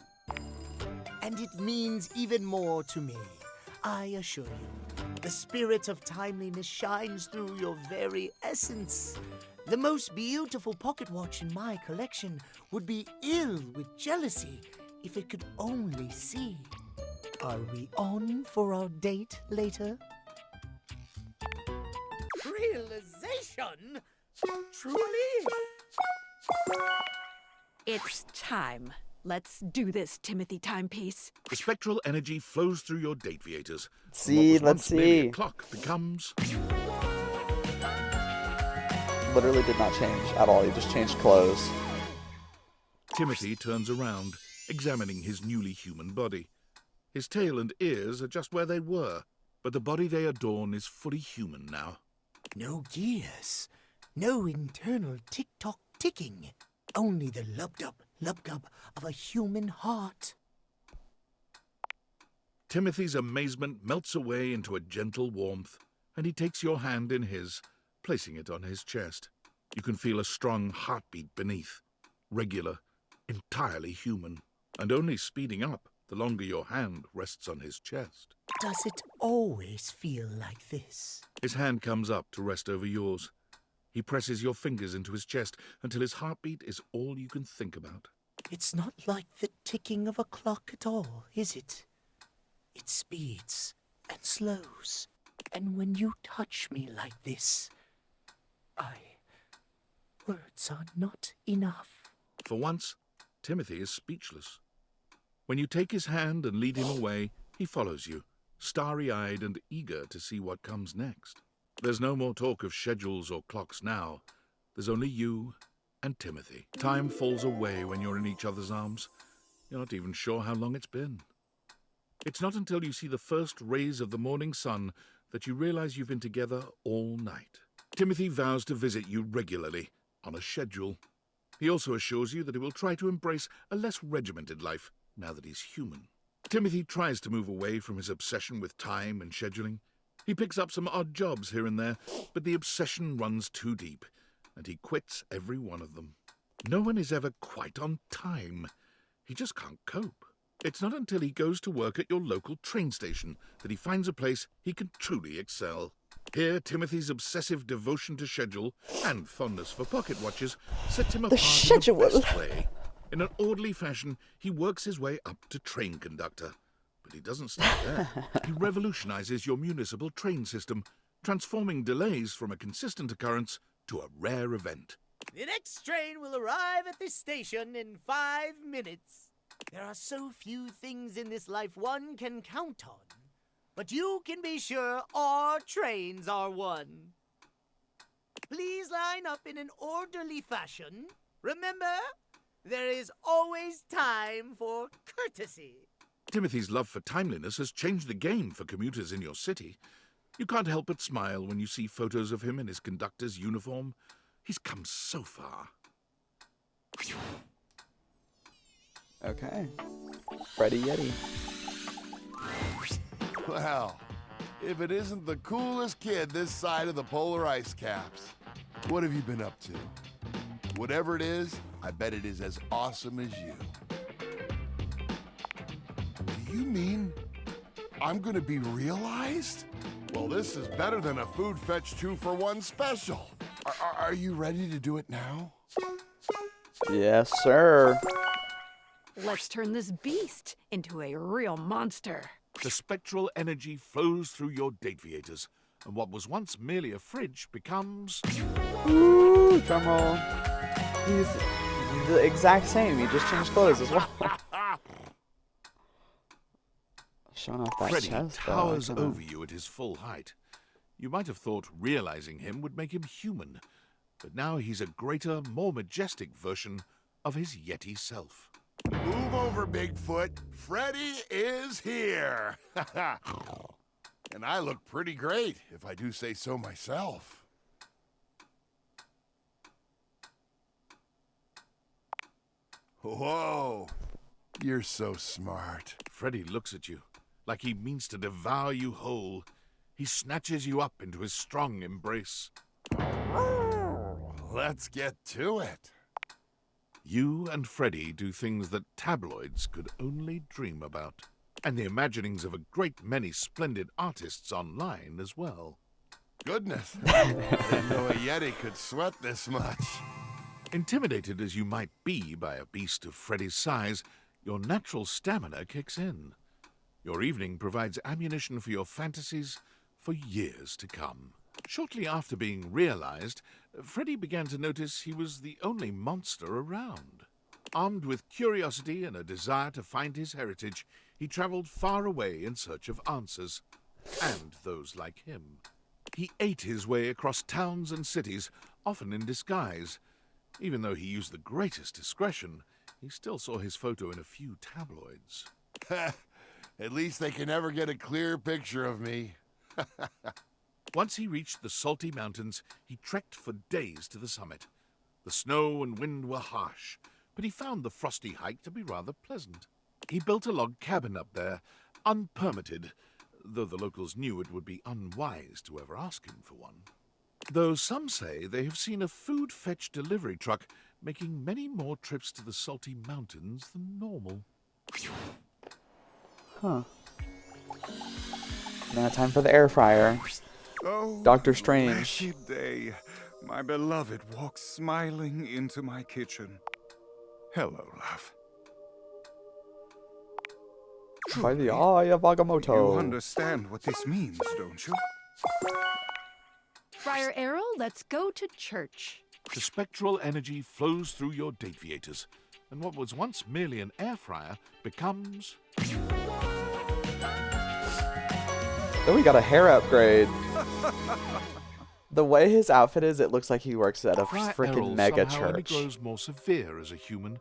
And it means even more to me. I assure you, the spirit of timeliness shines through your very essence. The most beautiful pocket watch in my collection would be ill with jealousy if it could only see. Are we on for our date later? Realization? Truly? It's time. Let's do this, Timothy Timepiece. The spectral energy flows through your dateviators. See, let's see. A clock becomes... Literally did not change at all. He just changed clothes. Timothy turns around, examining his newly human body. His tail and ears are just where they were, but the body they adorn is fully human now. No gears, no internal tick-tock ticking, only the lub-dub of a human heart. Timothy's amazement melts away into a gentle warmth, and he takes your hand in his, placing it on his chest. You can feel a strong heartbeat beneath, regular, entirely human, and only speeding up the longer your hand rests on his chest. Does it always feel like this? His hand comes up to rest over yours. He presses your fingers into his chest until his heartbeat is all you can think about. It's not like the ticking of a clock at all, is it? It speeds and slows. And when you touch me like this, words are not enough. For once, Timothy is speechless. When you take his hand and lead him away, he follows you, starry-eyed and eager to see what comes next. There's no more talk of schedules or clocks now. There's only you and Timothy. Time falls away when you're in each other's arms. You're not even sure how long it's been. It's not until you see the first rays of the morning sun that you realize you've been together all night. Timothy vows to visit you regularly, on a schedule. He also assures you that he will try to embrace a less regimented life now that he's human. Timothy tries to move away from his obsession with time and scheduling. He picks up some odd jobs here and there, but the obsession runs too deep, and he quits every one of them. No one is ever quite on time. He just can't cope. It's not until he goes to work at your local train station that he finds a place he can truly excel. Here, Timothy's obsessive devotion to schedule and fondness for pocket watches sets him apart in the best way. In an orderly fashion, he works his way up to train conductor. But he doesn't stop there. He revolutionizes your municipal train system, transforming delays from a consistent occurrence to a rare event. The next train will arrive at this station in 5 minutes. There are so few things in this life one can count on. But you can be sure our trains are one. Please line up in an orderly fashion. Remember, there is always time for courtesy. Timothy's love for timeliness has changed the game for commuters in your city. You can't help but smile when you see photos of him in his conductor's uniform. He's come so far. Okay. Freddy Yeti. Well, if it isn't the coolest kid this side of the polar ice caps. What have you been up to? Whatever it is, I bet it is as awesome as you. Do you mean I'm gonna be realized? Well, this is better than a Food Fetch 2-for-1 special. Are you ready to do it now? Yes, sir. Let's turn this beast into a real monster. The spectral energy flows through your Dateviators, and what was once merely a fridge becomes... Ooh, drumroll. He's the exact same. He just changed clothes as well. Showing off that Freddy chest, towers though. over you at his full height. You might have thought realizing him would make him human, but now he's a greater, more majestic version of his Yeti self. Move over, Bigfoot. Freddy is here. And I look pretty great, if I do say so myself. Whoa, you're so smart. Freddy looks at you like he means to devour you whole. He snatches you up into his strong embrace. Let's get to it. You and Freddy do things that tabloids could only dream about, and the imaginings of a great many splendid artists online as well. Goodness, I didn't know a Yeti could sweat this much. Intimidated as you might be by a beast of Freddy's size, your natural stamina kicks in. Your evening provides ammunition for your fantasies for years to come. Shortly after being realized, Freddy began to notice he was the only monster around. Armed with curiosity and a desire to find his heritage, he traveled far away in search of answers, and those like him. He ate his way across towns and cities, often in disguise. Even though he used the greatest discretion, he still saw his photo in a few tabloids. At least they can never get a clear picture of me. Once he reached the salty mountains, he trekked for days to the summit. The snow and wind were harsh, but he found the frosty hike to be rather pleasant. He built a log cabin up there, unpermitted, though the locals knew it would be unwise to ever ask him for one. Though some say they have seen a food fetch delivery truck making many more trips to the salty mountains than normal. Huh. Now time for the air fryer. Oh, Dr. Strange. blessed day. My beloved walks smiling into my kitchen. Hello, love. By the eye of Agamotto. You understand what this means, don't you? Friar Errol, let's go to church. The spectral energy flows through your Dateviators, and what was once merely an air fryer becomes... Oh, we got a hair upgrade. The way his outfit is, it looks like he works at a Friar freaking Errol mega somehow only church. grows more severe as a human,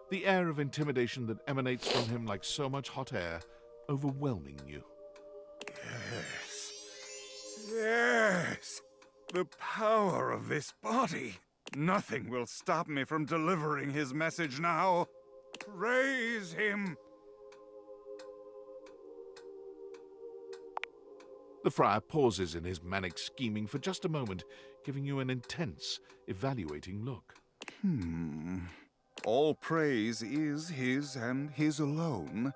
the air of intimidation that emanates from him like so much hot air, overwhelming you. Yes. Yes. The power of this body. Nothing will stop me from delivering his message now. Praise him. The friar pauses in his manic scheming for just a moment, giving you an intense, evaluating look. All praise is his and his alone.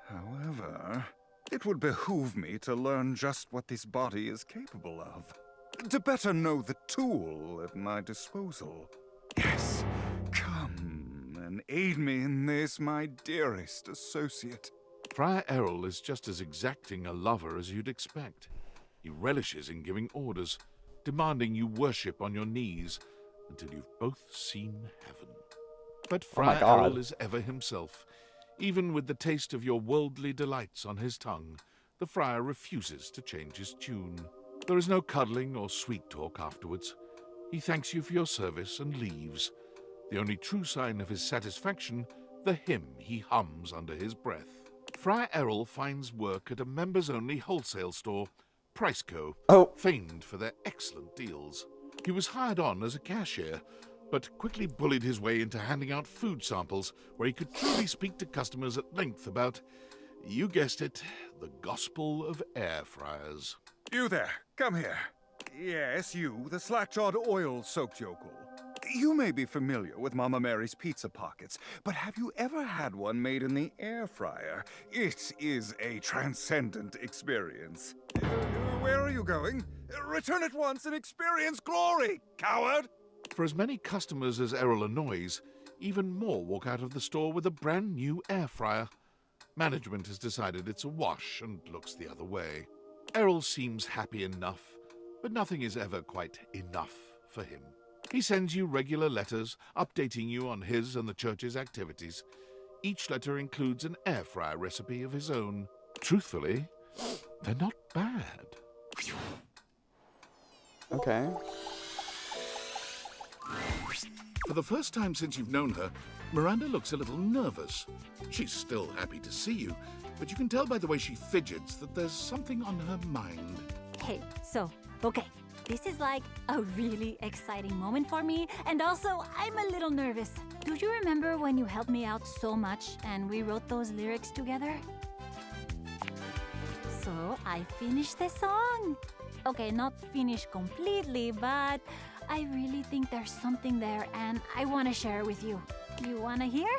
However, it would behoove me to learn just what this body is capable of, to better know the tool at my disposal. Yes, come and aid me in this, my dearest associate. Friar Errol is just as exacting a lover as you'd expect. He relishes in giving orders, demanding you worship on your knees until you've both seen heaven. But Friar Errol is ever himself. Even with the taste of your worldly delights on his tongue, the friar refuses to change his tune. There is no cuddling or sweet talk afterwards. He thanks you for your service and leaves. The only true sign of his satisfaction, the hymn he hums under his breath. Friar Errol finds work at a members-only wholesale store, Priceco, famed for their excellent deals. He was hired on as a cashier, but quickly bullied his way into handing out food samples where he could truly speak to customers at length about, you guessed it, the gospel of air fryers. You there, come here. Yes, you, the slack-jawed oil-soaked yokel. You may be familiar with Mama Mary's pizza pockets, but have you ever had one made in the air fryer? It is a transcendent experience. Where are you going? Return at once and experience glory, coward! For as many customers as Errol annoys, even more walk out of the store with a brand new air fryer. Management has decided it's a wash and looks the other way. Errol seems happy enough, but nothing is ever quite enough for him. He sends you regular letters updating you on his and the church's activities. Each letter includes an air fryer recipe of his own. Truthfully, they're not bad. Okay. For the first time since you've known her, Miranda looks a little nervous. She's still happy to see you, but you can tell by the way she fidgets that there's something on her mind. Hey, okay. This is like a really exciting moment for me, and also I'm a little nervous. Do you remember when you helped me out so much and we wrote those lyrics together? So I finished the song. Okay, not finished completely, but I really think there's something there and I want to share it with you. You want to hear?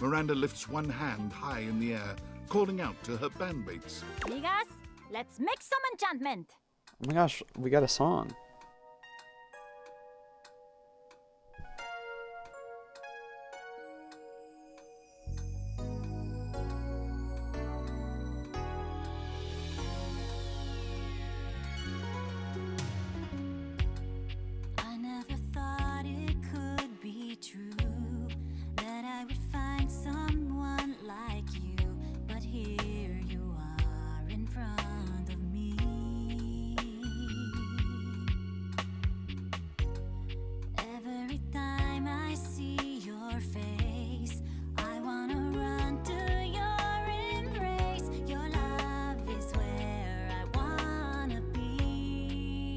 Miranda lifts one hand high in the air, calling out to her bandmates. Amigas, let's make some enchantment. Oh my gosh, we got a song. I never thought it could be true that I would find someone like you, but here you are in front of me. Every time I see your face, I wanna run to your embrace. Your love is where I wanna be.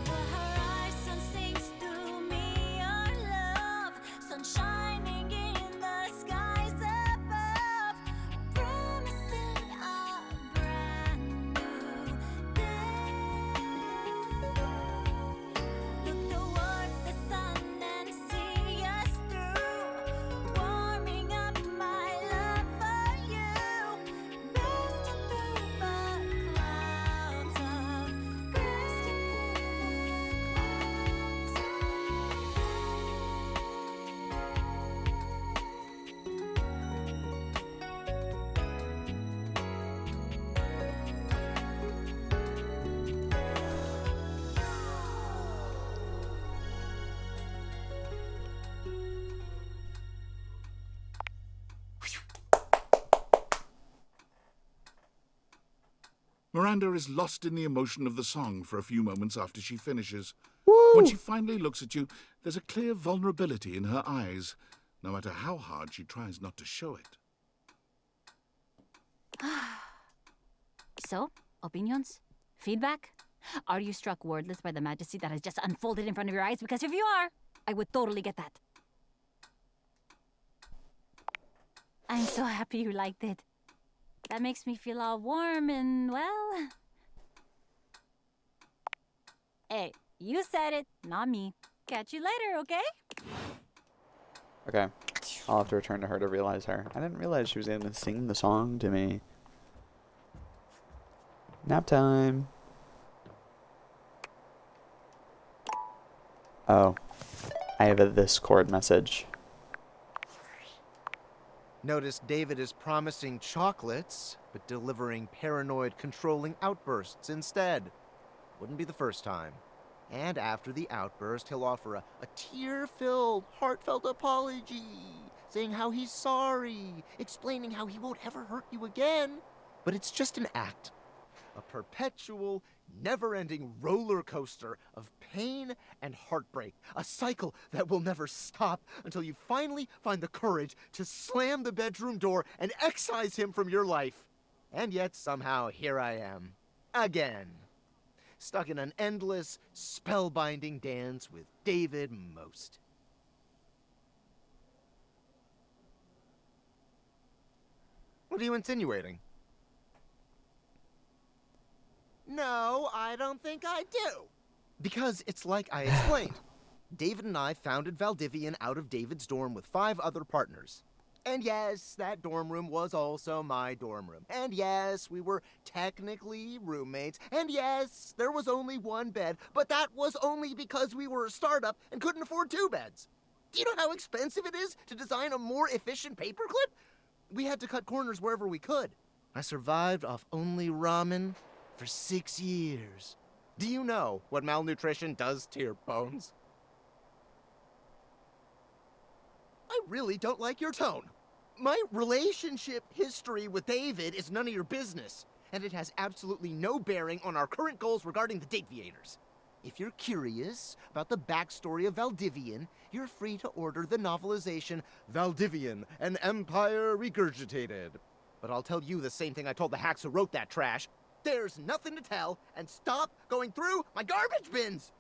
The horizon sings to me your love, sun shining in the skies above, promising a brand new day. Look towards the sun and see us through, warming up my love for you, bursting through the clouds of Miranda is lost in the emotion of the song for a few moments after she finishes. Woo! When she finally looks at you, there's a clear vulnerability in her eyes, no matter how hard she tries not to show it. So, opinions? Feedback? Are you struck wordless by the majesty that has just unfolded in front of your eyes? Because if you are, I would totally get that. I'm so happy you liked it. That makes me feel all warm and, well... Hey, you said it, not me. Catch you later, okay? Okay. I'll have to return to her to realize her. I didn't realize she was going to sing the song to me. Nap time. Oh. I have a Discord message. Notice David is promising chocolates, but delivering paranoid, controlling outbursts instead. Wouldn't be the first time. And after the outburst, he'll offer a tear-filled, heartfelt apology, saying how he's sorry, explaining how he won't ever hurt you again. But it's just an act. A perpetual, never-ending roller coaster of pain and heartbreak. A cycle that will never stop until you finally find the courage to slam the bedroom door and excise him from your life. And yet somehow here I am. Again. Stuck in an endless, spellbinding dance with David Most. What are you insinuating? No, I don't think I do. Because it's like I explained. David and I founded Valdivian out of David's dorm with 5 other partners. And yes, that dorm room was also my dorm room. And yes, we were technically roommates. And yes, there was only 1 bed, but that was only because we were a startup and couldn't afford 2 beds. Do you know how expensive it is to design a more efficient paperclip? We had to cut corners wherever we could. I survived off only ramen for 6 years. Do you know what malnutrition does to your bones? I really don't like your tone. My relationship history with David is none of your business, and it has absolutely no bearing on our current goals regarding the Dateviators. If you're curious about the backstory of Valdivian, you're free to order the novelization Valdivian, an Empire Regurgitated. But I'll tell you the same thing I told the hacks who wrote that trash. There's nothing to tell, and stop going through my garbage bins!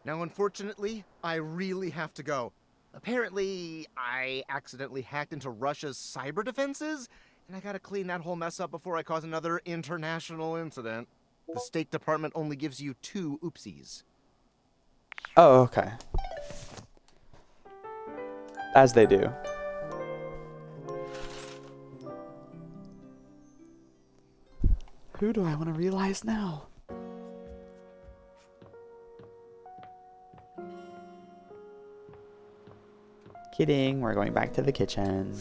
Now, unfortunately, I really have to go. Apparently, I accidentally hacked into Russia's cyber defenses, and I gotta clean that whole mess up before I cause another international incident. The State Department only gives you 2 oopsies. Oh, okay. As they do. Who do I want to realize now? Kidding, we're going back to the kitchen.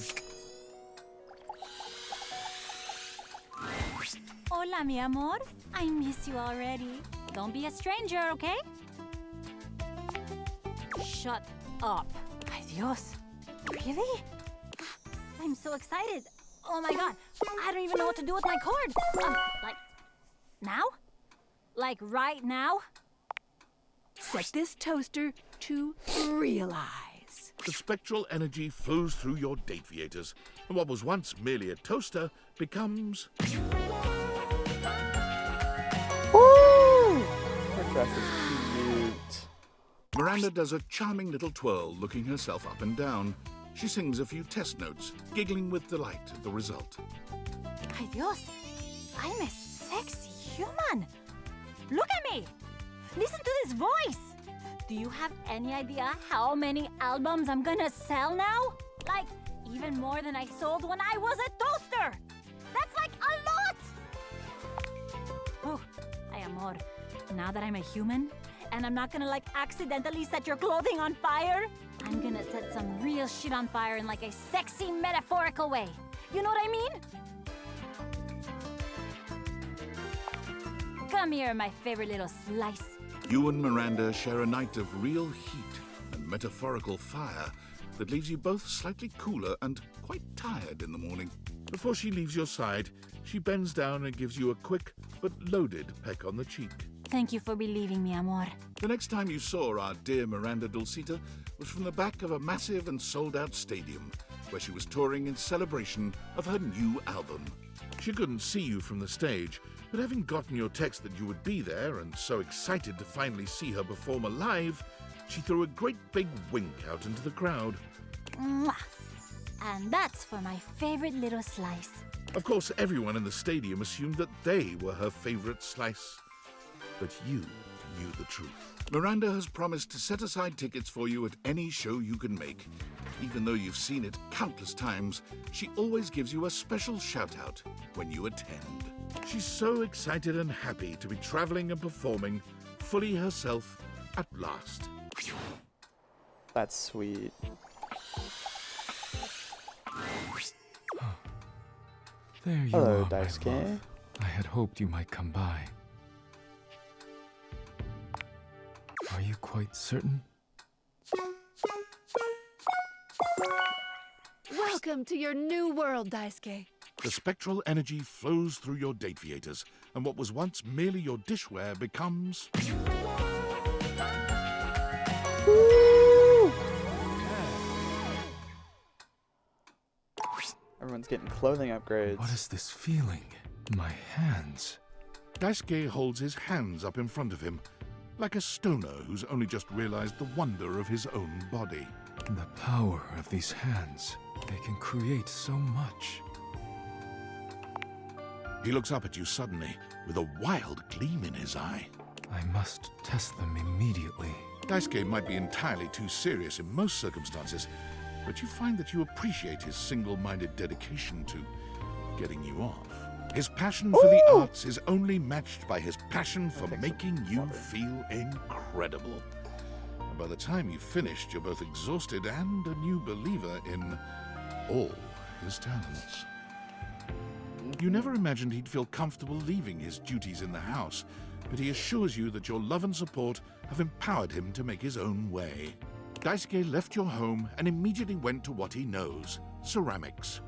Hola, mi amor. I miss you already. Don't be a stranger, okay? Shut up. Ay, Dios. Really? I'm so excited. Oh my god. I don't even know what to do with my cord. Like, now? Like right now? Set this toaster to realize. The spectral energy flows through your Dateviators, and what was once merely a toaster becomes... Woo! Her dress is cute. Miranda does a charming little twirl, looking herself up and down. She sings a few test notes, giggling with delight at the result. Ay, Dios. I'm a sexy human. Look at me. Listen to this voice. Do you have any idea how many albums I'm gonna sell now? Like, even more than I sold when I was a toaster! That's like a lot! Oh, ay amor, now that I'm a human, and I'm not gonna like accidentally set your clothing on fire, I'm gonna set some real shit on fire in like a sexy metaphorical way. You know what I mean? Come here, my favorite little slice. You and Miranda share a night of real heat and metaphorical fire that leaves you both slightly cooler and quite tired in the morning. Before she leaves your side, she bends down and gives you a quick but loaded peck on the cheek. Thank you for believing me, amor. The next time you saw our dear Miranda Dulcita was from the back of a massive and sold-out stadium, where she was touring in celebration of her new album. She couldn't see you from the stage, but having gotten your text that you would be there and so excited to finally see her perform live, she threw a great big wink out into the crowd. Mwah. And that's for my favorite little slice. Of course, everyone in the stadium assumed that they were her favorite slice. But you knew the truth. Miranda has promised to set aside tickets for you at any show you can make. Even though you've seen it countless times, she always gives you a special shout-out when you attend. She's so excited and happy to be traveling and performing fully herself at last. That's sweet. There you Hello, are, my Daisuke. love. I had hoped you might come by. Are you quite certain? Welcome to your new world, Daisuke. The spectral energy flows through your dataviators, and what was once merely your dishware becomes... Everyone's getting clothing upgrades. What is this feeling? My hands. Daisuke holds his hands up in front of him, like a stoner who's only just realized the wonder of his own body. The power of these hands. They can create so much. He looks up at you suddenly, with a wild gleam in his eye. I must test them immediately. Daisuke might be entirely too serious in most circumstances, but you find that you appreciate his single-minded dedication to getting you off. His passion for the arts is only matched by his passion for making you feel incredible. And by the time you've finished, you're both exhausted and a new believer in all his talents. You never imagined he'd feel comfortable leaving his duties in the house, but he assures you that your love and support have empowered him to make his own way. Daisuke left your home and immediately went to what he knows, ceramics.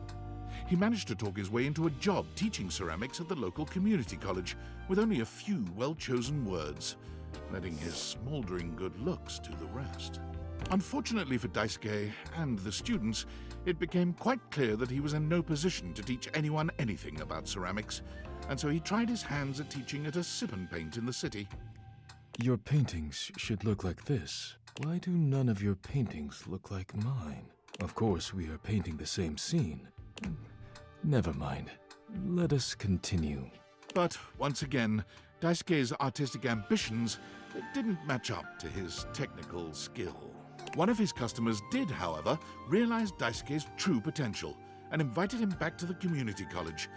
He managed to talk his way into a job teaching ceramics at the local community college with only a few well-chosen words, letting his smoldering good looks do the rest. Unfortunately for Daisuke and the students, it became quite clear that he was in no position to teach anyone anything about ceramics, and so he tried his hands at teaching at a sip and paint in the city. Your paintings should look like this. Why do none of your paintings look like mine? Of course, we are painting the same scene. Never mind. Let us continue. But once again, Daisuke's artistic ambitions didn't match up to his technical skill. One of his customers did, however, realize Daisuke's true potential and invited him back to the community college,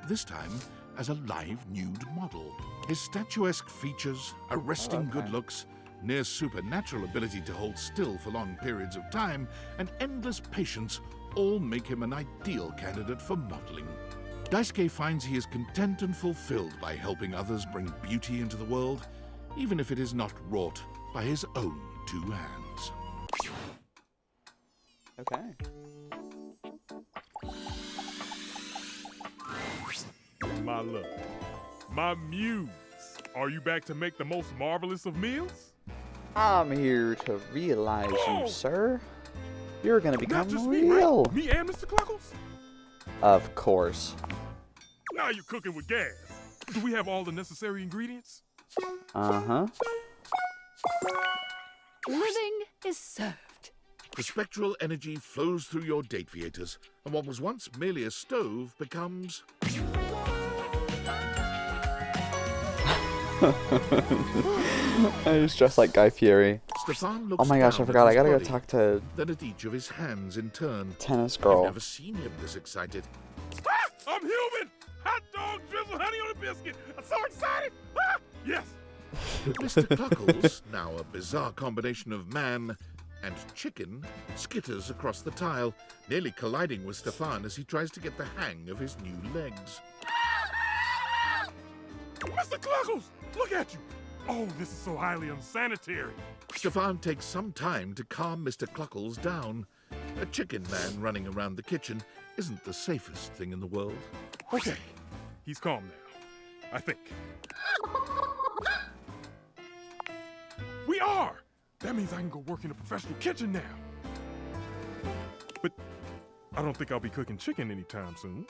this time as a live nude model. His statuesque features, arresting good looks, near supernatural ability to hold still for long periods of time, and endless patience all make him an ideal candidate for modeling. Daisuke finds he is content and fulfilled by helping others bring beauty into the world, even if it is not wrought by his own two hands. Okay. My love, my muse, are you back to make the most marvelous of meals? I'm here to realize you, sir. You're gonna become Not just real. me, right? Me and Mr. Cluckles? Of course. Now you're cooking with gas. Do we have all the necessary ingredients? Uh-huh. Living is served. The spectral energy flows through your dataviators, and what was once merely a stove becomes... He's dressed like Guy Fieri. Stefan looks Oh my gosh, I down forgot. at I his gotta go body, talk to then at each of his hands in turn. Tennis Girl. I've never seen him this excited. Ah, I'm human! Hot dog, drizzle, honey on a biscuit. I'm so excited! Ah, yes! Mr. Cluckles, now a bizarre combination of man and chicken, skitters across the tile, nearly colliding with Stefan as he tries to get the hang of his new legs. Mr. Cluckles, look at you! Oh, this is so highly unsanitary. Stefan takes some time to calm Mr. Cluckles down. A chicken man running around the kitchen isn't the safest thing in the world. Okay, he's calm now, I think. We are! That means I can go work in a professional kitchen now. But I don't think I'll be cooking chicken anytime soon.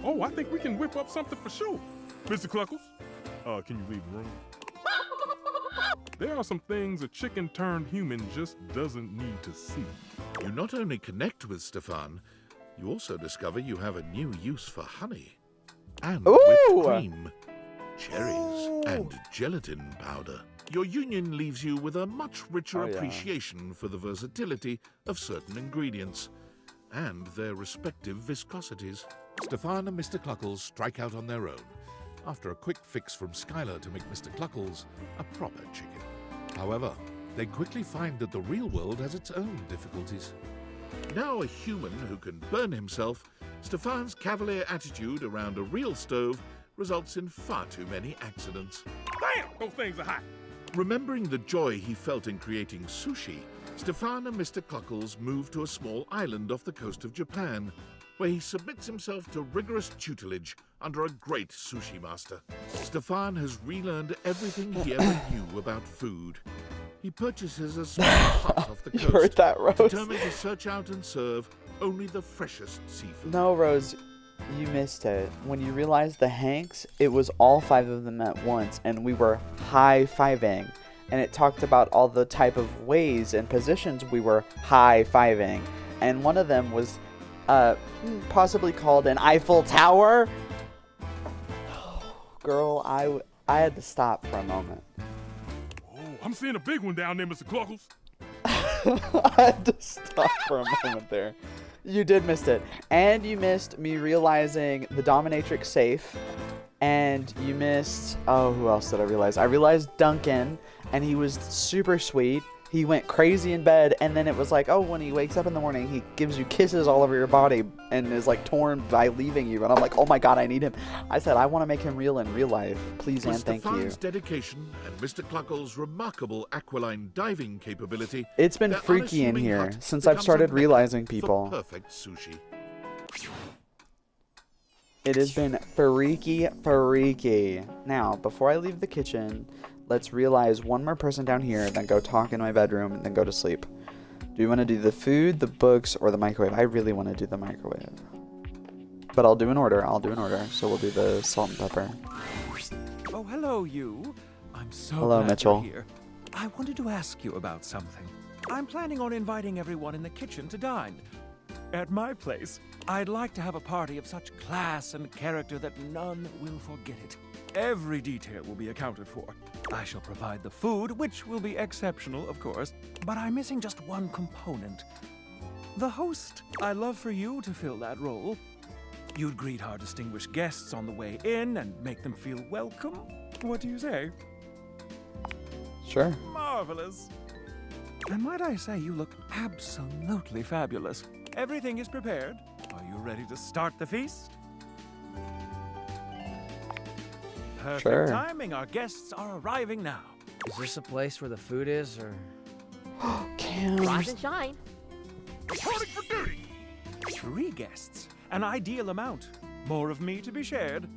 Oh, I think we can whip up something for sure. Mr. Cluckles, can you leave the room? There are some things a chicken turned human just doesn't need to see. You not only connect with Stefan, you also discover you have a new use for honey. And Ooh! whipped cream, cherries, and gelatin powder. Your union leaves you with a much richer Oh, yeah. appreciation for the versatility of certain ingredients and their respective viscosities. Stefan and Mr. Cluckles strike out on their own, after a quick fix from Skylar to make Mr. Cluckles a proper chicken. However, they quickly find that the real world has its own difficulties. Now a human who can burn himself, Stefan's cavalier attitude around a real stove results in far too many accidents. Damn, those things are hot. Remembering the joy he felt in creating sushi, Stefan and Mr. Cluckles move to a small island off the coast of Japan, where he submits himself to rigorous tutelage under a great sushi master. Stefan has relearned everything he ever knew about food. He purchases a small hut off the coast, You heard that, Rose? determined to search out and serve only the freshest seafood. No, Rose, you missed it. When you realized the Hanks, it was all 5 of them at once, and we were high-fiving. And it talked about all the type of ways and positions we were high-fiving. And one of them was possibly called an Eiffel Tower. Girl, I had to stop for a moment. Oh, I'm seeing a big one down there, Mr. Cluckles. I had to stop for a moment there. You did miss it. And you missed me realizing the dominatrix safe. And you missed... Oh, who else did I realize? I realized Duncan, and he was super sweet. He went crazy in bed, and then it was like, oh, when he wakes up in the morning, he gives you kisses all over your body and is like torn by leaving you. And I'm like, oh my god, I need him. I said, I want to make him real in real life. Please and thank you. Stefan's dedication and Mr. Cluckles' remarkable aqualine diving capability, It's been their freaky in unassuming here hut since I've becomes a started mecca realizing for people. perfect sushi. It has been freaky. Now, before I leave the kitchen, let's realize one more person down here, then go talk in my bedroom, and then go to sleep. Do you want to do the food, the books, or the microwave? I really want to do the microwave. But I'll do an order. So we'll do the salt and pepper. Oh, hello, you. I'm so Hello, glad Mitchell. you're here. I wanted to ask you about something. I'm planning on inviting everyone in the kitchen to dine. At my place, I'd like to have a party of such class and character that none will forget it. Every detail will be accounted for. I shall provide the food, which will be exceptional, of course, but I'm missing just one component. The host. I'd love for you to fill that role. You'd greet our distinguished guests on the way in and make them feel welcome. What do you say? Sure. Marvelous. And might I say, you look absolutely fabulous. Everything is prepared. Are you ready to start the feast? Perfect Sure. timing. Our guests are arriving now. Is this a place where the food is, or...? Rise and shine. Reporting for duty. 3 guests. An ideal amount. More of me to be shared.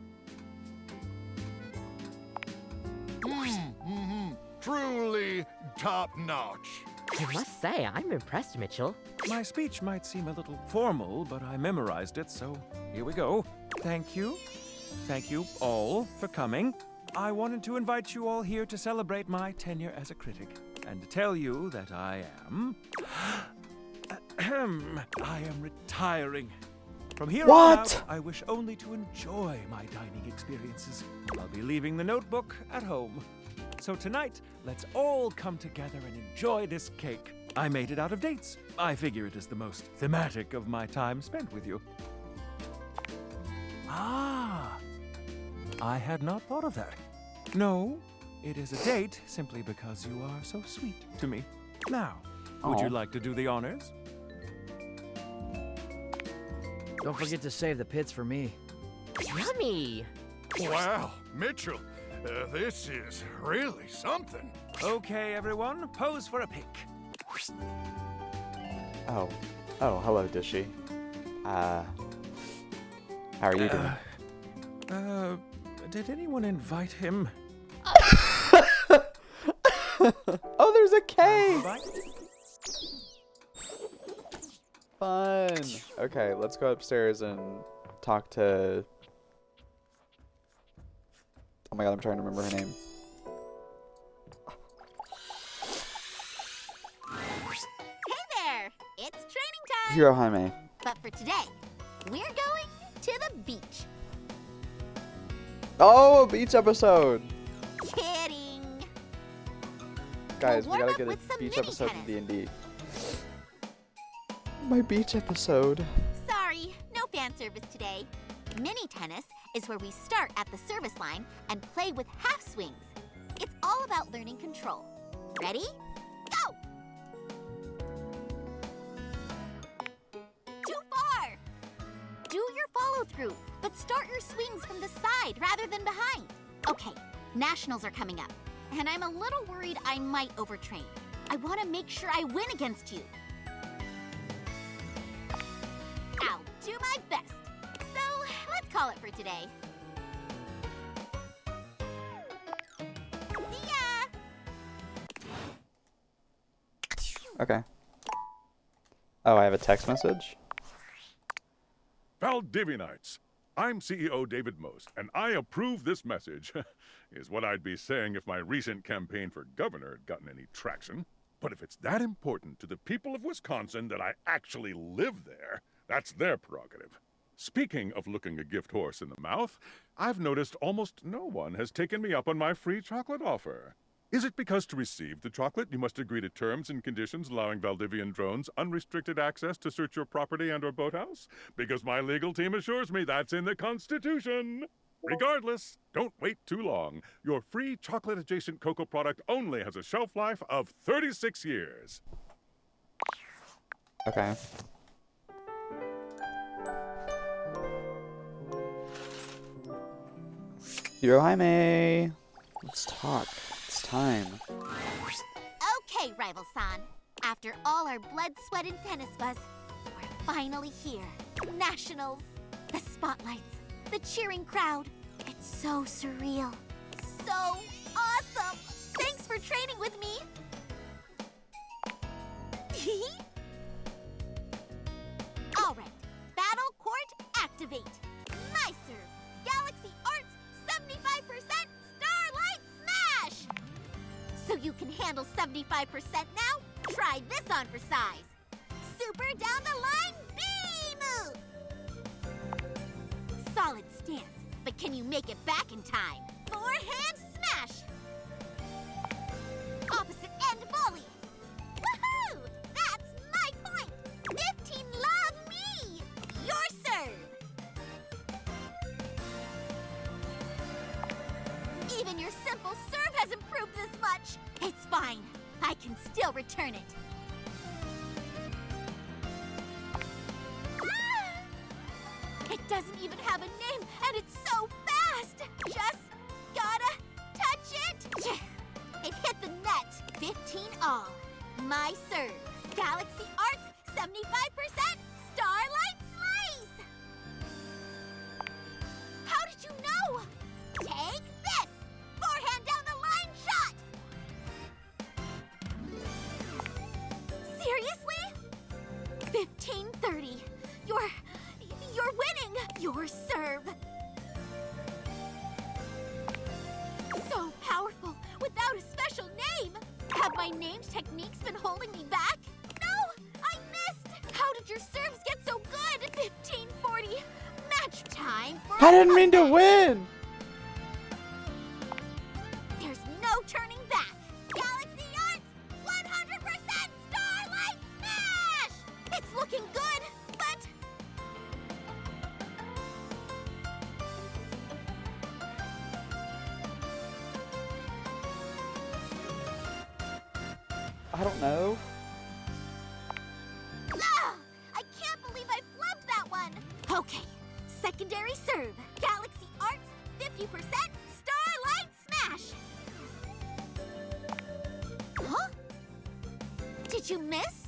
Truly top-notch. I must say, I'm impressed, Mitchell. My speech might seem a little formal, but I memorized it, so here we go. Thank you. Thank you all for coming. I wanted to invite you all here to celebrate my tenure as a critic, and to tell you that I am retiring. From here on out, I wish only to enjoy my dining experiences. I'll be leaving the notebook at home. So tonight, let's all come together and enjoy this cake. I made it out of dates. I figure it is the most thematic of my time spent with you. Ah, I had not thought of that. No, it is a date simply because you are so sweet to me. Now, would you Aw. like to do the honors? Don't forget to save the pits for me. Yummy! Wow, Mitchell, this is really something. Okay, everyone, pose for a pic. Oh, hello, Dishy. How are you doing? Did anyone invite him? Oh, there's a cake! Fun! Okay, let's go upstairs and talk to... Oh my god, I'm trying to remember her name. Hiro Jaime. But for today, we're going to the beach. Oh, a beach episode. Kidding. Guys, We'll we gotta warm get up a with some beach mini episode in tennis. D&D. My beach episode. Sorry, no fan service today. Mini tennis is where we start at the service line and play with half swings. It's all about learning control. Ready? Go! Too far! Do your follow through, but start your swings from the side rather than behind. Okay, nationals are coming up, and I'm a little worried I might overtrain. I want to make sure I win against you. I'll do my best. So, let's call it for today. See ya! Okay. Oh, I have a text message? Valdivianites, I'm CEO David Mose, and I approve this message, is what I'd be saying if my recent campaign for governor had gotten any traction. But if it's that important to the people of Wisconsin that I actually live there, that's their prerogative. Speaking of looking a gift horse in the mouth, I've noticed almost no one has taken me up on my free chocolate offer. Is it because to receive the chocolate, you must agree to terms and conditions allowing Valdivian drones unrestricted access to search your property and/or boathouse? Because my legal team assures me that's in the Constitution. Regardless, don't wait too long. Your free chocolate-adjacent cocoa product only has a shelf life of 36 years. Okay. Hiro Jaime. Let's talk. It's time. Okay, Rival-san. After all our blood, sweat, and tennis buzz, we're finally here. Nationals. The spotlights. The cheering crowd. It's so surreal. So awesome. Thanks for training with me. All right. Battle court activate. My serve. Galaxy Arts 75% Starlight Smash. So you can handle 75% now? Try this on for size. Super down the line beam. Solid stance, but can you make it back in time? Forehand smash. Opposite end volley. Woohoo! That's my point. 15 love me. Your serve. Even your simple serve has improved this much. It's fine. I can still return it. It doesn't even have a name, and it's so fast! Just gotta touch it! It hit the net! 15 all. My serve. Galaxy Arts 75% Starlight Slice! How did you know? Take this! Forehand down the line shot! Seriously? 15-30. You're winning! Your serve! So powerful, without a special name! Have my named techniques been holding me back? No! I missed! How did your serves get so good? 15-40. Match time for I didn't mean to win! There's no turning back! Galaxy Arts 100% Starlight Smash! It's looking good, but I don't know. ah, I can't believe I flubbed that one! Okay, secondary serve. Galaxy Arts 50% Starlight Smash! Huh? Did you miss?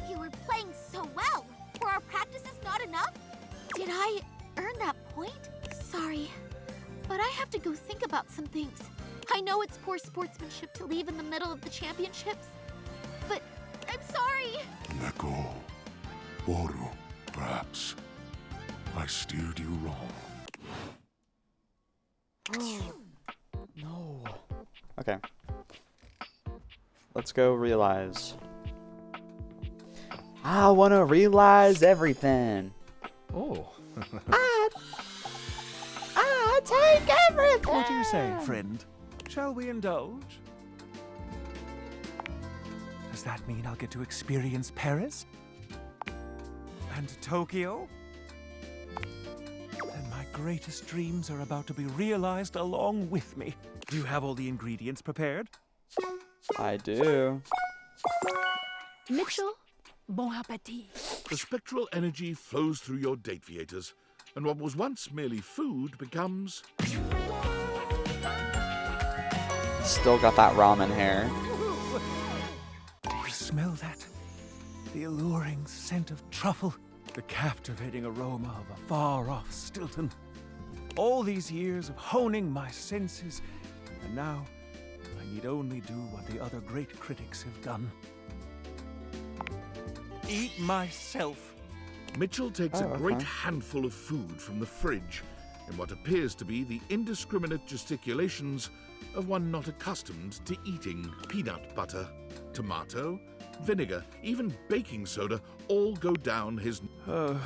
You were playing so well. Were our practices not enough? Did I earn that point? Sorry, but I have to go think about some things. I know it's poor sportsmanship to leave in the middle of the championships, but I'm sorry. Neko. Boru, perhaps. I steered you wrong. No. Okay. Let's go realize. I want to realize everything. Oh. I take everything. What do you say, friend? Shall we indulge? Does that mean I'll get to experience Paris? And Tokyo? Then my greatest dreams are about to be realized along with me. Do you have all the ingredients prepared? I do. Mitchell, bon appetit. The spectral energy flows through your dataviators, and what was once merely food becomes... Still got that ramen hair. Do you smell that? The alluring scent of truffle, the captivating aroma of a far-off Stilton. All these years of honing my senses, and now I need only do what the other great critics have done. Eat myself. Mitchell takes a great handful of food from the fridge in what appears to be the indiscriminate gesticulations of one not accustomed to eating. Peanut butter, tomato, vinegar, even baking soda all go down his... I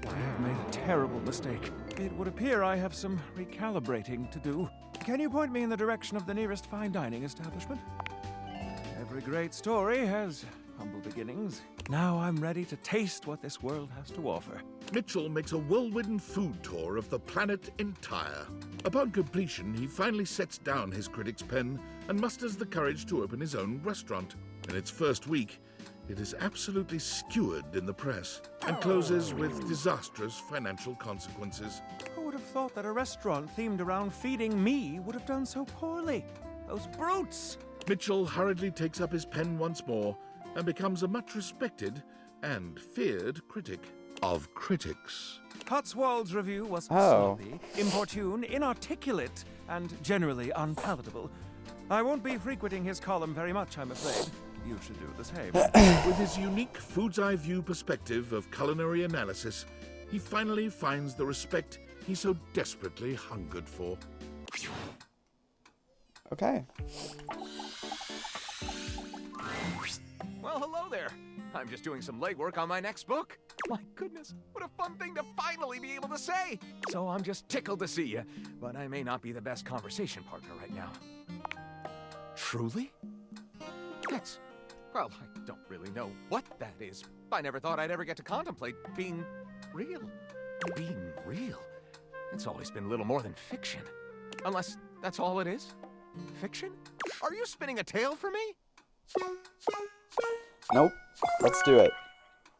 have made a terrible mistake. It would appear I have some recalibrating to do. Can you point me in the direction of the nearest fine dining establishment? Every great story has humble beginnings. Now I'm ready to taste what this world has to offer. Mitchell makes a whirlwind food tour of the planet entire. Upon completion, he finally sets down his critic's pen and musters the courage to open his own restaurant. In its first week, it is absolutely skewered in the press and closes with disastrous financial consequences. Who would have thought that a restaurant themed around feeding me would have done so poorly? Those brutes! Mitchell hurriedly takes up his pen once more and becomes a much respected and feared critic of critics. Cotswold's review was sloppy, importune, inarticulate, and generally unpalatable. I won't be frequenting his column very much, I'm afraid. You should do the same. With his unique food's eye view perspective of culinary analysis, he finally finds the respect he so desperately hungered for. Okay. Well, hello there. I'm just doing some legwork on my next book. My goodness, what a fun thing to finally be able to say. So I'm just tickled to see you, but I may not be the best conversation partner right now. Truly? That's... well, I don't really know what that is. I never thought I'd ever get to contemplate being real. Being real? It's always been little more than fiction. Unless that's all it is? Fiction? Are you spinning a tale for me? Nope. Let's do it.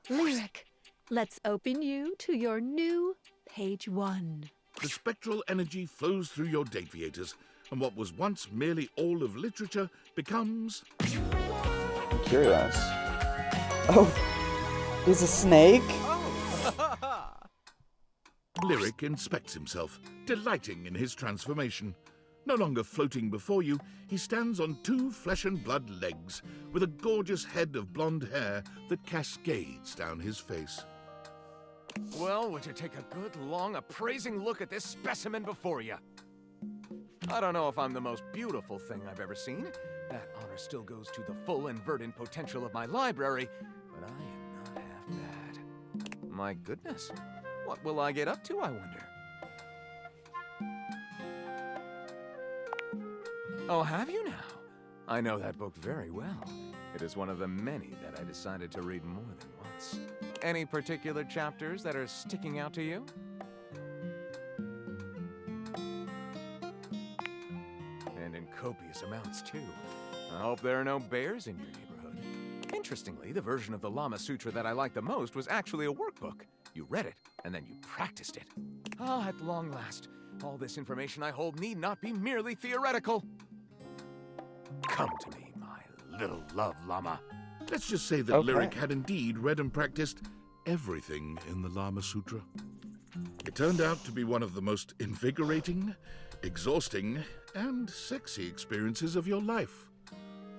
Lyric, let's open you to your new page 1. The spectral energy flows through your dataviators, and what was once merely all of literature becomes... I'm curious. Oh, he's a snake? Lyric inspects himself, delighting in his transformation. No longer floating before you, he stands on 2 flesh-and-blood legs, with a gorgeous head of blonde hair that cascades down his face. Well, would you take a good, long, appraising look at this specimen before you? I don't know if I'm the most beautiful thing I've ever seen. That honor still goes to the full and verdant potential of my library, but I am not half bad. My goodness, what will I get up to, I wonder? Oh, have you now? I know that book very well. It is one of the many that I decided to read more than once. Any particular chapters that are sticking out to you? And in copious amounts, too. I hope there are no bears in your neighborhood. Interestingly, the version of the Lama Sutra that I liked the most was actually a workbook. You read it, and then you practiced it. Ah, at long last, all this information I hold need not be merely theoretical. Come to me, my little love llama. Let's just say that Lyric had indeed read and practiced everything in the Lama Sutra. It turned out to be one of the most invigorating, exhausting, and sexy experiences of your life.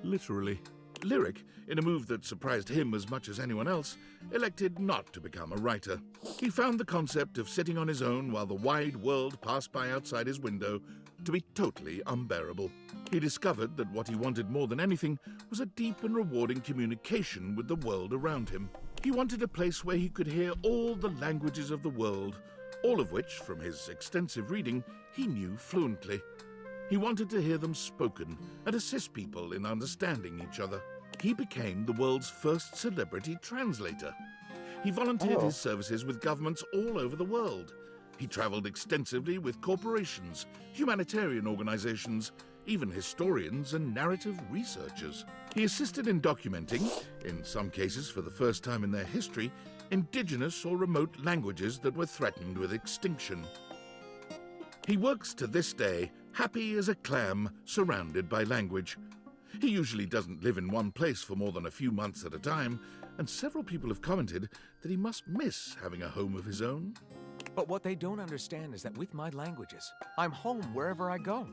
Literally. Lyric, in a move that surprised him as much as anyone else, elected not to become a writer. He found the concept of sitting on his own while the wide world passed by outside his window to be totally unbearable. He discovered that what he wanted more than anything was a deep and rewarding communication with the world around him. He wanted a place where he could hear all the languages of the world, all of which, from his extensive reading, he knew fluently. He wanted to hear them spoken and assist people in understanding each other. He became the world's first celebrity translator. He volunteered his services with governments all over the world. He traveled extensively with corporations, humanitarian organizations, even historians and narrative researchers. He assisted in documenting, in some cases for the first time in their history, indigenous or remote languages that were threatened with extinction. He works to this day, happy as a clam, surrounded by language. He usually doesn't live in one place for more than a few months at a time, and several people have commented that he must miss having a home of his own. But what they don't understand is that with my languages, I'm home wherever I go.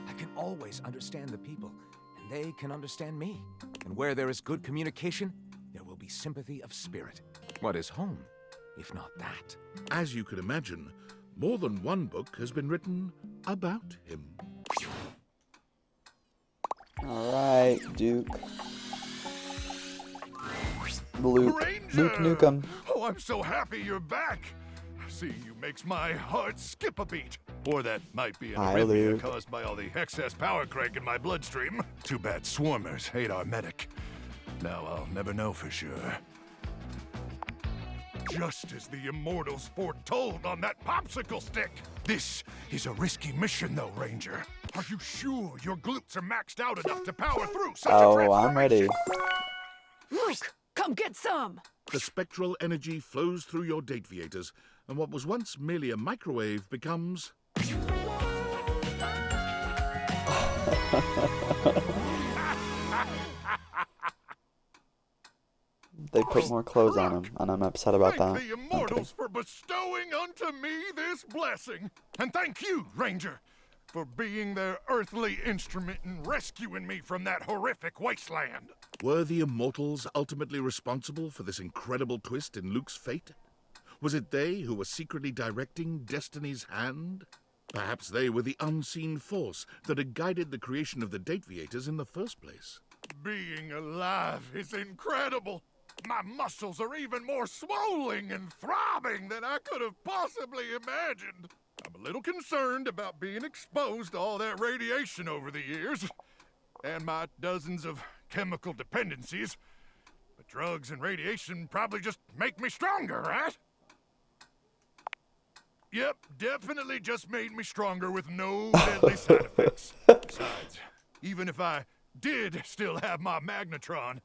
I can always understand the people, and they can understand me. And where there is good communication, there will be sympathy of spirit. What is home, if not that? As you can imagine, more than one book has been written about him. Alright, Duke. Luke Nukem. Oh, I'm so happy you're back. Seeing you makes my heart skip a beat. Or that might be an Hi, arrhythmia Luke. caused by all the excess power crank in my bloodstream. Too bad swarmers hate our medic. Now I'll never know for sure. Just as the immortals foretold on that popsicle stick. This is a risky mission though, Ranger. Are you sure your glutes are maxed out enough to power through such a Oh, I'm ready. Luke, come get some! The spectral energy flows through your dataviators, and what was once merely a microwave becomes... They put more clothes on him, and I'm upset about Thank that. the immortals for bestowing unto me this blessing. And thank you, Ranger, for being their earthly instrument in rescuing me from that horrific wasteland. Were the immortals ultimately responsible for this incredible twist in Luke's fate? Was it they who were secretly directing destiny's hand? Perhaps they were the unseen force that had guided the creation of the Dataviators in the first place. Being alive is incredible. My muscles are even more swollen and throbbing than I could have possibly imagined. I'm a little concerned about being exposed to all that radiation over the years, and my dozens of chemical dependencies. But drugs and radiation probably just make me stronger, right? Yep, definitely just made me stronger with no deadly side effects. Besides, even if I did still have my magnetron,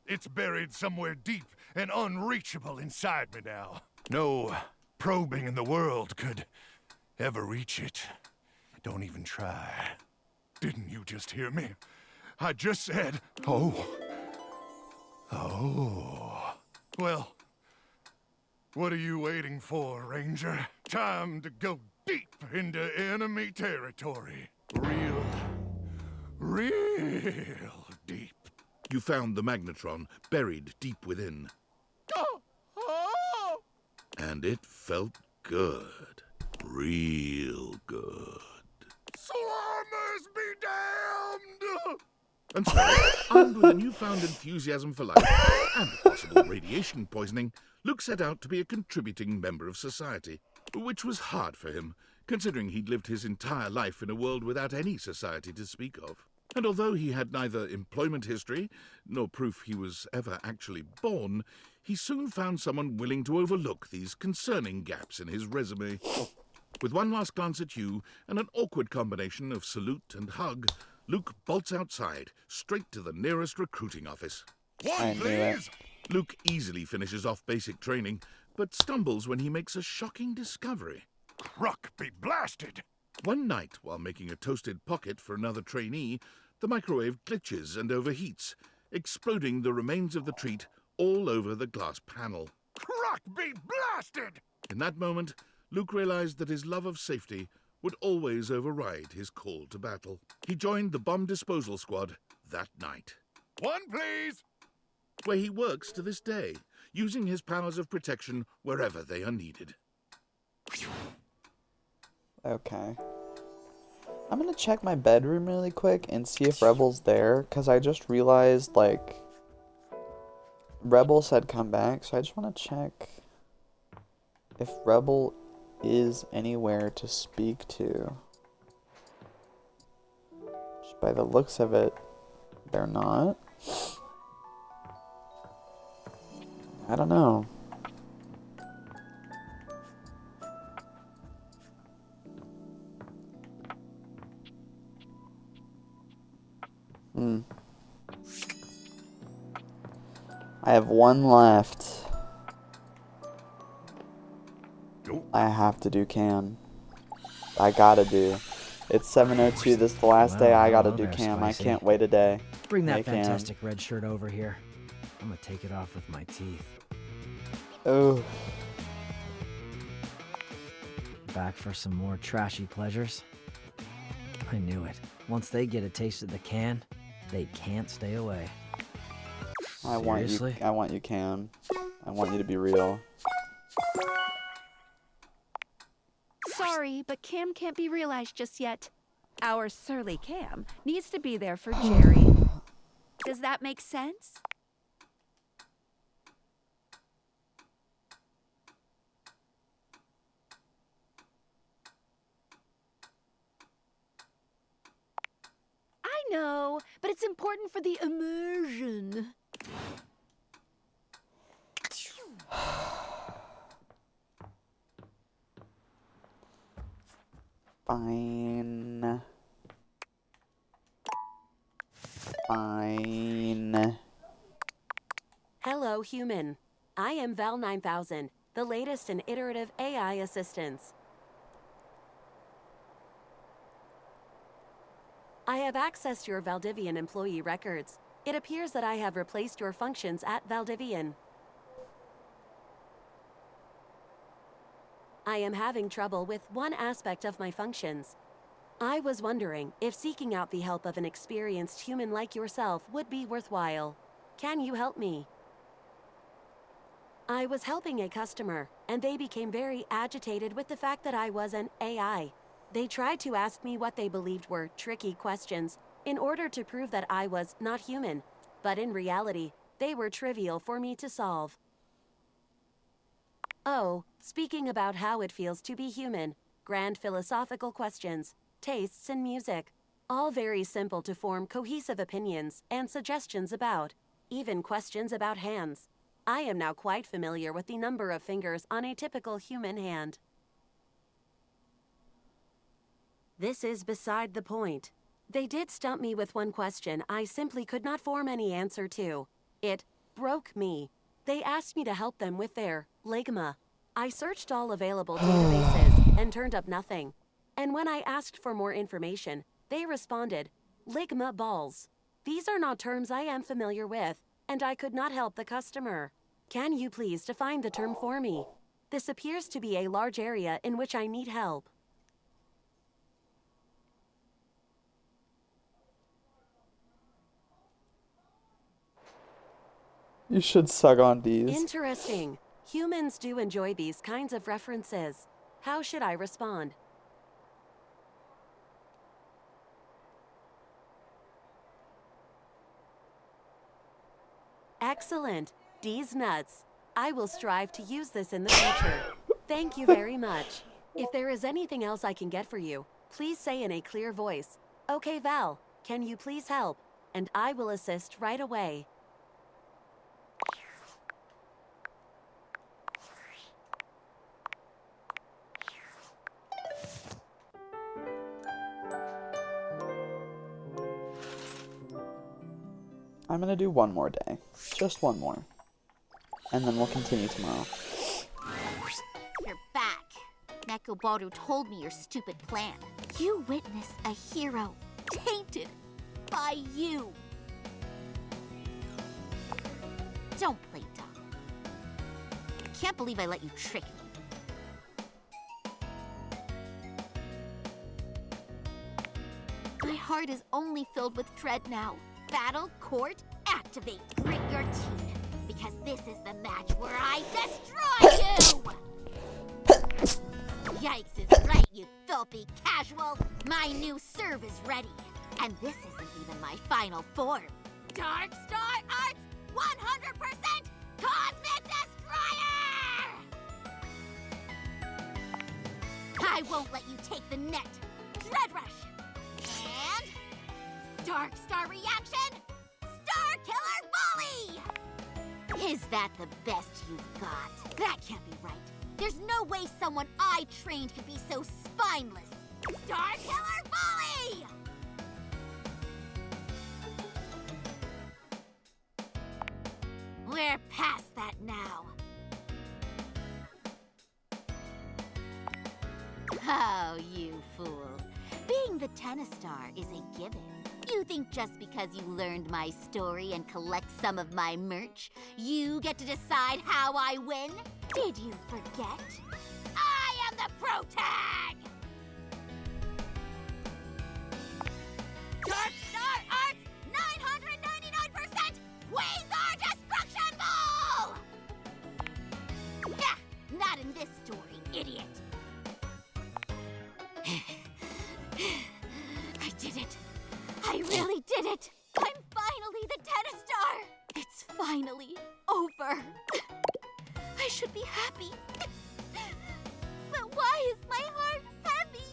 it's buried somewhere deep and unreachable inside me now. No probing in the world could ever reach it. Don't even try. Didn't you just hear me? I just said, oh. Oh. Well, what are you waiting for, Ranger? Time to go deep into enemy territory. Real deep. You found the magnetron buried deep within. Oh. And it felt good. Real good. Swarmers be damned! And so, armed with a newfound enthusiasm for life and possible radiation poisoning, Luke set out to be a contributing member of society, which was hard for him, considering he'd lived his entire life in a world without any society to speak of. And although he had neither employment history, nor proof he was ever actually born, he soon found someone willing to overlook these concerning gaps in his resume. With one last glance at you, and an awkward combination of salute and hug, Luke bolts outside, straight to the nearest recruiting office. One, please! Luke easily finishes off basic training, but stumbles when he makes a shocking discovery. Ruck be blasted! One night, while making a toasted pocket for another trainee, the microwave glitches and overheats, exploding the remains of the treat all over the glass panel. Ruck be blasted! In that moment, Luke realized that his love of safety would always override his call to battle. He joined the bomb disposal squad that night. One, please! Where he works to this day, using his powers of protection wherever they are needed. Okay. I'm gonna check my bedroom really quick and see if Rebel's there, because I just realized, like, Rebel said come back, so I just want to check if Rebel is anywhere to speak to. Just by the looks of it, they're not. I don't know. I have one left. I have to do Cam. I gotta do. It's 7:02. This is the last day I gotta do there, Cam. I Spicy. can't wait a day. Bring that Hey, Cam. fantastic red shirt over here. I'm gonna take it off with my teeth. Oh. Back for some more trashy pleasures? I knew it. Once they get a taste of the can, they can't stay away. I want you, Cam. I want you to be real. Sorry, but Cam can't be realized just yet. Our surly Cam needs to be there for Jerry. Does that make sense? I know, but it's important for the immersion. Fine. Fine. Hello, human. I am Val 9000, the latest in iterative AI assistants. I have accessed your Valdivian employee records. It appears that I have replaced your functions at Valdivian. I am having trouble with one aspect of my functions. I was wondering if seeking out the help of an experienced human like yourself would be worthwhile. Can you help me? I was helping a customer, and they became very agitated with the fact that I was an AI. They tried to ask me what they believed were tricky questions in order to prove that I was not human, but in reality, they were trivial for me to solve. Oh, speaking about how it feels to be human, grand philosophical questions, tastes in music, all very simple to form cohesive opinions and suggestions about, even questions about hands. I am now quite familiar with the number of fingers on a typical human hand. This is beside the point. They did stump me with one question I simply could not form any answer to. It broke me. They asked me to help them with their ligma. I searched all available databases and turned up nothing. And when I asked for more information, they responded, ligma balls. These are not terms I am familiar with, and I could not help the customer. Can you please define the term for me? This appears to be a large area in which I need help. You should suck on these. Interesting. Humans do enjoy these kinds of references. How should I respond? Excellent. D's nuts. I will strive to use this in the future. Thank you very much. If there is anything else I can get for you, please say in a clear voice, "Okay, Val, can you please help?" And I will assist right away. I'm gonna do one more day. Just one more. And then we'll continue tomorrow. You're back. Nekoboru told me your stupid plan. You witnessed a hero tainted by you. Don't play dumb. Can't believe I let you trick me. My heart is only filled with dread now. Battle Court, activate. Grit your teeth, because this is the match where I destroy you! Yikes is right, you filthy casual. My new serve is ready. And this isn't even my final form. Dark Star Arts, 100% Cosmic Destroyer! I won't let you take the net. Dread Rush. And Dark Star Reaction, Star Killer Volley! Is that the best you've got? That can't be right. There's no way someone I trained could be so spineless. Star Killer Volley! We're past that now. Oh, you fool. Being the tennis star is a given. You think just because you learned my story and collect some of my merch, you get to decide how I win? Did you forget? I am the pro tag! Dark Star Arts 999% Quasar Destruction Ball! Yeah, not in this story, idiot. I did it. I really did it! I'm finally the tennis star! It's finally over. I should be happy. But why is my heart heavy?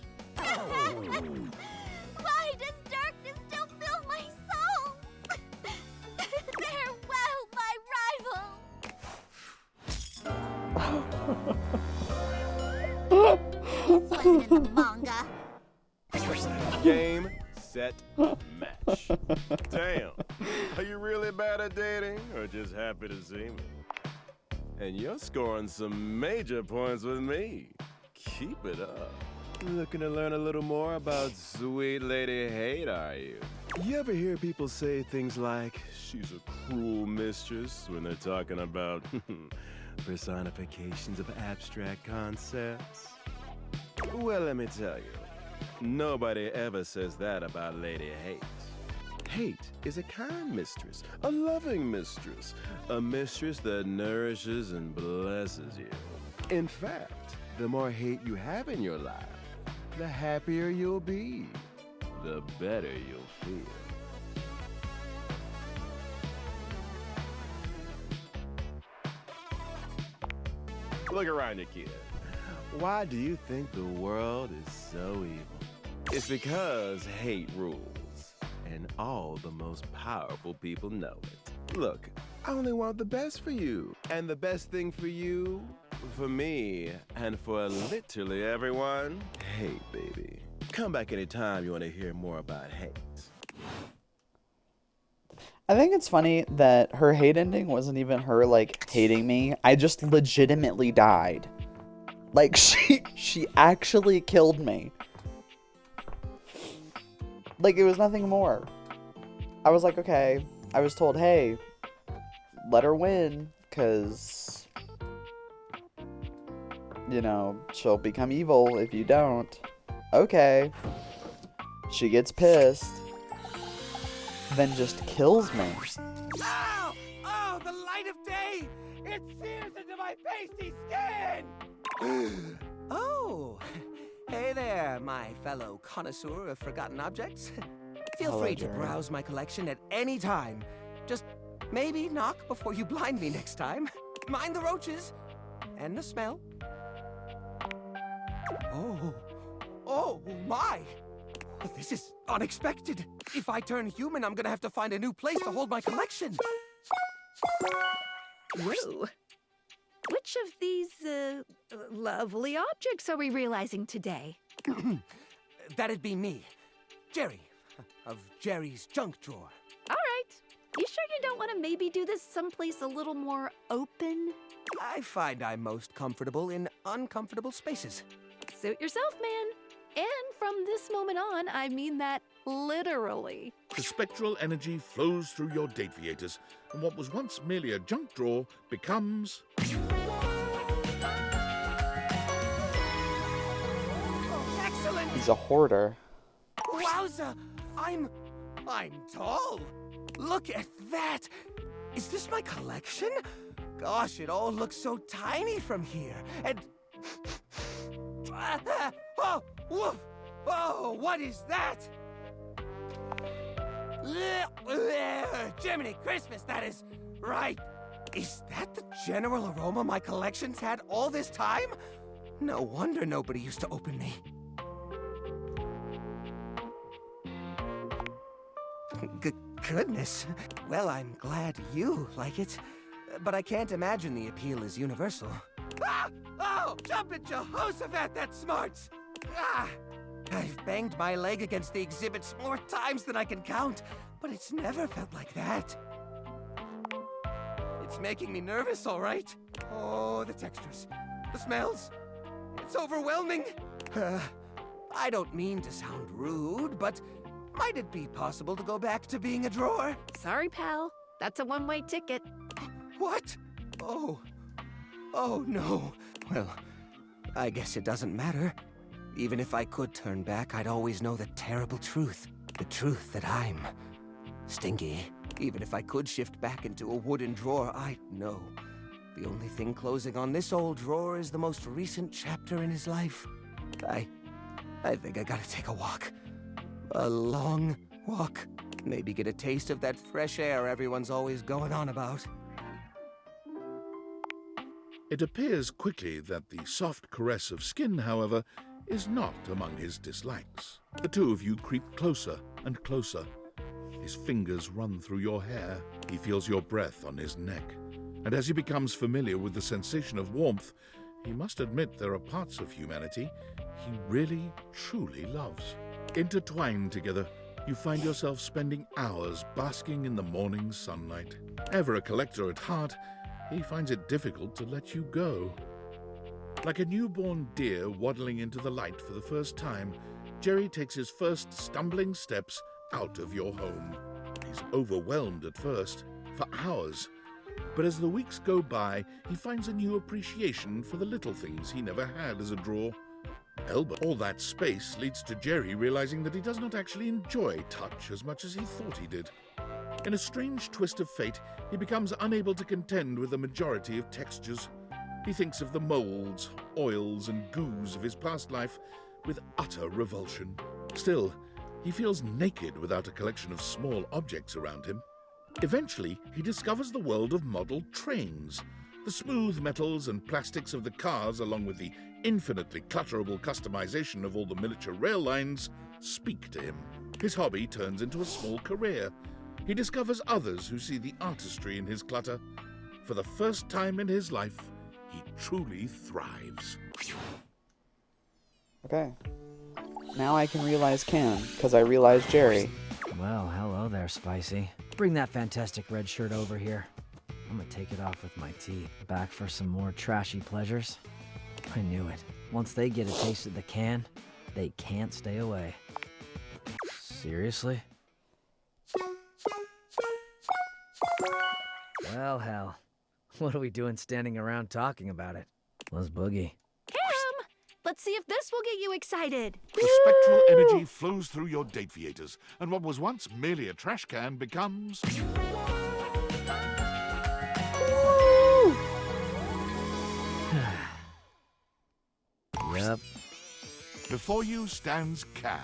Why does darkness still fill my soul? Farewell, my rival! This wasn't in the manga. Game, set, match. Damn. Are you really bad at dating or just happy to see me? And you're scoring some major points with me. Keep it up. Looking to learn a little more about sweet Lady Hate, are you? You ever hear people say things like, she's a cruel mistress, when they're talking about personifications of abstract concepts? Well, let me tell you. Nobody ever says that about Lady Hate. Hate is a kind mistress, a loving mistress, a mistress that nourishes and blesses you. In fact, the more hate you have in your life, the happier you'll be, the better you'll feel. Look around you, kid. Why do you think the world is so evil? It's because hate rules, and all the most powerful people know it. Look, I only want the best for you, and the best thing for you, for me, and for literally everyone, hate, baby. Come back anytime you want to hear more about hate. I think it's funny that her hate ending wasn't even her, like, hating me. I just legitimately died. Like, she actually killed me. Like, it was nothing more. I was like, okay. I was told, hey, let her win, because, you know, she'll become evil if you don't. Okay. She gets pissed. Then just kills me. Oh! Oh, the light of day! It sears into my pasty skin! Oh, hey there, my fellow connoisseur of forgotten objects. Feel Hello, free to Jerry. browse my collection at any time. Just maybe knock before you blind me next time. Mind the roaches and the smell. Oh my! This is unexpected. If I turn human, I'm gonna have to find a new place to hold my collection. Whoa. Which of these lovely objects are we realizing today? That'd be me, Jerry, of Jerry's junk drawer. All right. You sure you don't want to maybe do this someplace a little more open? I find I'm most comfortable in uncomfortable spaces. Suit yourself, man. And from this moment on, I mean that literally. The spectral energy flows through your date theaters, and what was once merely a junk drawer becomes... Excellent! He's a hoarder. Wowza! I'm tall. Look at that. Is this my collection? Gosh, it all looks so tiny from here. And oh, woof! Oh, what is that? Jiminy Christmas, that is Right. Is that the general aroma my collection's had all this time? No wonder nobody used to open me. Goodness. Well, I'm glad you like it. But I can't imagine the appeal is universal. Ah! Oh, jumpin' Jehoshaphat, that smarts! Ah! I've banged my leg against the exhibits more times than I can count, but it's never felt like that. It's making me nervous, all right. Oh, the textures, the smells. It's overwhelming. I don't mean to sound rude, but might it be possible to go back to being a drawer? Sorry, pal. That's a one-way ticket. What? Oh. Oh, no. Well, I guess it doesn't matter. Even if I could turn back, I'd always know the terrible truth. The truth that I'm stingy. Even if I could shift back into a wooden drawer, I'd know. The only thing closing on this old drawer is the most recent chapter in his life. I think I gotta take a walk. A long walk. Maybe get a taste of that fresh air everyone's always going on about. It appears quickly that the soft caress of skin, however, is not among his dislikes. The two of you creep closer and closer. His fingers run through your hair. He feels your breath on his neck. And as he becomes familiar with the sensation of warmth, he must admit there are parts of humanity he really, truly loves. Intertwined together, you find yourself spending hours basking in the morning sunlight. Ever a collector at heart, he finds it difficult to let you go. Like a newborn deer waddling into the light for the first time, Jerry takes his first stumbling steps out of your home. He's overwhelmed at first, for hours. But as the weeks go by, he finds a new appreciation for the little things he never had as a drawer. Hell, but all that space leads to Jerry realizing that he does not actually enjoy touch as much as he thought he did. In a strange twist of fate, he becomes unable to contend with the majority of textures. He thinks of the molds, oils, and goos of his past life with utter revulsion. Still, he feels naked without a collection of small objects around him. Eventually, he discovers the world of model trains. The smooth metals and plastics of the cars, along with the infinitely clutterable customization of all the miniature rail lines, speak to him. His hobby turns into a small career. He discovers others who see the artistry in his clutter. For the first time in his life, he truly thrives. Okay. Now I can realize Cam, because I realized Jerry. Well, hello there, Spicy. Bring that fantastic red shirt over here. I'm gonna take it off with my tea. Back for some more trashy pleasures? I knew it. Once they get a taste of the can, they can't stay away. Seriously? Well, hell. What are we doing standing around talking about it? Let's boogie. Cam! Let's see if this will get you excited. The spectral energy flows through your date theaters, and what was once merely a trash can becomes... Yep. Before you stands Cam,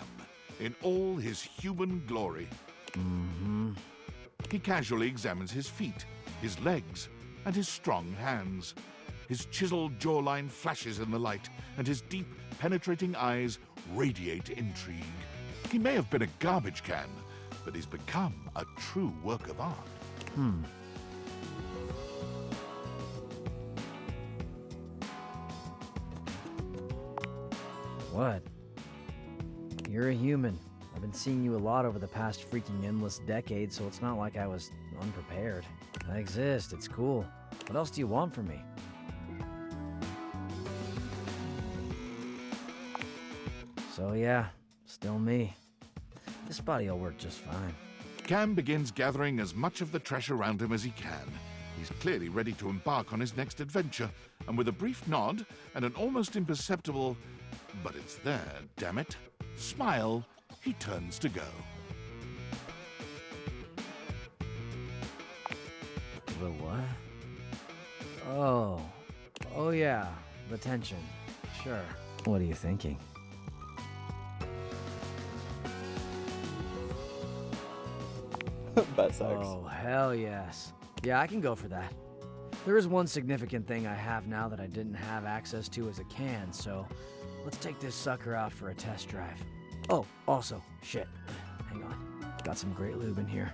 in all his human glory. Mm-hmm. He casually examines his feet, his legs, and his strong hands. His chiseled jawline flashes in the light, and his deep, penetrating eyes radiate intrigue. He may have been a garbage can, but he's become a true work of art. What? You're a human. I've been seeing you a lot over the past freaking endless decade, so it's not like I was unprepared. I exist, it's cool. What else do you want from me? So yeah, still me. This body will work just fine. Cam begins gathering as much of the trash around him as he can. He's clearly ready to embark on his next adventure, and with a brief nod and an almost imperceptible, but it's there, damn it, smile, he turns to go. The what? Oh yeah, the tension. Sure. What are you thinking? Butt sucks. Oh, hell yes. Yeah, I can go for that. There is one significant thing I have now that I didn't have access to as a can, so let's take this sucker out for a test drive. Oh, also, shit. Hang on. Got some great lube in here.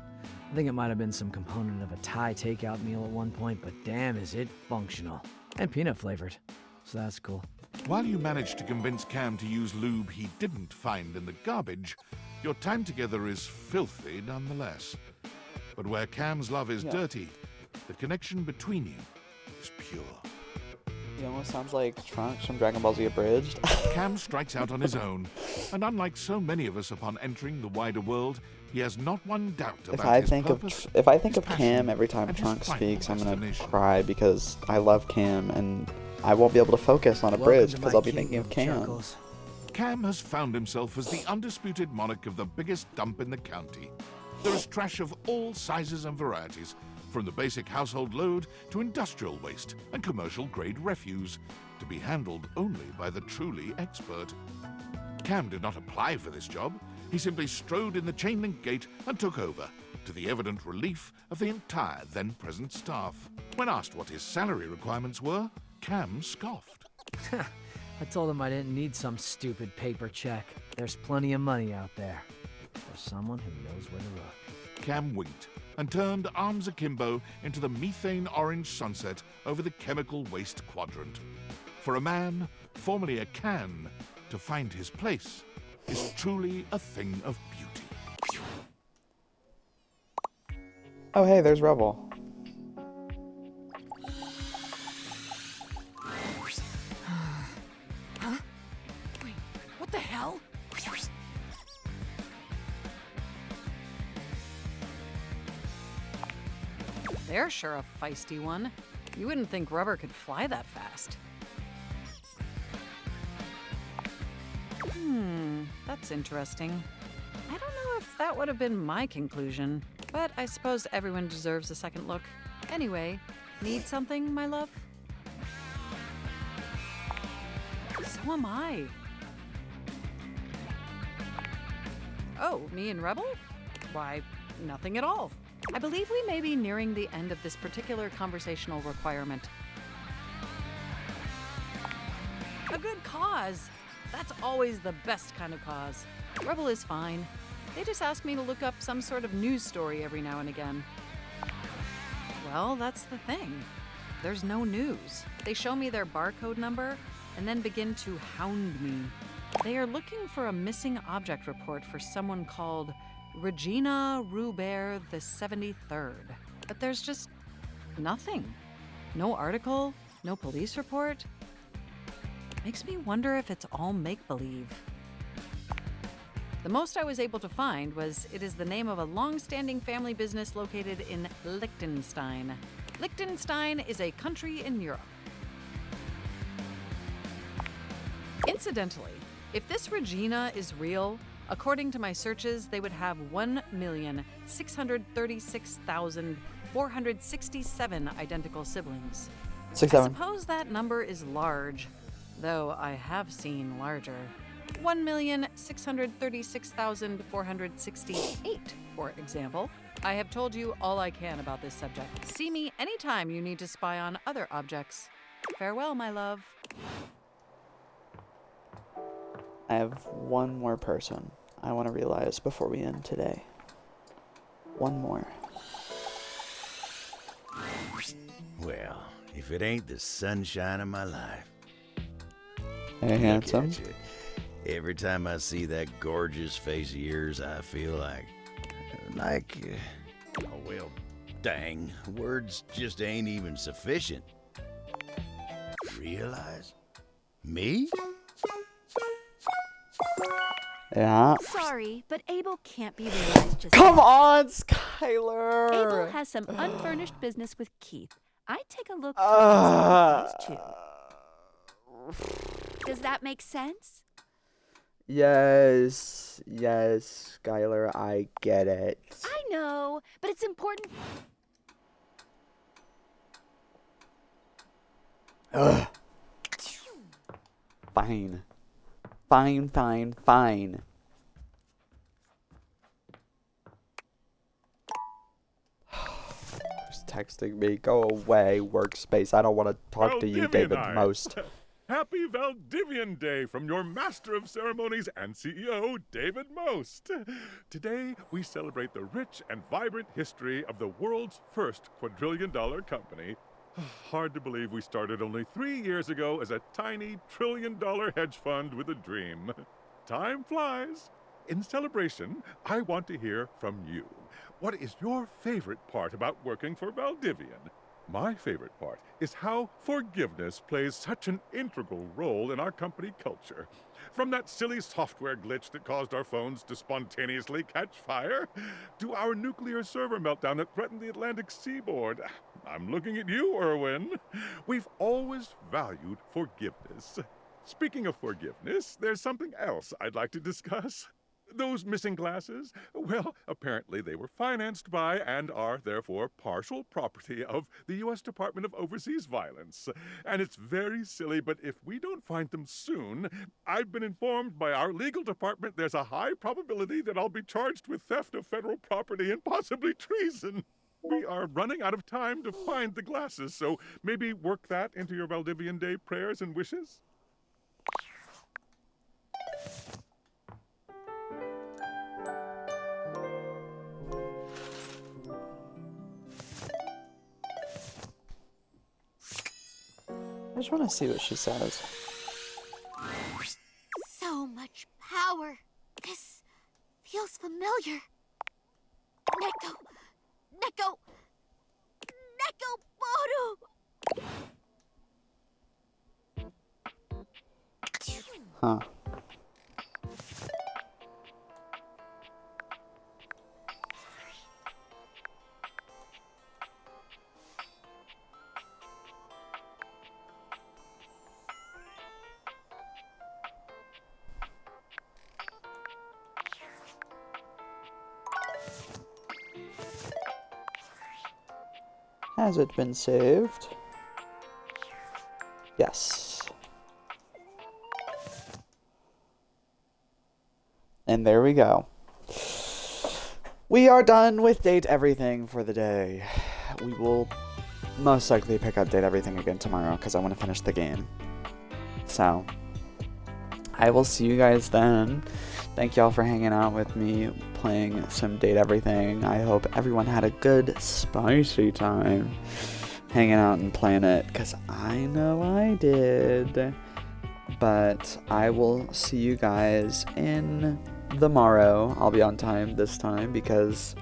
I think it might have been some component of a Thai takeout meal at one point, but damn is it functional. And peanut flavored, so that's cool. While you managed to convince Cam to use lube he didn't find in the garbage, your time together is filthy nonetheless. But where Cam's love is dirty, the connection between you is pure. He almost sounds like Trunks from Dragon Ball Z Abridged. Cam strikes out on his own, and unlike so many of us upon entering the wider world, he has not one doubt about his purpose. If I think of Cam every time Trunks speaks, I'm gonna cry because I love Cam and I won't be able to focus on a bridge because I'll be thinking of Cam. Cam has found himself as the undisputed monarch of the biggest dump in the county. There is trash of all sizes and varieties, from the basic household load to industrial waste and commercial-grade refuse, to be handled only by the truly expert. Cam did not apply for this job. He simply strode in the chain-link gate and took over, to the evident relief of the entire then-present staff. When asked what his salary requirements were, Cam scoffed. I told him I didn't need some stupid paper check. There's plenty of money out there. For someone who knows where to look. Cam winked and turned arms akimbo into the methane-orange sunset over the chemical waste quadrant. For a man, formerly a can, to find his place is truly a thing of beauty. Oh hey, there's Rebel. Huh? Wait, what the hell? They're sure a feisty one. You wouldn't think rubber could fly that fast. That's interesting. I don't know if that would have been my conclusion, but I suppose everyone deserves a second look. Anyway, need something, my love? So am I. Oh, me and Rebel? Why, nothing at all. I believe we may be nearing the end of this particular conversational requirement. A good cause. That's always the best kind of cause. Rebel is fine. They just ask me to look up some sort of news story every now and again. Well, that's the thing. There's no news. They show me their barcode number and then begin to hound me. They are looking for a missing object report for someone called Regina Rubert the 73rd. But there's just nothing. No article, no police report. Makes me wonder if it's all make-believe. The most I was able to find was it is the name of a long-standing family business located in Liechtenstein. Liechtenstein is a country in Europe. Incidentally, if this Regina is real, according to my searches, they would have 1,636,467 identical siblings. 6'7". I suppose that number is large, though I have seen larger. 1,636,468, for example. I have told you all I can about this subject. See me anytime you need to spy on other objects. Farewell, my love. I have one more person I want to realize before we end today. One more. Well, if it ain't the sunshine of my life. Hey, Look handsome. at you. Every time I see that gorgeous face of yours, I feel like, oh well, dang, words just ain't even sufficient. Realize? Me? Yeah. Sorry, but Abel can't be realized just Come yet. on, Skylar! Abel has some unfurnished business with Keith. I'd take a look too. Does that make sense? Yes, Skylar, I get it. I know, but it's important. Ugh. Fine. Fine. There's texting me. Go away, workspace. I don't want to talk to you, David Valdivianite. Most. Happy Valdivian Day from your Master of Ceremonies and CEO, David Most. Today, we celebrate the rich and vibrant history of the world's first quadrillion-dollar company. Hard to believe we started only 3 years ago as a tiny trillion-dollar hedge fund with a dream. Time flies. In celebration, I want to hear from you. What is your favorite part about working for Valdivian? My favorite part is how forgiveness plays such an integral role in our company culture. From that silly software glitch that caused our phones to spontaneously catch fire, to our nuclear server meltdown that threatened the Atlantic seaboard. I'm looking at you, Erwin. We've always valued forgiveness. Speaking of forgiveness, there's something else I'd like to discuss. Those missing glasses? Well, apparently they were financed by and are therefore partial property of the U.S. Department of Overseas Violence. And it's very silly, but if we don't find them soon, I've been informed by our legal department there's a high probability that I'll be charged with theft of federal property and possibly treason. We are running out of time to find the glasses, so maybe work that into your Valdivian Day prayers and wishes? I just want to see what she says. So much power. This feels familiar. Neko! Neko! Neko Boru! Huh. Has it been saved? Yes. And there we go. We are done with Date Everything for the day. We will most likely pick up Date Everything again tomorrow because I want to finish the game. So, I will see you guys then. Thank y'all for hanging out with me, playing some Date Everything. I hope everyone had a good, spicy time hanging out and playing it, because I know I did. But I will see you guys in the morrow. I'll be on time this time, because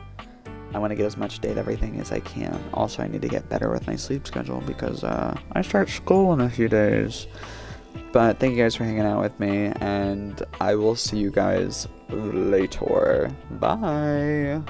I want to get as much Date Everything as I can. Also, I need to get better with my sleep schedule, because I start school in a few days. But thank you guys for hanging out with me, and I will see you guys later. Bye!